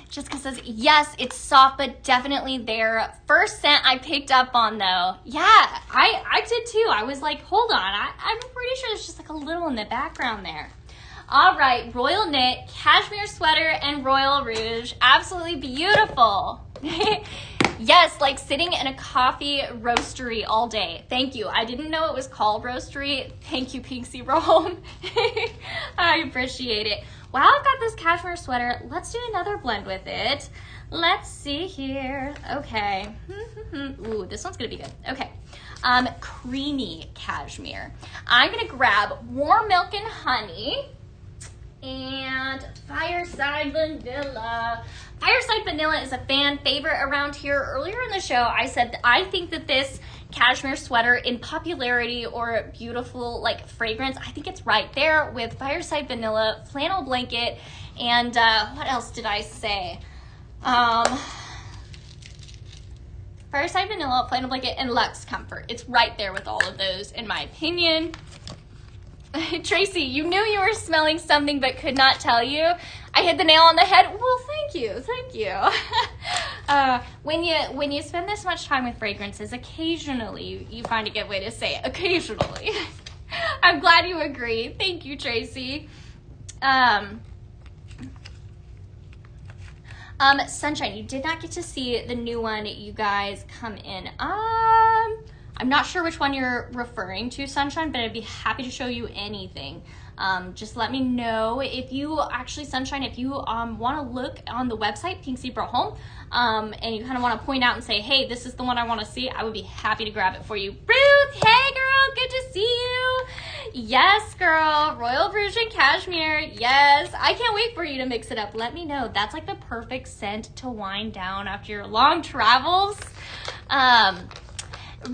Jessica says, yes, it's soft, but definitely there. First scent I picked up on though. Yeah, I did too. I was like, hold on. I'm pretty sure there's just like a little in the background there. All right, Royal Knit, cashmere sweater, and Royal Rouge. Absolutely beautiful. Yes, like sitting in a coffee roastery all day. Thank you. I didn't know it was called roastery. Thank you, Pinksy Rome. I appreciate it. Wow, I've got this cashmere sweater. Let's do another blend with it. Let's see here. Okay. Ooh, this one's gonna be good. Okay. Creamy cashmere. I'm gonna grab Warm Milk and Honey and Fireside Vanilla. Fireside Vanilla is a fan favorite around here. Earlier in the show, I said that I think that this cashmere sweater in popularity or beautiful like fragrance, I think it's right there with Fireside Vanilla, Flannel Blanket, and what else did I say? Fireside Vanilla, Flannel Blanket, and Luxe Comfort. It's right there with all of those, in my opinion. Tracy, you knew you were smelling something but could not tell you. I hit the nail on the head. Well, thank you. When you spend this much time with fragrances, occasionally you find a good way to say it. Occasionally. I'm glad you agree. Thank you, Tracy. Sunshine, you did not get to see the new one, you guys, come in. I'm not sure which one you're referring to, Sunshine, but I'd be happy to show you anything. Just let me know if you actually, Sunshine, if you want to look on the website, Pink Zebra Home, and you kind of want to point out and say, hey, this is the one I want to see, I would be happy to grab it for you. Ruth, hey girl, good to see you. Yes, girl, Royal Bruges Cashmere. Yes, I can't wait for you to mix it up. Let me know. That's like the perfect scent to wind down after your long travels.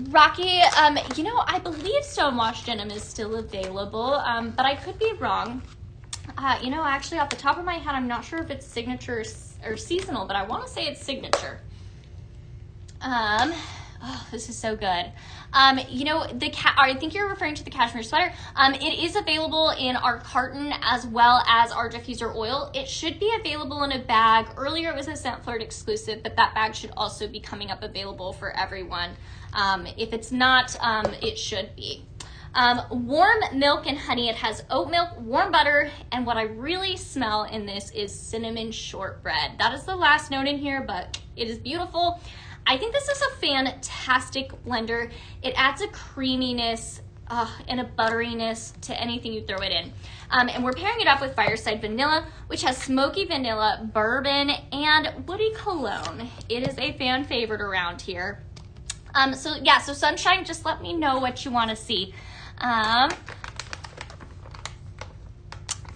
Rocky, you know, I believe Stonewashed Denim is still available, but I could be wrong. You know, actually, off the top of my head, I'm not sure if it's signature or seasonal, but I want to say it's signature. Oh, this is so good. You know, I think you're referring to the cashmere sweater. It is available in our carton as well as our diffuser oil. It should be available in a bag. Earlier it was a Scent Flirt exclusive, but that bag should also be coming up available for everyone. If it's not, it should be. Warm milk and honey. It has oat milk, warm butter, and what I really smell in this is cinnamon shortbread. That is the last note in here, but it is beautiful. I think this is a fantastic blender. It adds a creaminess and a butteriness to anything you throw it in. And we're pairing it up with Fireside Vanilla, which has smoky vanilla, bourbon, and woody cologne. It is a fan favorite around here. So Sunshine, just let me know what you want to see.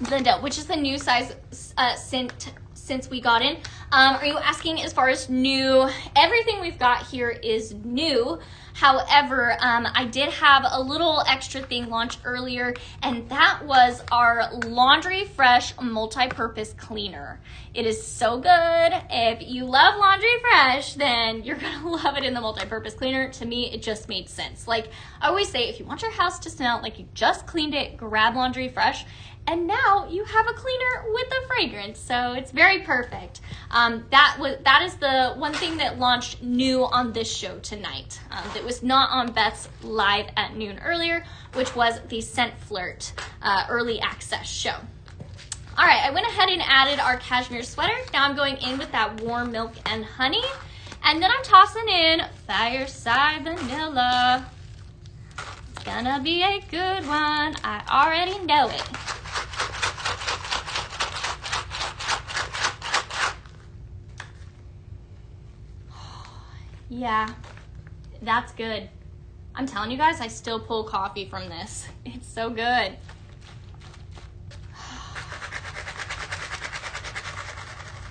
Linda, which is the new size since we got in? Are you asking as far as new? Everything we've got here is new. However, I did have a little extra thing launched earlier, and that was our Laundry Fresh multi-purpose cleaner. It is so good. If you love Laundry Fresh, then you're gonna love it in the multi-purpose cleaner. To me, it just made sense. Like I always say, if you want your house to smell like you just cleaned it, grab Laundry Fresh. And now you have a cleaner with a fragrance, so it's very perfect. That is the one thing that launched new on this show tonight. That was not on Beth's live at noon earlier, which was the Scent Flirt early access show. All right, I went ahead and added our cashmere sweater. Now I'm going in with that warm milk and honey, and then I'm tossing in Fireside Vanilla. It's gonna be a good one. I already know it. Yeah, that's good. I'm telling you guys, I still pull coffee from this. It's so good.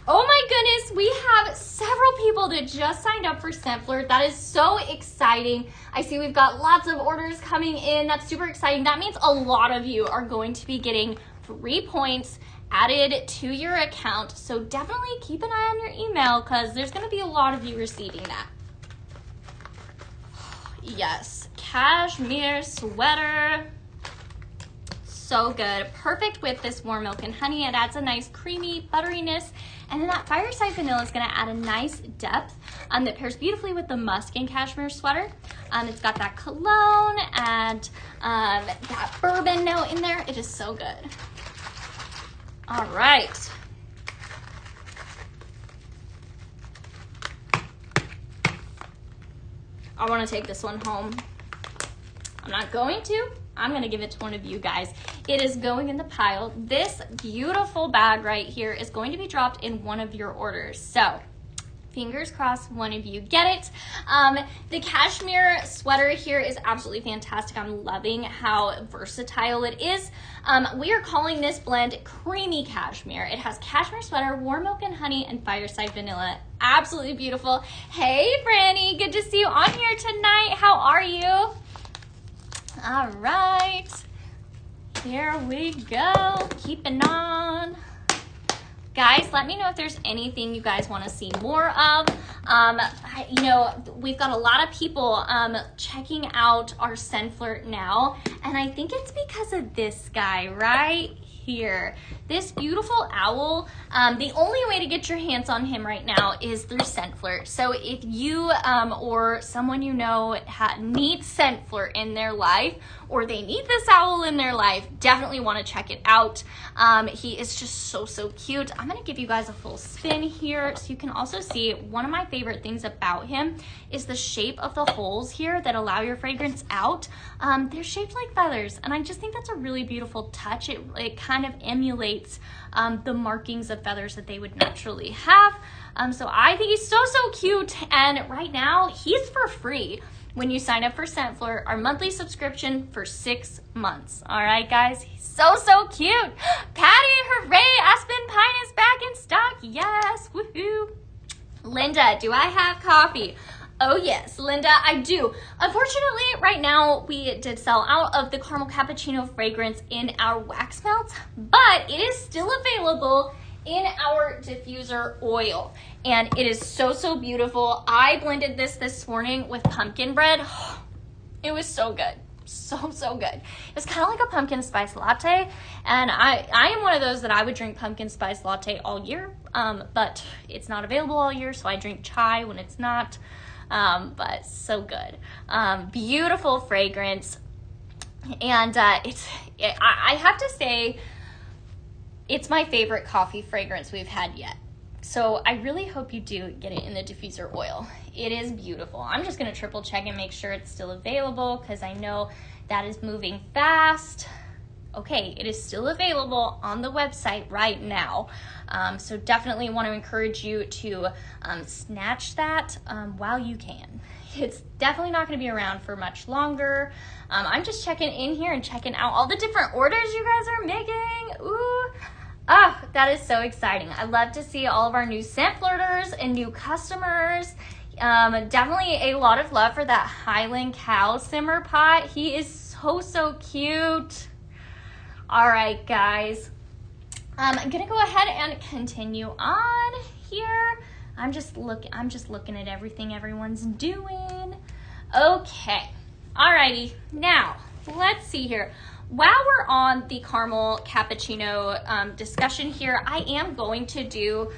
Oh my goodness, we have several people that just signed up for Scent Flirt. That is so exciting. I see we've got lots of orders coming in. That's super exciting. That means a lot of you are going to be getting free points added to your account. So definitely keep an eye on your email because there's going to be a lot of you receiving that. Yes, cashmere sweater. So good. Perfect with this warm milk and honey. It adds a nice creamy butteriness. And then that Fireside Vanilla is going to add a nice depth that pairs beautifully with the musk and cashmere sweater. It's got that cologne and that bourbon note in there. It is so good. All right. I want to take this one home. I'm not going to. I'm going to give it to one of you guys. It is going in the pile. This beautiful bag right here is going to be dropped in one of your orders. So Fingers crossed one of you get it. The cashmere sweater here is absolutely fantastic. I'm loving how versatile it is. We are calling this blend Creamy Cashmere. It has cashmere sweater, warm milk and honey, and fireside vanilla. Absolutely beautiful. Hey, Franny, good to see you on here tonight. How are you? All right, here we go. Keeping on. Guys, let me know if there's anything you guys want to see more of. You know, we've got a lot of people checking out our Scent Flirt now, and I think it's because of this guy right here. This beautiful owl. The only way to get your hands on him right now is through Scent Flirt. So if you or someone you know needs Scent Flirt in their life, or they need this owl in their life, definitely want to check it out. He is just so cute. I'm going to give you guys a full spin here so you can also see one of my favorite things about him is the shape of the holes here that allow your fragrance out. They're shaped like feathers, and I just think that's a really beautiful touch. It kind of emulates the markings of feathers that they would naturally have. So I think he's so cute, and right now he's for free when you sign up for Scent Flirt, our monthly subscription for 6 months. All right, guys, he's so cute. Patty, hooray, Aspen Pine is back in stock. Yes, woohoo. Linda, do I have coffee? Oh yes, Linda, I do. Unfortunately, right now we did sell out of the caramel cappuccino fragrance in our wax melts, but it is still available in our diffuser oil, and it is so beautiful. I blended this morning with pumpkin bread. It was so good. So good. It was kind of like a pumpkin spice latte, and I am one of those that I would drink pumpkin spice latte all year, but it's not available all year, so I drink chai when it's not. But so good. Beautiful fragrance, and I have to say, it's my favorite coffee fragrance we've had yet. So I really hope you do get it in the diffuser oil. It is beautiful. I'm just gonna triple check and make sure it's still available because I know that is moving fast. Okay, it is still available on the website right now. So definitely want to encourage you to snatch that while you can. It's definitely not going to be around for much longer. I'm just checking in here and checking out all the different orders you guys are making. Ooh. Oh, that is so exciting. I love to see all of our new Scent Flirters and new customers. Definitely a lot of love for that Highland Cow simmer pot. He is so cute. All right, guys. I'm gonna go ahead and continue on here. I'm just looking at everything everyone's doing. Okay. Alrighty. Now, let's see here. While we're on the caramel cappuccino discussion here, I am going to do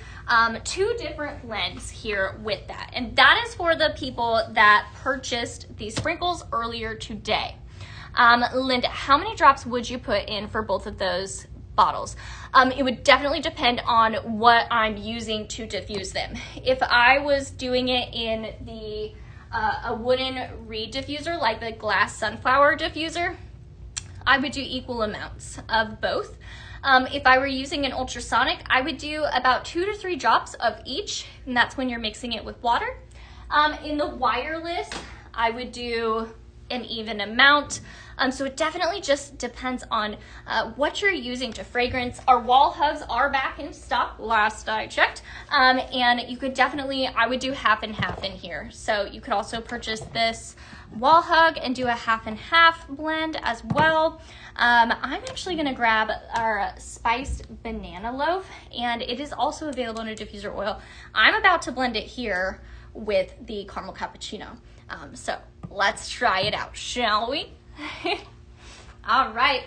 2 different blends here with that. And that is for the people that purchased the sprinkles earlier today. Linda, how many drops would you put in for both of those bottles? It would definitely depend on what I'm using to diffuse them. If I was doing it in the a wooden reed diffuser, like the glass sunflower diffuser, I would do equal amounts of both. If I were using an ultrasonic, I would do about 2 to 3 drops of each, and that's when you're mixing it with water. In the wireless, I would do an even amount. So it definitely just depends on what you're using to fragrance. Our wall hugs are back in stock last I checked. And you could definitely, I would do half and half in here. So you could also purchase this wall hug and do a half and half blend as well. I'm actually gonna grab our spiced banana loaf, and it is also available in a diffuser oil. I'm about to blend it here with the caramel cappuccino. So let's try it out, shall we? All right.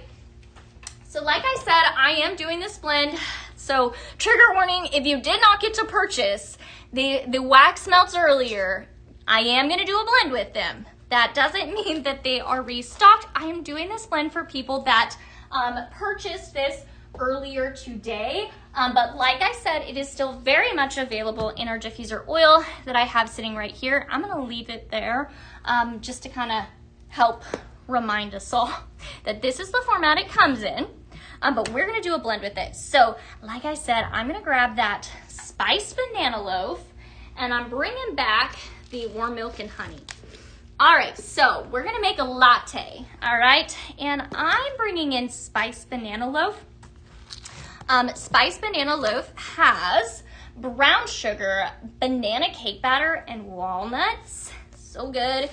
So like I said, I am doing this blend. So trigger warning, if you did not get to purchase the wax melts earlier, I am going to do a blend with them. That doesn't mean that they are restocked. I am doing this blend for people that purchased this earlier today. But like I said, it is still very much available in our diffuser oil that I have sitting right here. I'm going to leave it there just to kind of help remind us all that this is the format it comes in. But we're going to do a blend with it. So like I said, I'm going to grab that spiced banana loaf, and I'm bringing back the warm milk and honey. All right, so we're gonna make a latte, all right? And I'm bringing in spiced banana loaf. Spiced banana loaf has brown sugar, banana cake batter, and walnuts. So good.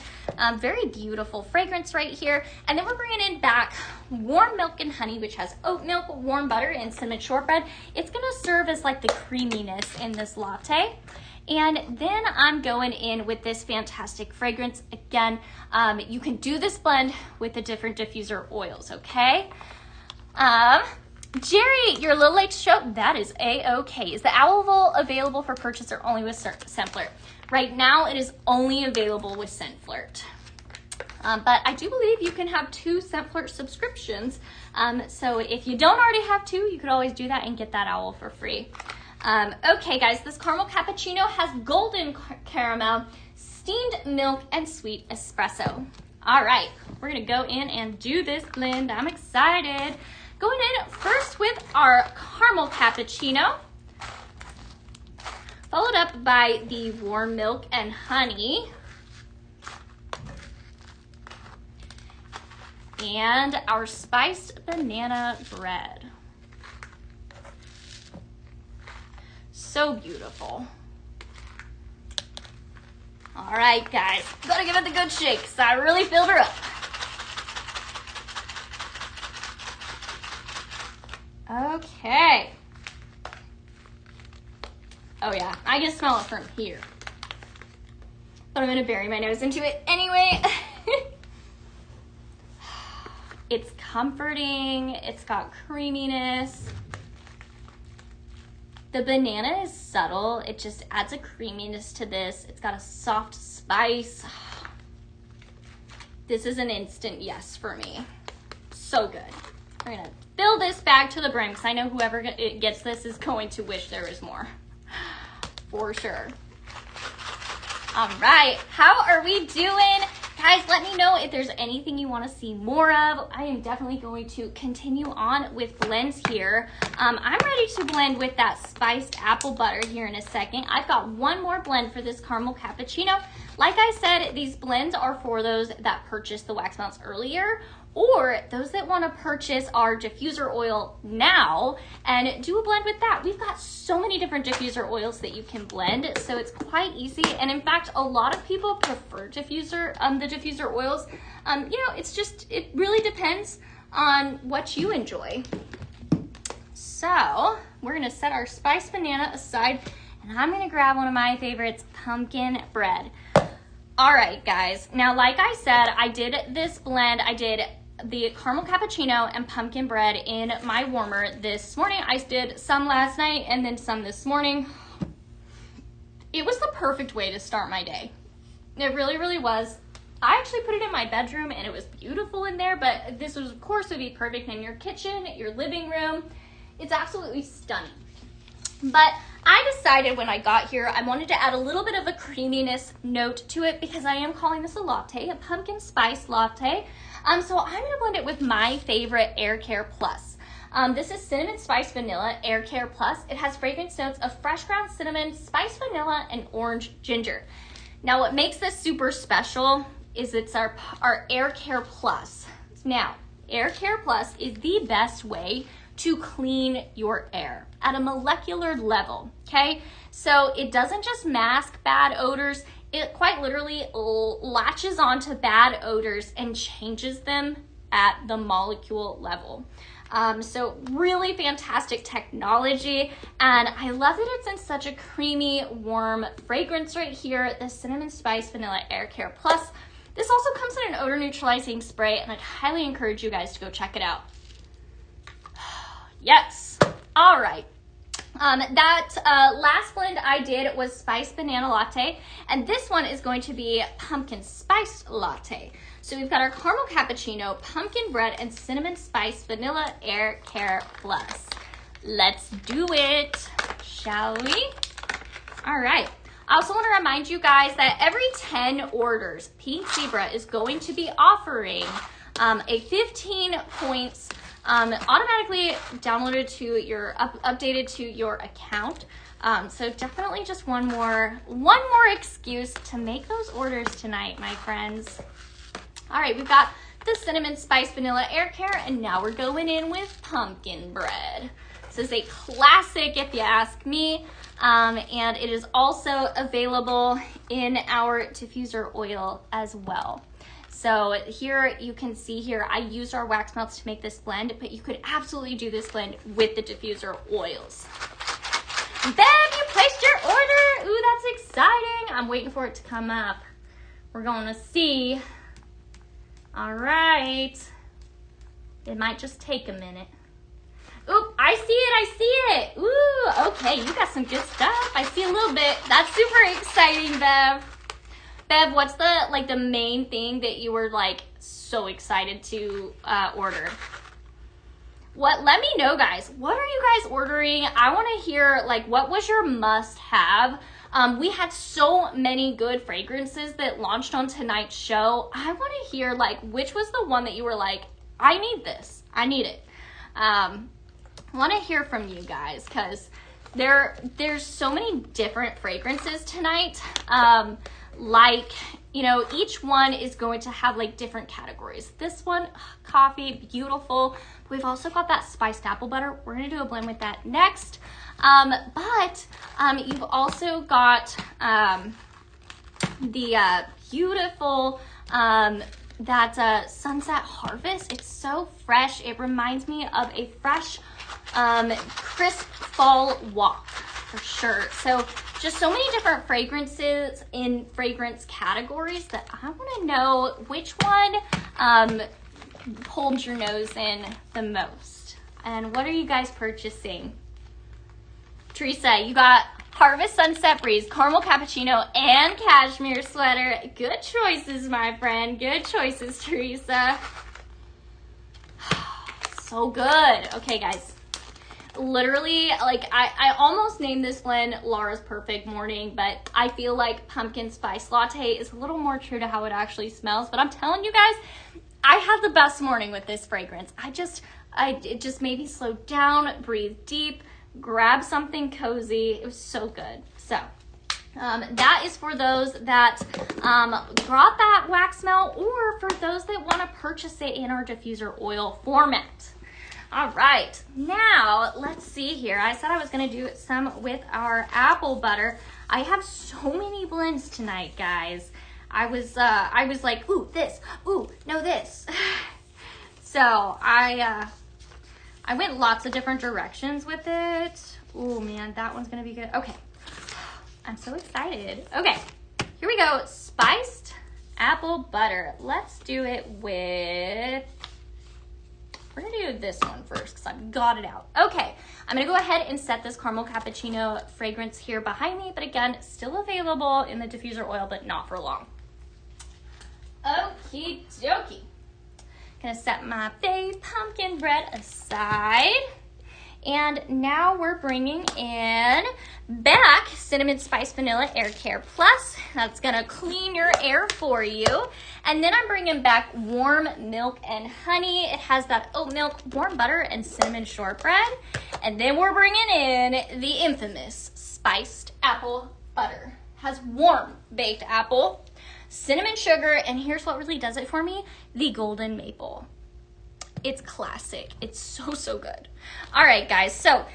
Very beautiful fragrance right here. And then we're bringing in back warm milk and honey, which has oat milk, warm butter, and cinnamon shortbread. It's gonna serve as like the creaminess in this latte. And then I'm going in with this fantastic fragrance. Again, you can do this blend with the different diffuser oils, okay? Jerry, you're a little late to show. That is A-okay. Is the owl available for purchase or only with Scentflirt? Right now, it is only available with Scentflirt. But I do believe you can have 2 Scentflirt subscriptions. So if you don't already have 2, you could always do that and get that owl for free. Okay, guys, this caramel cappuccino has golden caramel, steamed milk, and sweet espresso. All right, we're gonna go in and do this blend. I'm excited. Going in first with our caramel cappuccino, followed up by the warm milk and honey, and our spiced banana bread. So beautiful. All right, guys, gotta give it the good shake, so I really filled her up. Okay. Oh yeah, I can smell it from here. But I'm gonna bury my nose into it anyway. It's comforting, it's got creaminess. The banana is subtle, it just adds a creaminess to this. It's got a soft spice. This is an instant yes for me. So good. We're gonna fill this bag to the brim because I know whoever gets this is going to wish there was more. For sure. All right, how are we doing? Guys, let me know if there's anything you want to see more of. I am definitely going to continue on with blends here. I'm ready to blend with that spiced apple butter here in a second. I've got one more blend for this caramel cappuccino. Like I said, these blends are for those that purchased the wax melts earlier, or those that want to purchase our diffuser oil now and do a blend with that. We've got so many different diffuser oils that you can blend, so it's quite easy. And in fact, a lot of people prefer the diffuser oils. You know, it really depends on what you enjoy. So we're gonna set our spiced banana aside, and I'm gonna grab one of my favorites, pumpkin bread. All right, guys. Now, like I said, I did this blend. I did the caramel cappuccino and pumpkin bread in my warmer this morning. I did some last night and then some this morning. It was the perfect way to start my day. It really, really was. I actually put it in my bedroom and it was beautiful in there, but this was, of course, would be perfect in your kitchen, your living room. It's absolutely stunning. But I decided when I got here, I wanted to add a little bit of a creaminess note to it because I am calling this a latte, a pumpkin spice latte. So I'm gonna blend it with my favorite Air Care Plus. This is Cinnamon Spice Vanilla Air Care Plus. It has fragrance notes of fresh ground cinnamon, spiced vanilla, and orange ginger. Now what makes this super special is it's our Air Care Plus. Now, Air Care Plus is the best way to clean your air at a molecular level, okay? So it doesn't just mask bad odors, it quite literally latches onto bad odors and changes them at the molecule level. So really fantastic technology, and I love that it's in such a creamy, warm fragrance right here, the Cinnamon Spice Vanilla Air Care Plus. This also comes in an odor neutralizing spray, and I'd highly encourage you guys to go check it out. Yes. All right. That last blend I did was spiced banana latte, and this one is going to be pumpkin spiced latte. So we've got our caramel cappuccino, pumpkin bread, and cinnamon spice vanilla Air Care Plus. Let's do it, shall we? All right. I also want to remind you guys that every 10 orders, Pink Zebra is going to be offering a 15 points automatically downloaded to your, updated to your account. So definitely just one more excuse to make those orders tonight, my friends. All right, we've got the cinnamon spice vanilla air care, and now we're going in with pumpkin bread. This is a classic if you ask me, and it is also available in our diffuser oil as well. So here you can see here, I used our wax melts to make this blend, but you could absolutely do this blend with the diffuser oils. Bev, you placed your order. Ooh, that's exciting. I'm waiting for it to come up. We're going to see. All right. It might just take a minute. Oop, I see it. Ooh, okay, you got some good stuff. I see a little bit. That's super exciting, Bev. Bev, what's the main thing that you were like so excited to order? Let me know, guys. What are you guys ordering? I want to hear like what was your must have. We had so many good fragrances that launched on tonight's show. I want to hear like which was the one that you were like, I need this. I need it. I want to hear from you guys because there's so many different fragrances tonight. Like, you know, each one is going to have like different categories. This one, coffee, beautiful. We've also got that spiced apple butter. We're going to do a blend with that next. But you've also got the beautiful that sunset harvest. It's so fresh. It reminds me of a fresh, crisp fall walk for sure. So just so many different fragrances in fragrance categories that I want to know which one pulled your nose in the most. And what are you guys purchasing? Teresa, you got Harvest Sunset Breeze, Caramel Cappuccino, and Cashmere Sweater. Good choices, my friend. Good choices, Teresa. So good. Okay, guys. Literally, like, I almost named this blend Laura's Perfect Morning, but I feel like Pumpkin Spice Latte is a little more true to how it actually smells. But I'm telling you guys, I had the best morning with this fragrance. It just made me slow down, breathe deep, grab something cozy. It was so good. So that is for those that brought that wax melt, or for those that want to purchase it in our diffuser oil format. All right, now let's see here. I said I was going to do some with our apple butter. I have so many blends tonight, guys. I was like, ooh, this, ooh, no, this. So I went lots of different directions with it. Oh man, that one's gonna be good. Okay, I'm so excited. Okay, here we go. Spiced apple butter. Let's do it with, we're gonna do this one first because I've got it out. Okay, I'm gonna go ahead and set this Caramel Cappuccino fragrance here behind me, but again, still available in the diffuser oil, but not for long. Okie dokie. Gonna set my fave pumpkin bread aside. And now we're bringing in back Cinnamon Spice Vanilla Air Care Plus. That's gonna clean your air for you. And then I'm bringing back Warm Milk and Honey. It has that oat milk, warm butter, and cinnamon shortbread. And then we're bringing in the infamous Spiced Apple Butter. Has warm baked apple, cinnamon sugar, and here's what really does it for me, the golden maple. It's classic. It's so, so good. All right, guys, so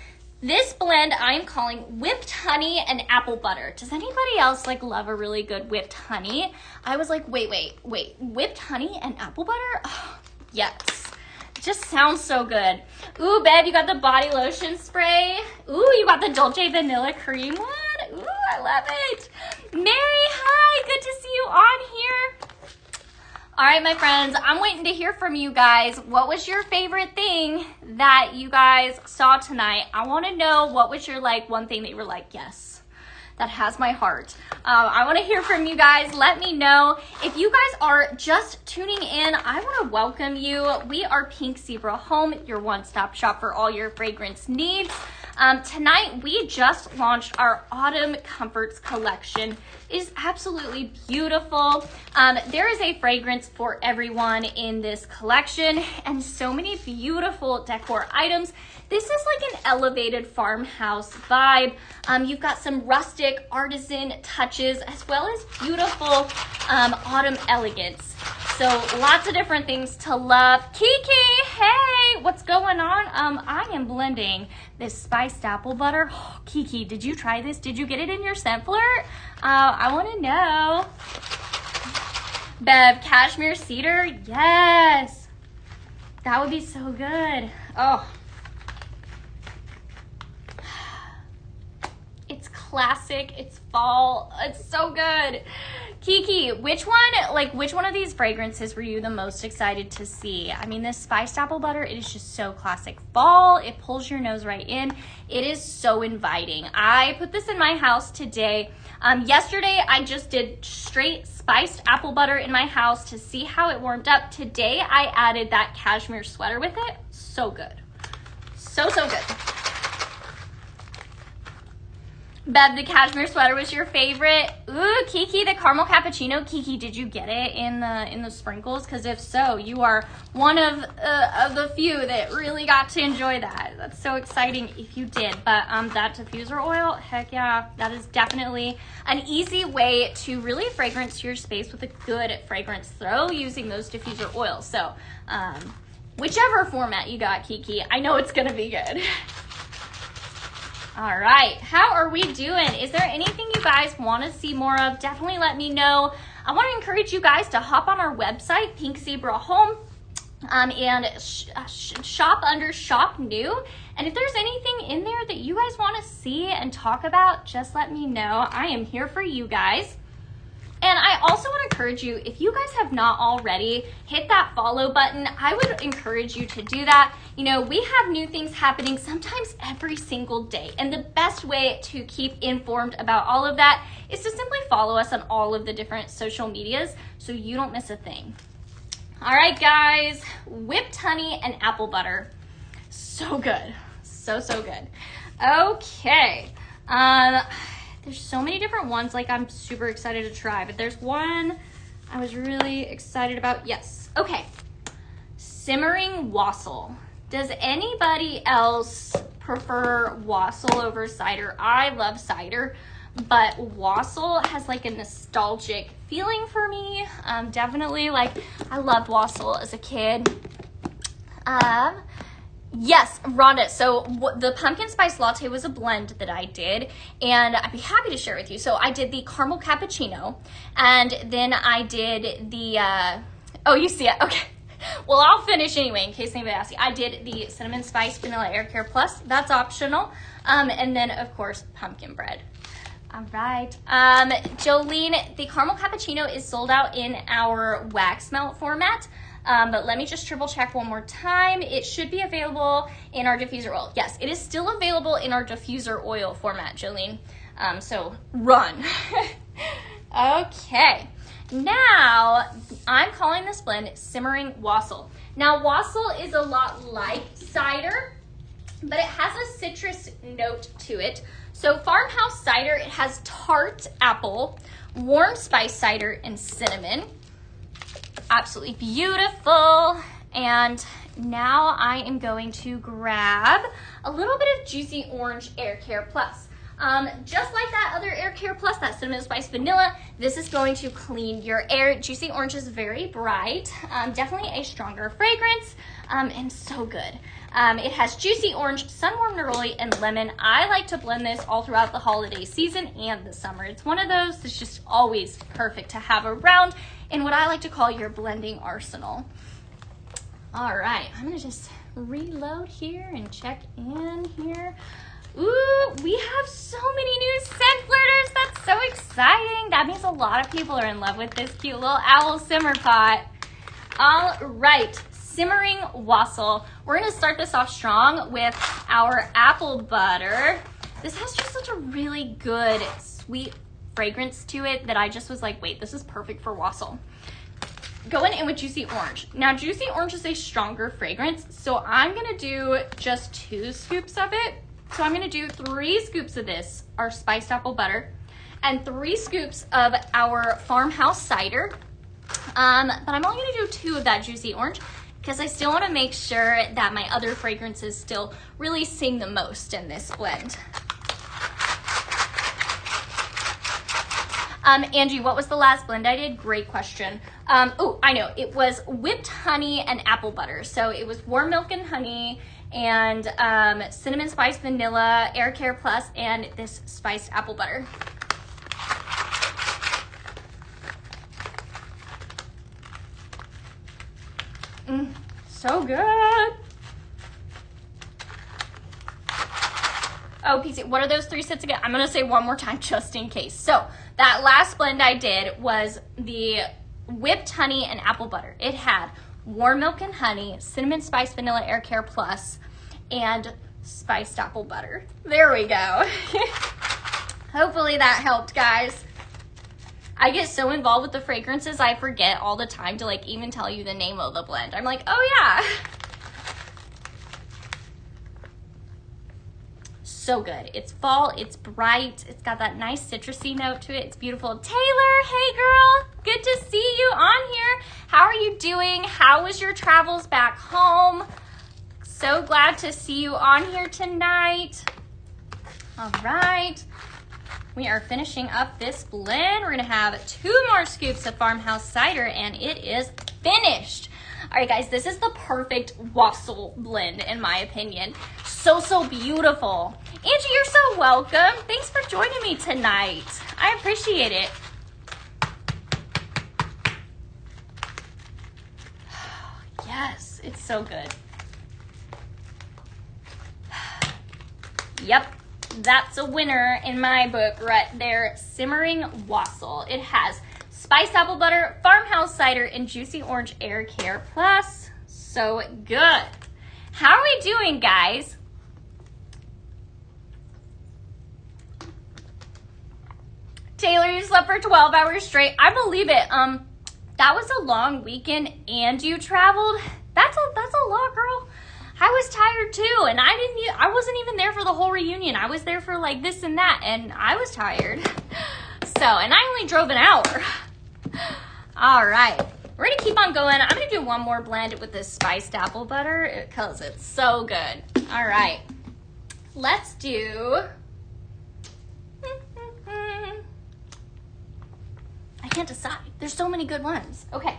this blend I'm calling whipped honey and apple butter. Does anybody else like love a really good whipped honey? I was like, wait, whipped honey and apple butter? Oh, yes. It just sounds so good. Ooh, babe, you got the body lotion spray. Ooh, you got the Dolce Vanilla cream one. Ooh, I love it. Mary, hi, good to see you on here. All right, my friends, I'm waiting to hear from you guys. What was your favorite thing that you guys saw tonight? I want to know what was your like one thing that you were like, yes, that has my heart. I want to hear from you guys. Let me know. If you guys are just tuning in, I want to welcome you. We are Pink Zebra Home, your one-stop shop for all your fragrance needs. Tonight, we just launched our Autumn Comforts collection. It is absolutely beautiful. There is a fragrance for everyone in this collection and so many beautiful decor items. This is like an elevated farmhouse vibe. You've got some rustic artisan touches as well as beautiful autumn elegance. So lots of different things to love. Kiki, hey, what's going on? I am blending this spiced apple butter. Oh, Kiki, did you try this? Did you get it in your scent flirt? I want to know. Bev, cashmere cedar, yes. That would be so good. Oh. It's classic, it's fall, it's so good. Kiki, which one of these fragrances were you the most excited to see? I mean, this spiced apple butter, it is just so classic fall. It pulls your nose right in. It is so inviting. I put this in my house today. Yesterday, I just did straight spiced apple butter in my house to see how it warmed up. Today, I added that cashmere sweater with it. So good. So, so good. Bev, the cashmere sweater was your favorite. Ooh, Kiki, the caramel cappuccino. Kiki, did you get it in the sprinkles? Because if so, you are one of the few that really got to enjoy that. That's so exciting if you did. But that diffuser oil, heck yeah, that is definitely an easy way to really fragrance your space with a good fragrance throw using those diffuser oils. So whichever format you got, Kiki, I know it's gonna be good. All right, how are we doing? Is there anything you guys want to see more of? Definitely let me know. I want to encourage you guys to hop on our website, Pink Zebra Home, and shop under Shop New. And if there's anything in there that you guys want to see and talk about, just let me know. I am here for you guys. And I also want to encourage you, if you guys have not already, hit that follow button. I would encourage you to do that. You know, we have new things happening sometimes every single day. And the best way to keep informed about all of that is to simply follow us on all of the different social medias so you don't miss a thing. All right, guys, whipped honey and apple butter. So good. So, so good. Okay. There's so many different ones like I'm super excited to try, but there's one I was really excited about. Yes. Okay. Simmering wassail. Does anybody else prefer wassail over cider? I love cider, but wassail has like a nostalgic feeling for me. Definitely, like, I loved wassail as a kid. Yes, Rhonda, so the pumpkin spice latte was a blend that I did, and I'd be happy to share with you. So I did the caramel cappuccino, and then I did the, oh, you see it, okay. Well, I'll finish anyway, in case anybody asks you. I did the cinnamon spice vanilla air care plus, that's optional, and then, of course, pumpkin bread. All right, Jolene, the caramel cappuccino is sold out in our wax melt format. But let me just triple check one more time. It should be available in our diffuser oil. Yes, it is still available in our diffuser oil format, Jolene. So run. Okay, now I'm calling this blend Simmering Wassail. Now wassail is a lot like cider, but it has a citrus note to it. So farmhouse cider, it has tart apple, warm spice cider, and cinnamon. Absolutely beautiful. And now I am going to grab a little bit of Juicy Orange Air Care Plus. Just like that other Air Care Plus, that cinnamon spice vanilla, this is going to clean your air. Juicy Orange is very bright, definitely a stronger fragrance, and so good. It has Juicy Orange, Sunwarm Neroli, and Lemon. I like to blend this all throughout the holiday season and the summer. It's one of those that's just always perfect to have around in what I like to call your blending arsenal. All right, I'm gonna just reload here and check in here. Ooh, we have so many new scent flirters. That's so exciting. That means a lot of people are in love with this cute little owl simmer pot. All right, Simmering Wassail. We're gonna start this off strong with our apple butter. This has just such a really good, sweet fragrance to it that I just was like, wait, this is perfect for wassail. Going in with Juicy Orange. Now, Juicy Orange is a stronger fragrance, so I'm gonna do just 2 scoops of it. So I'm gonna do 3 scoops of this, our spiced apple butter, and 3 scoops of our farmhouse cider. But I'm only gonna do 2 of that juicy orange because I still wanna make sure that my other fragrances still really sing the most in this blend. Angie, what was the last blend I did? Great question. Oh, I know. It was whipped honey and apple butter. So it was warm milk and honey and cinnamon spice vanilla, air care plus, and this spiced apple butter. So good. Oh, PC, what are those 3 sets again? I'm gonna say one more time just in case. So that last blend I did was the whipped honey and apple butter. It had warm milk and honey, cinnamon spice vanilla air care plus, and spiced apple butter. There we go. Hopefully that helped, guys. I get so involved with the fragrances, I forget all the time to like even tell you the name of the blend. I'm like, oh yeah. So good. It's fall, it's bright, it's got that nice citrusy note to it. It's beautiful. Taylor, hey girl, good to see you on here. How are you doing? How was your travels back home? So glad to see you on here tonight. All right. We are finishing up this blend. We're gonna have 2 more scoops of farmhouse cider and it is finished. All right, guys, this is the perfect wassail blend in my opinion. So beautiful. Angie, you're so welcome. Thanks for joining me tonight. I appreciate it. Yes, it's so good. Yep. That's a winner in my book right there. Simmering wassail. It has spiced apple butter, farmhouse cider, and juicy orange air care plus. So good. How are we doing, guys? Taylor, you slept for 12 hours straight. I believe it. That was a long weekend and you traveled. That's a lot, girl. I was tired too, and I wasn't even there for the whole reunion. I was there for like this and that, and I was tired. So, and I only drove an hour. All right, we're gonna keep on going. I'm gonna do one more blend with this spiced apple butter because it's so good. All right, let's do. I can't decide. There's so many good ones. Okay.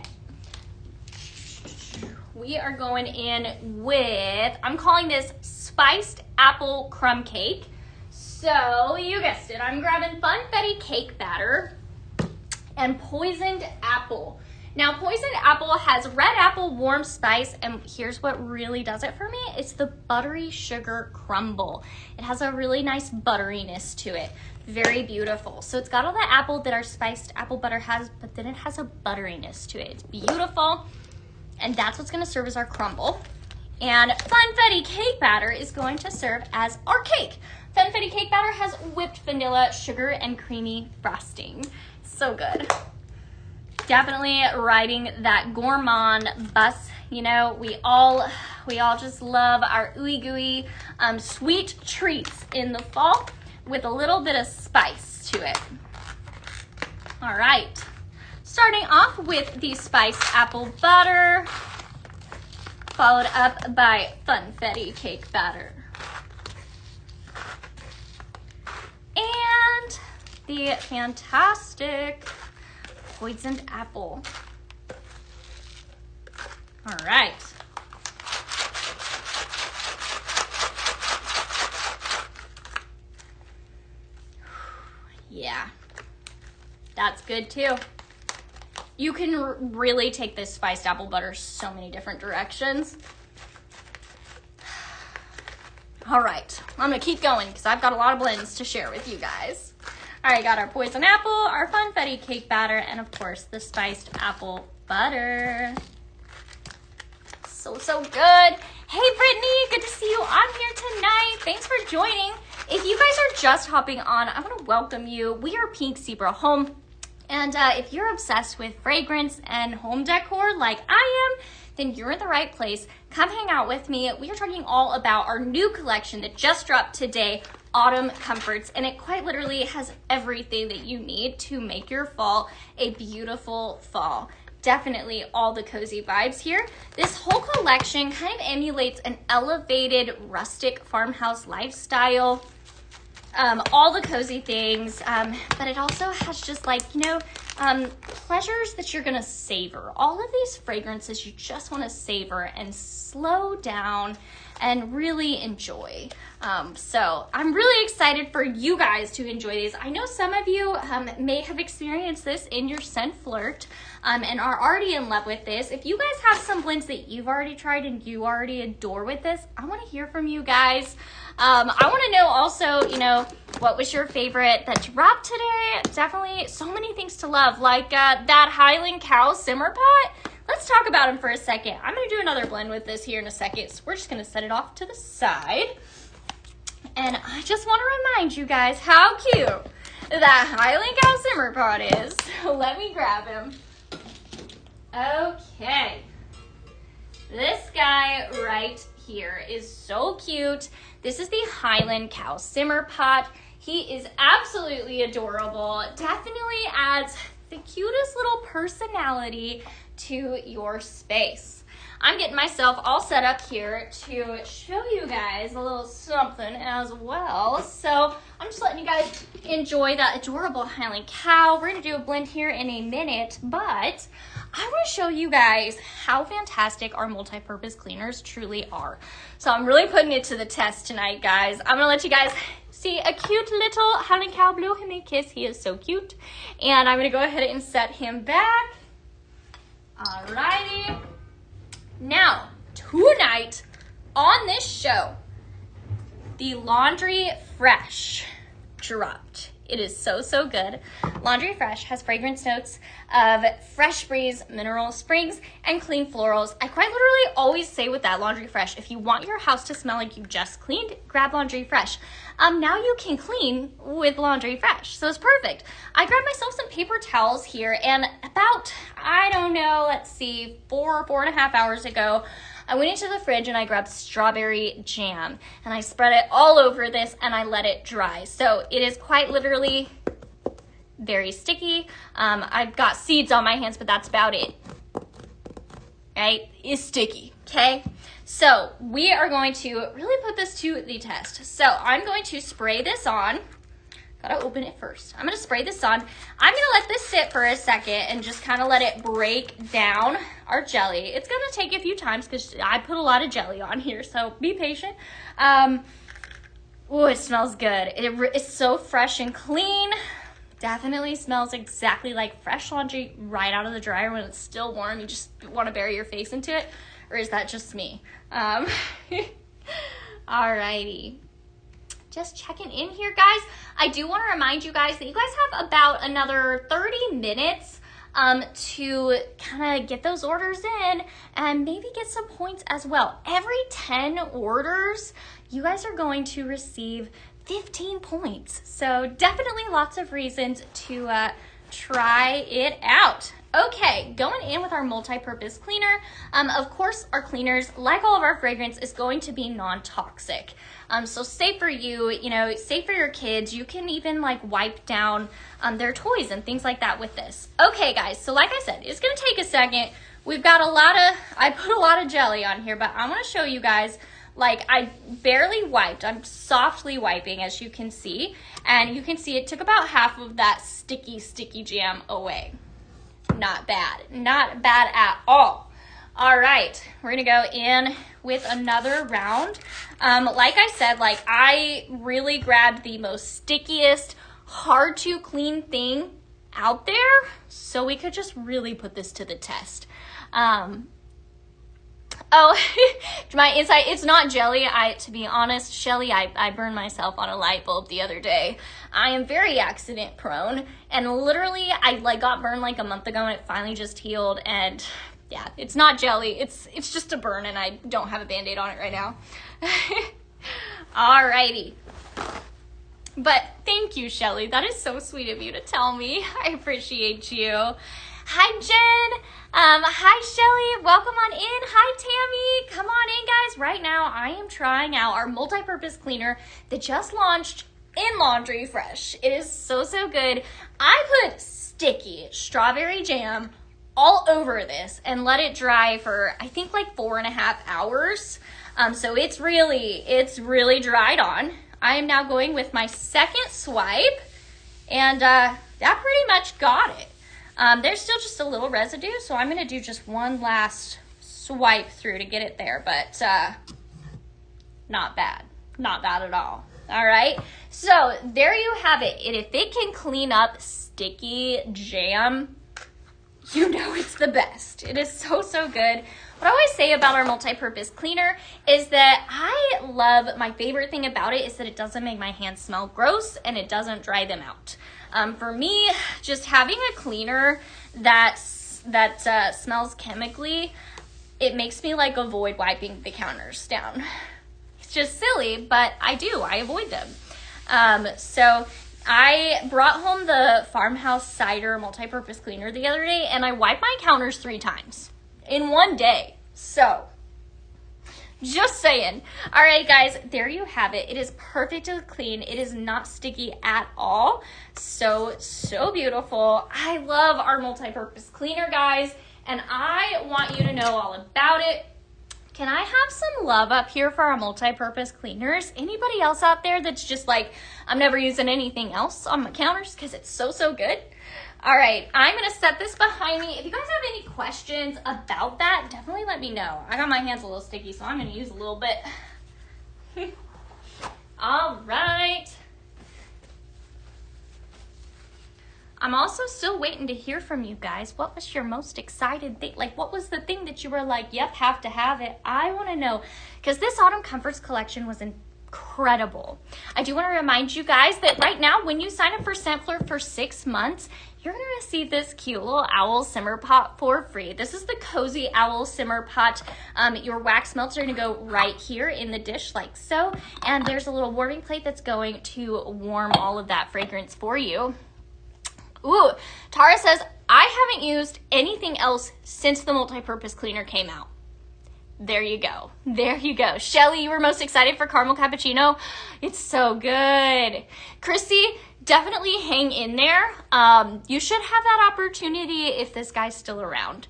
We are going in with, I'm calling this spiced apple crumb cake. So you guessed it, I'm grabbing funfetti cake batter and poisoned apple. Now poisoned apple has red apple, warm spice, and here's what really does it for me. It's the buttery sugar crumble. It has a really nice butteriness to it. Very beautiful. So it's got all the apple that our spiced apple butter has, but then it has a butteriness to it. It's beautiful. And that's what's gonna serve as our crumble. And funfetti cake batter is going to serve as our cake. Funfetti cake batter has whipped vanilla, sugar, and creamy frosting. So good. Definitely riding that gourmand bus. You know, we all just love our ooey gooey sweet treats in the fall with a little bit of spice to it. All right. Starting off with the spiced apple butter, followed up by funfetti cake batter. And the fantastic poisoned apple. All right. Yeah, that's good too. You can really take this spiced apple butter so many different directions. All right, I'm gonna keep going because I've got a lot of blends to share with you guys. All right, got our poison apple, our funfetti cake batter, and of course the spiced apple butter. So good. Hey Brittany, good to see you on here tonight. Thanks for joining. If you guys are just hopping on, I wanna welcome you. We are Pink Zebra Home. And if you're obsessed with fragrance and home decor like I am, then you're in the right place. Come hang out with me. We are talking all about our new collection that just dropped today, Autumn Comforts, and it quite literally has everything that you need to make your fall a beautiful fall. Definitely all the cozy vibes here. This whole collection kind of emulates an elevated rustic farmhouse lifestyle. All the cozy things, but it also has just like, pleasures that you're gonna savor. All of these fragrances you just wanna savor and slow down and really enjoy. So I'm really excited for you guys to enjoy these. I know some of you may have experienced this in your scent flirt and are already in love with this. If you guys have some blends that you've already tried and you already adore with this, I wanna hear from you guys. I wanna know also, what was your favorite that dropped today? Definitely so many things to love, like that Highland Cow Simmer Pot. Let's talk about them for a second. I'm gonna do another blend with this here in a second, so we're just gonna set it off to the side. And I just wanna remind you guys how cute that Highland Cow Simmer Pot is. Let me grab him. Okay. This guy right here is so cute. This is the Highland Cow Simmer Pot. He is absolutely adorable. Definitely adds the cutest little personality to your space. I'm getting myself all set up here to show you guys a little something as well. So I'm just letting you guys enjoy that adorable Highland Cow. We're gonna do a blend here in a minute, but I want to show you guys how fantastic our multi-purpose cleaners truly are. So I'm really putting it to the test tonight, guys. I'm gonna let you guys see a cute little Highland Cow. Blow him a kiss. He is so cute. And I'm gonna go ahead and set him back. Alrighty. Now, tonight on this show, the Laundry Fresh dropped. It is so, so good. Laundry Fresh has fragrance notes of fresh breeze, mineral springs, and clean florals. I quite literally always say with that Laundry Fresh, if you want your house to smell like you just cleaned, grab Laundry Fresh. Now you can clean with Laundry Fresh, so it's perfect. I grabbed myself some paper towels here, and about, I don't know, let's see, 4.5 hours ago, I went into the fridge and I grabbed strawberry jam and I spread it all over this and I let it dry. So it is quite literally very sticky. I've got seeds on my hands, but that's about it. Right? It's sticky, okay? So we are going to really put this to the test. So I'm going to spray this on. Gotta open it first. I'm gonna spray this on. I'm gonna let this sit for a second and just kind of let it break down our jelly. It's gonna take a few times because I put a lot of jelly on here, so be patient. Oh, it smells good. It's so fresh and clean. Definitely smells exactly like fresh laundry right out of the dryer when it's still warm. You just want to bury your face into it, or is that just me? Alrighty. Just checking in here, guys. I do want to remind you guys that you guys have about another 30 minutes to kind of get those orders in and maybe get some points as well. Every 10 orders, you guys are going to receive 15 points. So definitely lots of reasons to try it out. Okay, going in with our multi-purpose cleaner. Of course, our cleaners, like all of our fragrance, is going to be non-toxic. So safe for you, safe for your kids. You can even like wipe down their toys and things like that with this. Okay, guys, so like I said, it's gonna take a second. We've got I put a lot of jelly on here, but I wanna show you guys, like I barely wiped. I'm softly wiping, as you can see. And you can see it took about half of that sticky jam away. Not bad at all. All right, we're gonna go in with another round. Like I said, like I really grabbed the most stickiest, hard to clean thing out there, so we could just really put this to the test. Oh, my insight, it's not jelly. To be honest, Shelly, I burned myself on a light bulb the other day. I am very accident prone, and literally I got burned like a month ago and it finally just healed, and yeah, it's not jelly. It's just a burn, and I don't have a Band-Aid on it right now. Alrighty. But thank you, Shelly. That is so sweet of you to tell me. I appreciate you. Hi, Jen. Hi, Shelly. Welcome on in. Hi, Tammy. Come on in, guys. Right now, I am trying out our multi-purpose cleaner that just launched in Laundry Fresh. It is so, so good. I put sticky strawberry jam all over this and let it dry for, I think, like 4.5 hours. So it's really dried on. I am now going with my second swipe, and that pretty much got it. There's still just a little residue, so I'm going to do just one last swipe through to get it there, but not bad. Not bad at all. All right, so there you have it. And if it can clean up sticky jam, you know it's the best. It is so, so good. What I always say about our multi-purpose cleaner is that I love, my favorite thing about it is that it doesn't make my hands smell gross and it doesn't dry them out. For me, just having a cleaner that smells chemically, it makes me like avoid wiping the counters down. It's just silly, but I avoid them. So I brought home the Farmhouse Cider multi-purpose cleaner the other day, and I wiped my counters 3 times in one day. So just saying. All right, guys, there you have it. It is perfectly clean. It is not sticky at all. So beautiful. I love our multi-purpose cleaner, guys, and I want you to know all about it. Can I have some love up here for our multi-purpose cleaners? Anybody else out there that's just like, I'm never using anything else on my counters because it's so, so good? All right, I'm going to set this behind me. If you guys have any questions about that, definitely let me know. I got my hands a little sticky, so I'm going to use a little bit. All right. I'm also still waiting to hear from you guys. What was your most excited thing? Like, what was the thing that you were like, yep, have to have it? I want to know, because this Autumn Comforts collection was incredible. I do want to remind you guys that right now, when you sign up for Sampler for 6 months, you're going to receive this cute little owl simmer pot for free. This is the Cozy Owl Simmer Pot. Your wax melts are going to go right here in the dish like so. And there's a little warming plate that's going to warm all of that fragrance for you. Ooh, Tara says, I haven't used anything else since the multi-purpose cleaner came out. There you go. There you go. Shelly, you were most excited for caramel cappuccino? It's so good. Chrissy, definitely hang in there. You should have that opportunity if this guy's still around.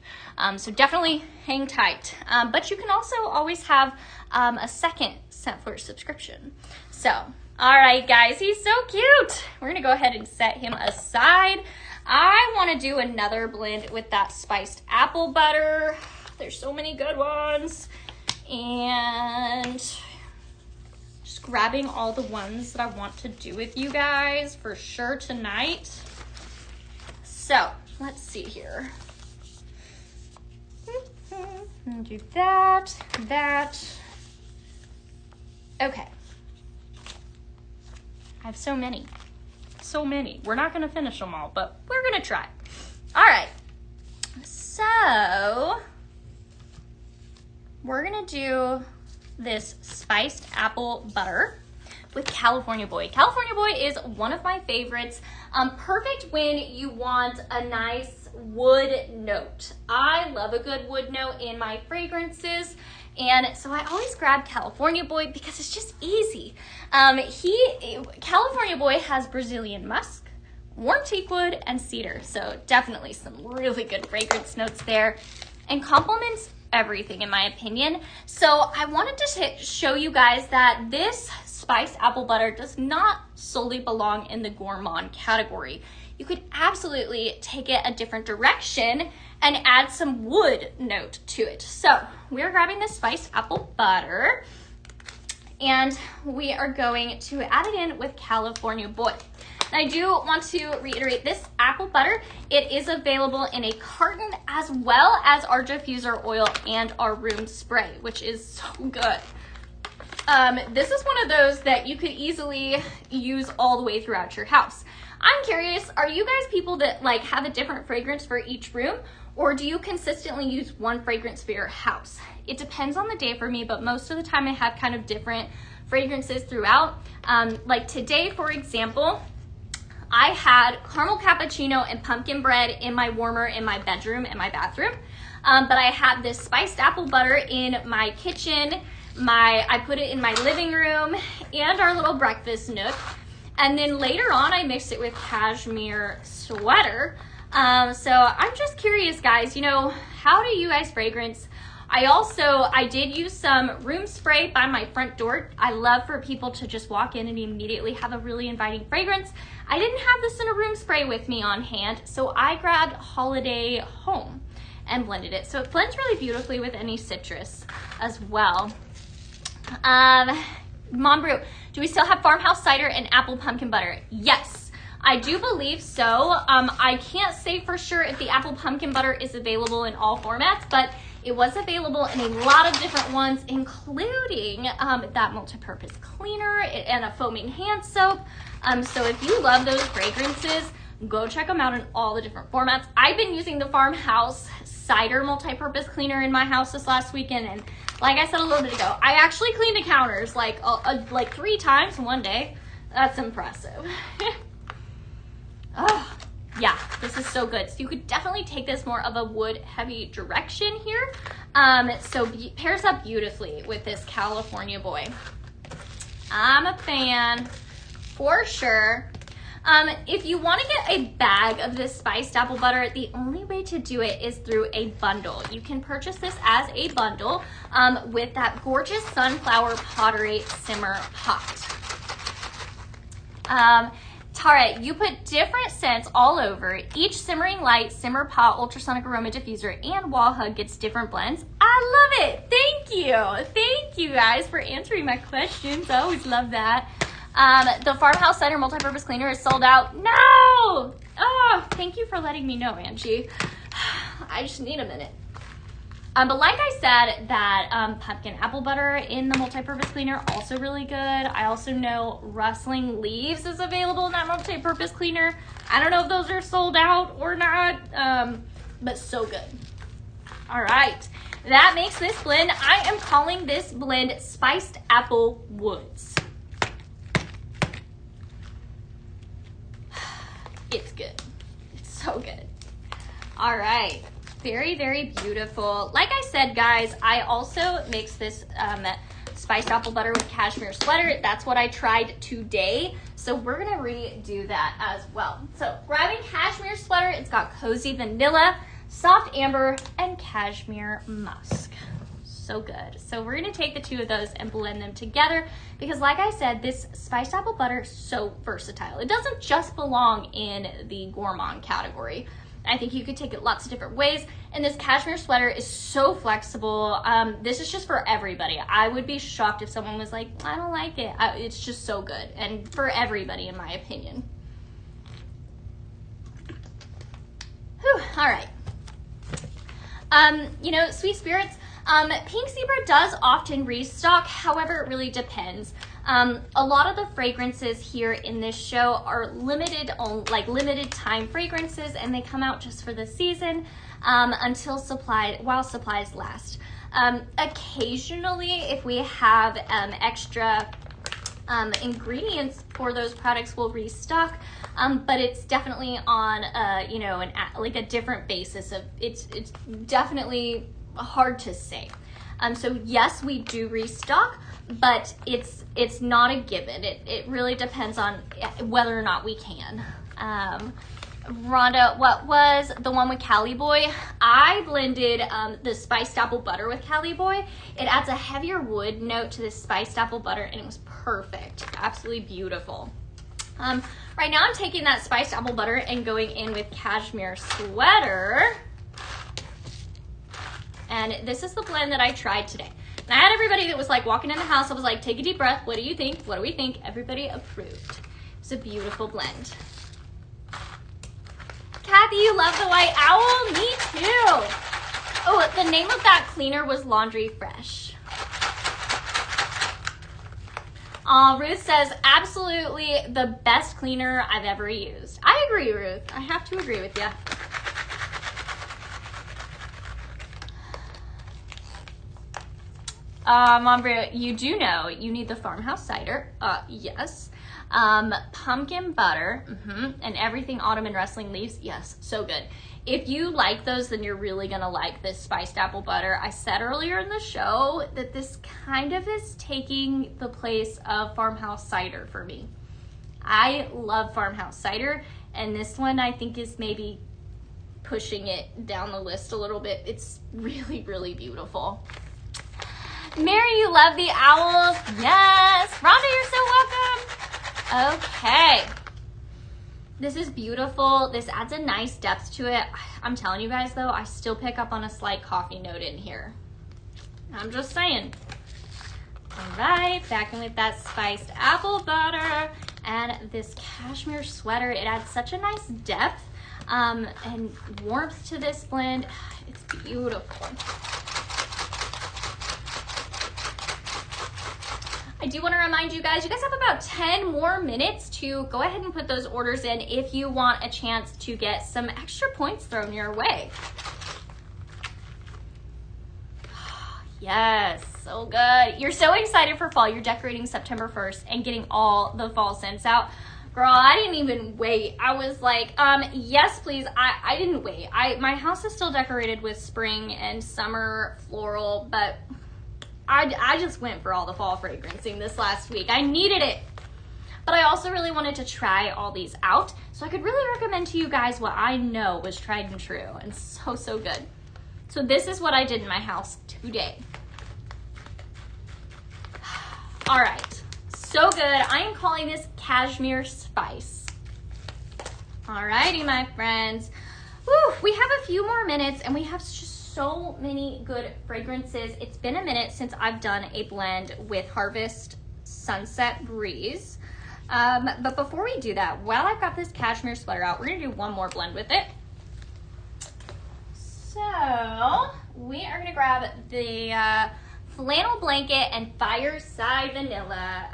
So definitely hang tight. But you can also always have a second Sampler subscription. So, all right, guys, he's so cute. We're going to go ahead and set him aside. I want to do another blend with that spiced apple butter. There's so many good ones. And just grabbing all the ones that I want to do with you guys for sure tonight. So, let's see here. Do that. Okay. I have so many. We're not going to finish them all, but we're going to try. All right. So we're going to do this spiced apple butter with California Boy. California Boy is one of my favorites. Perfect when you want a nice wood note. I love a good wood note in my fragrances. And so I always grab California Boy because it's just easy. California Boy has Brazilian musk, warm teakwood, and cedar. So definitely some really good fragrance notes there and complements everything in my opinion. So I wanted to show you guys that this spiced apple butter does not solely belong in the gourmand category. You could absolutely take it a different direction and add some wood note to it. So we're grabbing the spiced apple butter and we are going to add it in with California Boy. And I do want to reiterate this apple butter. It is available in a carton as well as our diffuser oil and our room spray, which is so good. This is one of those that you could easily use all the way throughout your house. I'm curious, are you guys people that like have a different fragrance for each room, or do you consistently use one fragrance for your house? It depends on the day for me, but most of the time I have kind of different fragrances throughout. Like today, for example, I had caramel cappuccino and pumpkin bread in my warmer in my bedroom and my bathroom. But I had this spiced apple butter in my kitchen. I put it in my living room and our little breakfast nook. And then later on, I mixed it with cashmere sweater. So I'm just curious, guys, you know, how do you guys fragrance? I did use some room spray by my front door. I love for people to just walk in and immediately have a really inviting fragrance. I didn't have this in a room spray with me on hand, so I grabbed Holiday Home and blended it. So it blends really beautifully with any citrus as well. Mom Brew, do we still have farmhouse cider and apple pumpkin butter? Yes, I do believe so. I can't say for sure if the apple pumpkin butter is available in all formats, but it was available in a lot of different ones, including that multi-purpose cleaner and a foaming hand soap. So if you love those fragrances, go check them out in all the different formats. I've been using the farmhouse cider multi-purpose cleaner in my house this last weekend, and like I said a little bit ago, I actually cleaned the counters like 3 times in one day. That's impressive. Oh, yeah, this is so good. So you could definitely take this more of a wood heavy direction here. So pairs up beautifully with this California boy. I'm a fan for sure. If you want to get a bag of this spiced apple butter, the only way to do it is through a bundle. You can purchase this as a bundle with that gorgeous sunflower pottery simmer pot. Tara, you put different scents all over. Each simmering light, simmer pot, ultrasonic aroma diffuser, and wall hug gets different blends. I love it. Thank you. Thank you guys for answering my questions. I always love that. The Farmhouse Cider Multi-Purpose Cleaner is sold out. No! Oh, thank you for letting me know, Angie. I just need a minute. But like I said, that pumpkin apple butter in the multi-purpose cleaner, also really good. I also know Rustling Leaves is available in that multi-purpose cleaner. I don't know if those are sold out or not, but so good. All right, that makes this blend. I am calling this blend Spiced Apple Woods. It's good. It's so good. All right. Very, very beautiful. Like I said, guys, I also mixed this spiced apple butter with cashmere sweater. That's what I tried today. So we're gonna redo that as well. So grabbing cashmere sweater, it's got cozy vanilla, soft amber, and cashmere musk. So good. So we're gonna take the two of those and blend them together because like I said, this spiced apple butter is so versatile. It doesn't just belong in the gourmand category. I think you could take it lots of different ways. And this cashmere sweater is so flexible. This is just for everybody. I would be shocked if someone was like, I don't like it. It's just so good. And for everybody, in my opinion. Whew, all right. You know, Sweet Spirits, Pink Zebra does often restock. However, it really depends. A lot of the fragrances here in this show are limited time fragrances, and they come out just for the season while supplies last. Occasionally, if we have extra ingredients for those products, we'll restock. But it's definitely on a different basis of it's definitely hard to say. So yes, we do restock, but it's not a given. It really depends on whether or not we can. Rhonda, what was the one with Cali Boy? I blended the spiced apple butter with Cali Boy. It adds a heavier wood note to this spiced apple butter, and it was perfect. Absolutely beautiful. Right now I'm taking that spiced apple butter and going in with cashmere sweater. And this is the blend that I tried today. And I had everybody that was like walking in the house. I was like, take a deep breath. What do you think? What do we think? Everybody approved. It's a beautiful blend. Kathy, you love the white owl? Me too. Oh, the name of that cleaner was Laundry Fresh. Ruth says, absolutely the best cleaner I've ever used. I agree, Ruth. I have to agree with you. Mombria, you do know you need the farmhouse cider. Yes. Pumpkin butter, and everything autumn and rustling leaves. Yes, so good. If you like those, then you're really gonna like this spiced apple butter. I said earlier in the show that this kind of is taking the place of farmhouse cider for me. I love farmhouse cider, and this one I think is maybe pushing it down the list a little bit. It's really, really beautiful. Mary, you love the owls. Yes. Rhonda, you're so welcome. Okay. This is beautiful. This adds a nice depth to it. I'm telling you guys though, I still pick up on a slight coffee note in here. I'm just saying. All right, back in with that spiced apple butter and this cashmere sweater. It adds such a nice depth and warmth to this blend. It's beautiful. I do want to remind you guys have about 10 more minutes to go ahead and put those orders in if you want a chance to get some extra points thrown your way. Yes, so good. You're so excited for fall. You're decorating September 1st and getting all the fall scents out. Girl, I didn't even wait. I was like, yes, please. I didn't wait. My house is still decorated with spring and summer floral, but I just went for all the fall fragrancing this last week. I needed it. But I also really wanted to try all these out, so I could really recommend to you guys what I know was tried and true and so, so good. So this is what I did in my house today. All right, so good. I am calling this Cashmere Spice. All righty, my friends. Whew, we have a few more minutes and we have just so many good fragrances. It's been a minute since I've done a blend with Harvest Sunset Breeze. But before we do that, while I've got this cashmere sweater out, we're gonna do one more blend with it. So we are gonna grab the flannel blanket and fireside vanilla.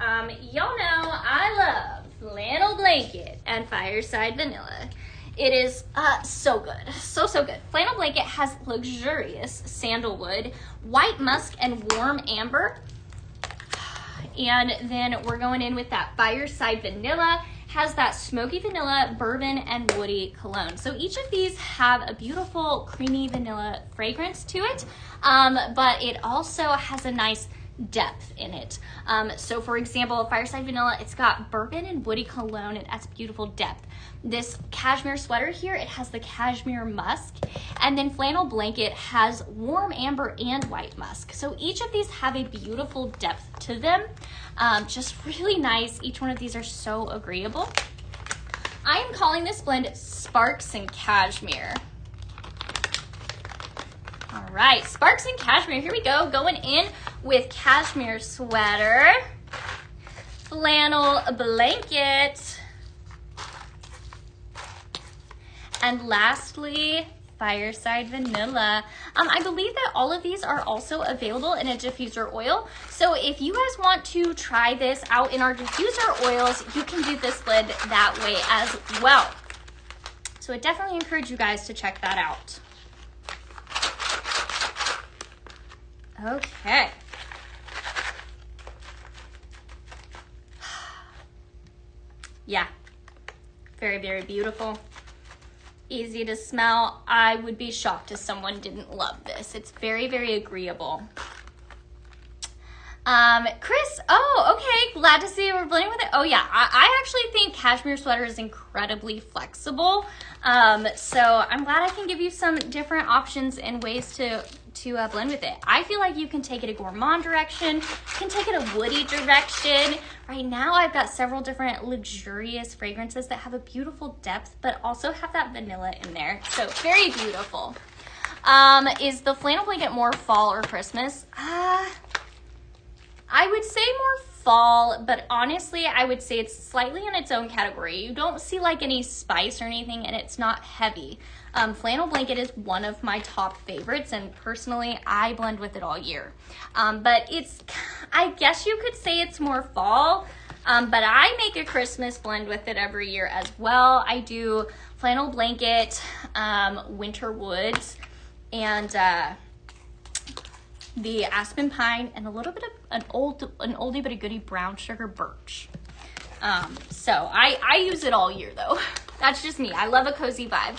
Y'all know I love flannel blanket and fireside vanilla. It is so good, so good. Flannel blanket has luxurious sandalwood, white musk, and warm amber. And then we're going in with that fireside vanilla, has that smoky vanilla, bourbon, and woody cologne. So each of these have a beautiful creamy vanilla fragrance to it, but it also has a nice depth in it. So for example, fireside vanilla, it's got bourbon and woody cologne. It adds beautiful depth. This cashmere sweater here, it has the cashmere musk, and then flannel blanket has warm amber and white musk. So each of these have a beautiful depth to them. Just really nice. Each one of these are so agreeable. I am calling this blend Sparks and Cashmere. All right, Sparks and Cashmere, here we go. Going in with cashmere sweater, flannel blanket, and lastly, fireside vanilla. I believe that all of these are also available in a diffuser oil. So if you guys want to try this out in our diffuser oils, you can do this blend that way as well. So I definitely encourage you guys to check that out. Okay. Yeah, very, very beautiful. Easy to smell. I would be shocked if someone didn't love this. It's very, very agreeable. Chris, oh, okay, glad to see we're blending with it. Oh yeah, I actually think cashmere sweater is incredibly flexible. So I'm glad I can give you some different options and ways to blend with it. I feel like you can take it a gourmand direction, you can take it a woody direction. Right now I've got several different luxurious fragrances that have a beautiful depth, but also have that vanilla in there. So very beautiful. Is the flannel blanket more fall or Christmas? I would say more fall, but honestly, I would say it's slightly in its own category. You don't see like any spice or anything, and it's not heavy. Flannel blanket is one of my top favorites, and personally, I blend with it all year. But I guess you could say it's more fall, but I make a Christmas blend with it every year as well. I do flannel blanket, winter woods, and the aspen pine, and a little bit of an oldie but a goodie brown sugar birch. So I use it all year though. That's just me. I love a cozy vibe.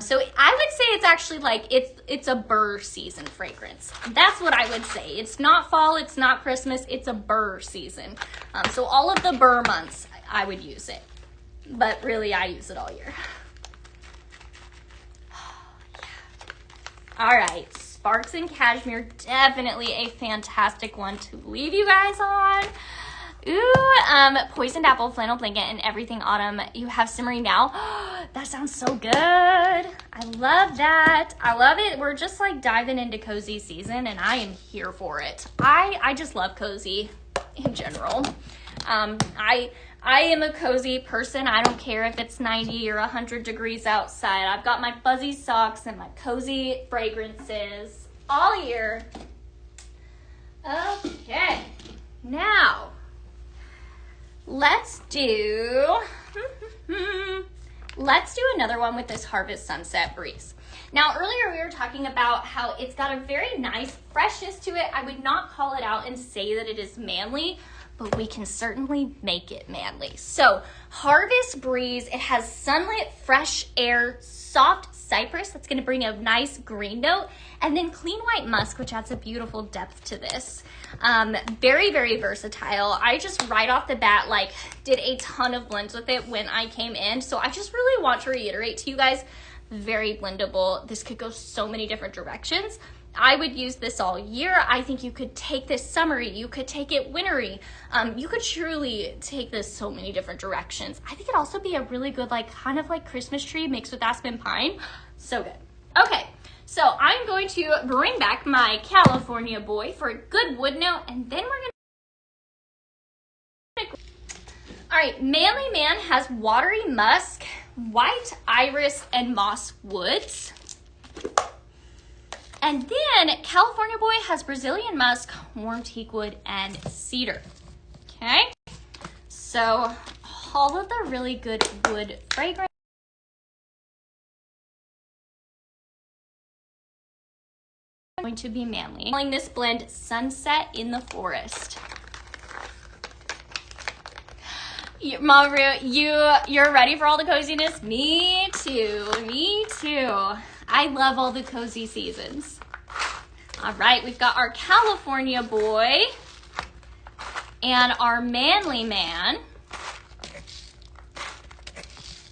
So I would say it's actually like, it's a burr season fragrance. That's what I would say. It's not fall, it's not Christmas, it's a burr season. So all of the burr months, I would use it. But really, I use it all year. All right, Sparks and Cashmere, definitely a fantastic one to leave you guys on. Ooh, Poisoned Apple, Flannel Blanket, and Everything Autumn you have simmering now. That sounds so good. I love that. I love it. We're just like diving into cozy season, and I am here for it. I just love cozy in general. I am a cozy person. I don't care if it's 90 or 100 degrees outside. I've got my fuzzy socks and my cozy fragrances all year. Okay, now let's do another one with this Harvest Sunset Breeze. Now, earlier we were talking about how it's got a very nice freshness to it. I would not call it out and say that it is manly, but we can certainly make it manly. So, Harvest Breeze, it has sunlit, fresh air, soft cypress that's going to bring a nice green note, and then clean white musk, which adds a beautiful depth to this. Very, very versatile. I just right off the bat, like, did a ton of blends with it when I came in. So I just really want to reiterate to you guys, very blendable. This could go so many different directions. I would use this all year. I think you could take this summery, you could take it wintry. You could truly take this so many different directions. I think it'd also be a really good, like, kind of like Christmas tree mixed with aspen pine. So good. Okay, so I'm going to bring back my California Boy for a good wood note, and then we're gonna... All right, Manly Man has watery musk, white iris, and moss woods. And then California Boy has Brazilian musk, warm teakwood, and cedar. Okay, so all of the really good wood fragrance are going to be manly. Calling this blend Sunset in the Forest. Maru, you're ready for all the coziness? Me too, me too. I love all the cozy seasons. All right, we've got our California Boy and our Manly Man.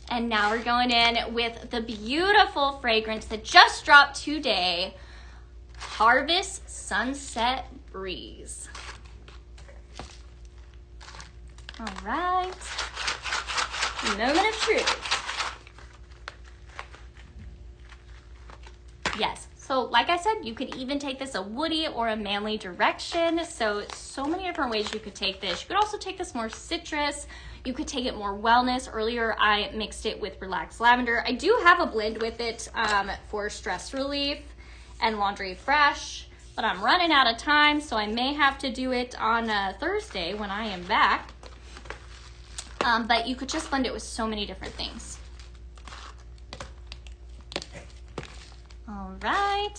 And now we're going in with the beautiful fragrance that just dropped today, Harvest Sunset Breeze. All right, moment of truth. Yes, so like I said, you could even take this a woody or a manly direction. So many different ways you could take this. You could also take this more citrus. You could take it more wellness. Earlier, I mixed it with relaxed lavender. I do have a blend with it for stress relief and laundry fresh, but I'm running out of time, so I may have to do it on Thursday when I am back. But you could just blend it with so many different things. All right.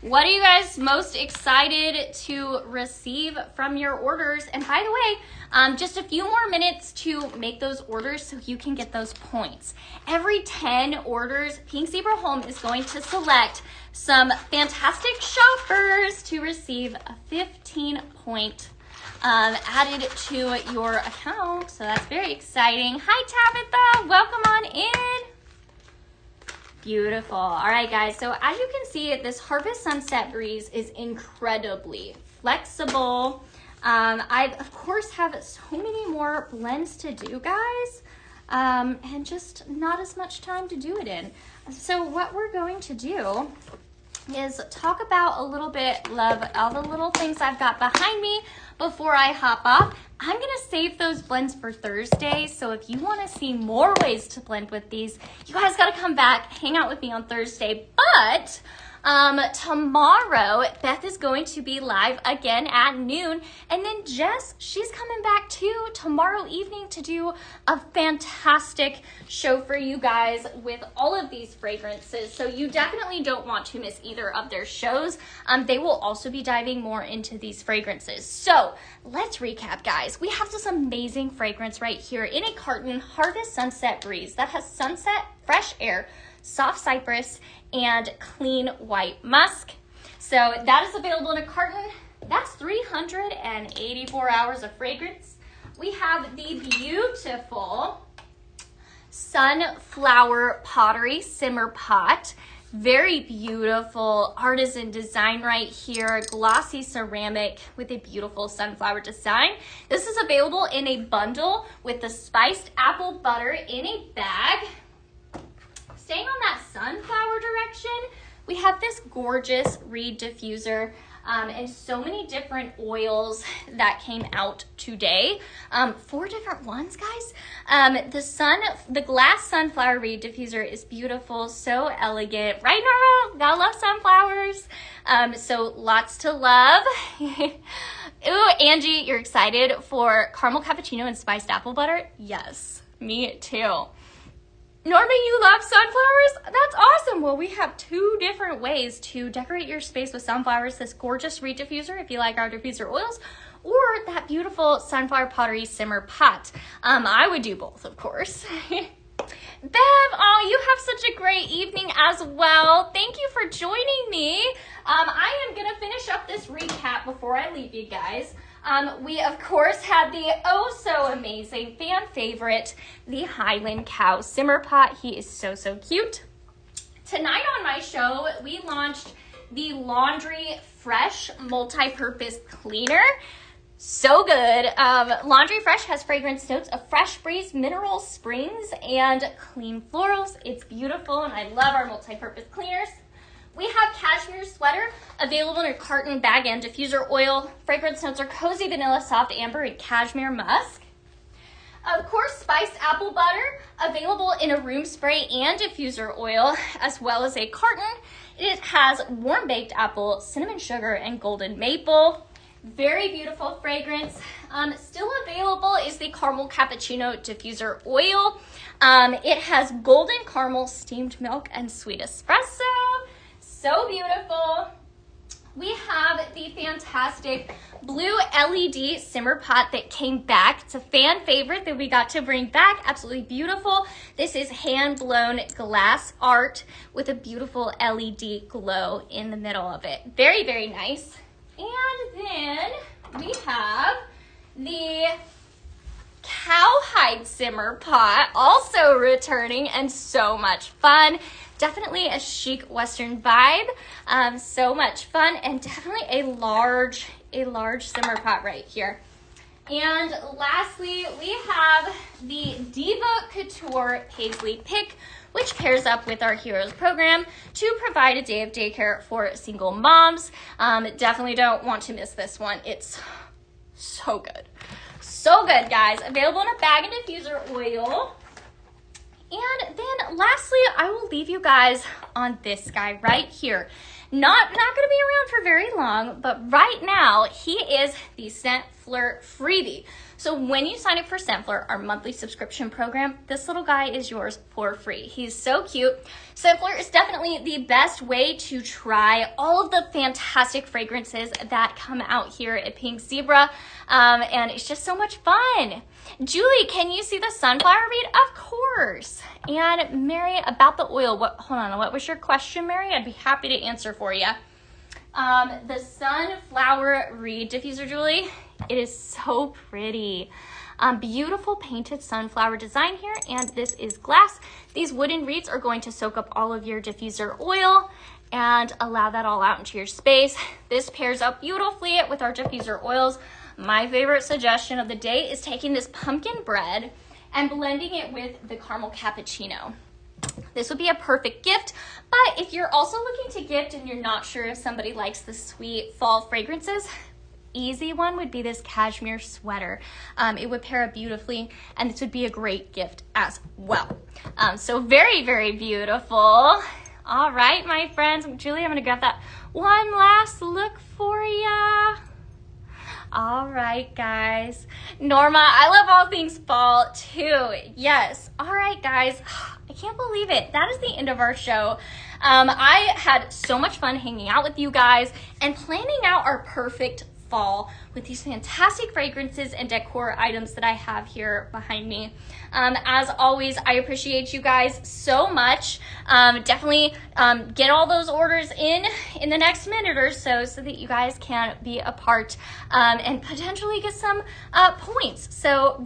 What are you guys most excited to receive from your orders? And by the way, just a few more minutes to make those orders so you can get those points. Every 10 orders, Pink Zebra Home is going to select some fantastic shoppers to receive a 15-point added to your account. So that's very exciting. Hi, Tabitha. Welcome on in. Beautiful. All right, guys. So as you can see, this Harvest Sunset Breeze is incredibly flexible. I, of course, have so many more blends to do, guys, and just not as much time to do it in. So what we're going to do is talk about a little bit of all the little things I've got behind me before I hop off. I'm gonna save those blends for Thursday, so if you wanna see more ways to blend with these, you guys gotta come back, hang out with me on Thursday. But Tomorrow, Beth is going to be live again at noon. And then Jess, she's coming back too tomorrow evening to do a fantastic show for you guys with all of these fragrances. So you definitely don't want to miss either of their shows. They will also be diving more into these fragrances. So let's recap, guys. We have this amazing fragrance right here in a carton, Harvest Sunset Breeze, that has sunset, fresh air, soft cypress, and clean white musk. So that is available in a carton. That's 384 hours of fragrance. We have the beautiful Sunflower Pottery Simmer Pot. Very beautiful artisan design right here, glossy ceramic with a beautiful sunflower design. This is available in a bundle with the spiced apple butter in a bag. Staying on that sunflower direction, we have this gorgeous reed diffuser and so many different oils that came out today. 4 different ones, guys. The glass sunflower reed diffuser is beautiful, so elegant. Right, Nora? Gotta love sunflowers. So lots to love. Ooh, Angie, you're excited for caramel cappuccino and spiced apple butter? Yes, me too. Norma, you love sunflowers? That's awesome. Well, we have 2 different ways to decorate your space with sunflowers. This gorgeous reed diffuser, if you like our diffuser oils, or that beautiful sunflower pottery simmer pot. I would do both, of course. Bev, oh, you have such a great evening as well. Thank you for joining me. I am going to finish up this recap before I leave you guys. We, of course, had the oh-so-amazing fan favorite, the Highland Cow Simmer Pot. He is so, so cute. Tonight on my show, we launched the Laundry Fresh Multi-Purpose Cleaner. So good. Laundry Fresh has fragrance notes of fresh breeze, mineral springs, and clean florals. It's beautiful, and I love our multi-purpose cleaners. We have cashmere sweater available in a carton, bag, and diffuser oil. Fragrance notes are cozy vanilla, soft amber, and cashmere musk. Of course, spiced apple butter available in a room spray and diffuser oil, as well as a carton. It has warm baked apple, cinnamon sugar, and golden maple. Very beautiful fragrance. Still available is the caramel cappuccino diffuser oil. It has golden caramel, steamed milk, and sweet espresso. So beautiful. We have the fantastic blue LED simmer pot that came back. It's a fan favorite that we got to bring back. Absolutely beautiful. This is hand-blown glass art with a beautiful LED glow in the middle of it. Very, very nice. And then we have the cowhide simmer pot also returning, and so much fun. Definitely a chic Western vibe. So much fun, and definitely a large simmer pot right here. And lastly, we have the Diva Couture Paisley Pick, which pairs up with our Heroes program to provide a day of daycare for single moms. Definitely don't want to miss this one. It's so good. So good, guys. Available in a bag and diffuser oil. And then lastly, I will leave you guys on this guy right here. Not going to be around for very long, but right now he is the Scent Flirt freebie. So when you sign up for Scent Flirt, our monthly subscription program, this little guy is yours for free. He's so cute. Scent Flirt is definitely the best way to try all of the fantastic fragrances that come out here at Pink Zebra. And it's just so much fun. Julie, can you see the sunflower reed? Of course. And Mary, about the oil, hold on, what was your question, Mary? I'd be happy to answer for you. The sunflower reed diffuser, Julie, it is so pretty. Beautiful painted sunflower design here, and this is glass. These wooden reeds are going to soak up all of your diffuser oil and allow that all out into your space. This pairs up beautifully with our diffuser oils. My favorite suggestion of the day is taking this pumpkin bread and blending it with the caramel cappuccino. This would be a perfect gift, but if you're also looking to gift and you're not sure if somebody likes the sweet fall fragrances, easy one would be this cashmere sweater. It would pair up beautifully, and this would be a great gift as well. So very, very beautiful. All right, my friends. Julie, I'm going to grab that one last look for ya. All right, guys. Norma, I love all things fall too. Yes. All right, guys. I can't believe it. That is the end of our show. I had so much fun hanging out with you guys and planning out our perfect fall with these fantastic fragrances and decor items that I have here behind me. As always, I appreciate you guys so much. Definitely get all those orders in the next minute or so that you guys can be a part and potentially get some points. So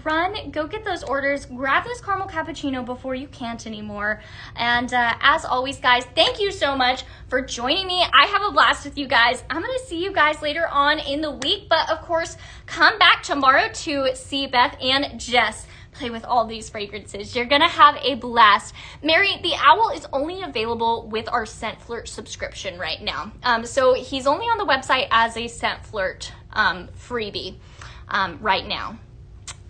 go get those orders, grab this caramel cappuccino before you can't anymore. And as always, guys, thank you so much for joining me. I have a blast with you guys. I'm going to see you guys later on in the week, but of course, come back tomorrow to see Beth and Jess play with all these fragrances. You're gonna have a blast. Mary, the owl is only available with our Scent Flirt subscription right now. So he's only on the website as a Scent Flirt freebie right now.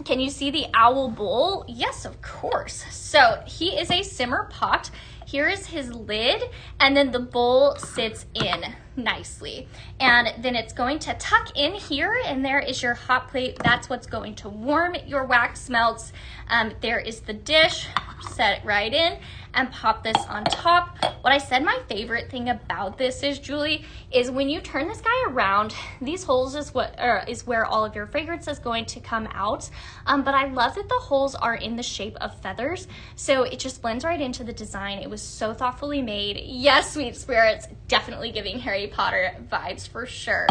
Can you see the owl bowl? Yes, of course. So he is a simmer pot. Here is his lid, and then the bowl sits in nicely. And then it's going to tuck in here, and there is your hot plate. That's what's going to warm your wax melts. There is the dish. Set it right in and pop this on top. What I said my favorite thing about this is, Julie, is when you turn this guy around, these holes is where all of your fragrance is going to come out. But I love that the holes are in the shape of feathers, so it just blends right into the design. It was so thoughtfully made. Yes, sweet spirits, definitely giving Harry Potter vibes for sure.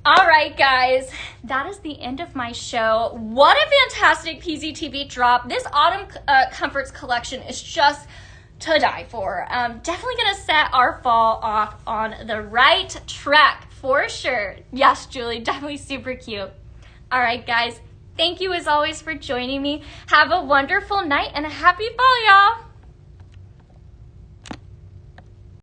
All right, guys, that is the end of my show. What a fantastic PZTV drop. This Autumn Comforts collection is just to die for. Definitely gonna set our fall off on the right track for sure. Yes, Julie, definitely super cute. All right, guys, thank you as always for joining me. Have a wonderful night and a happy fall, y'all.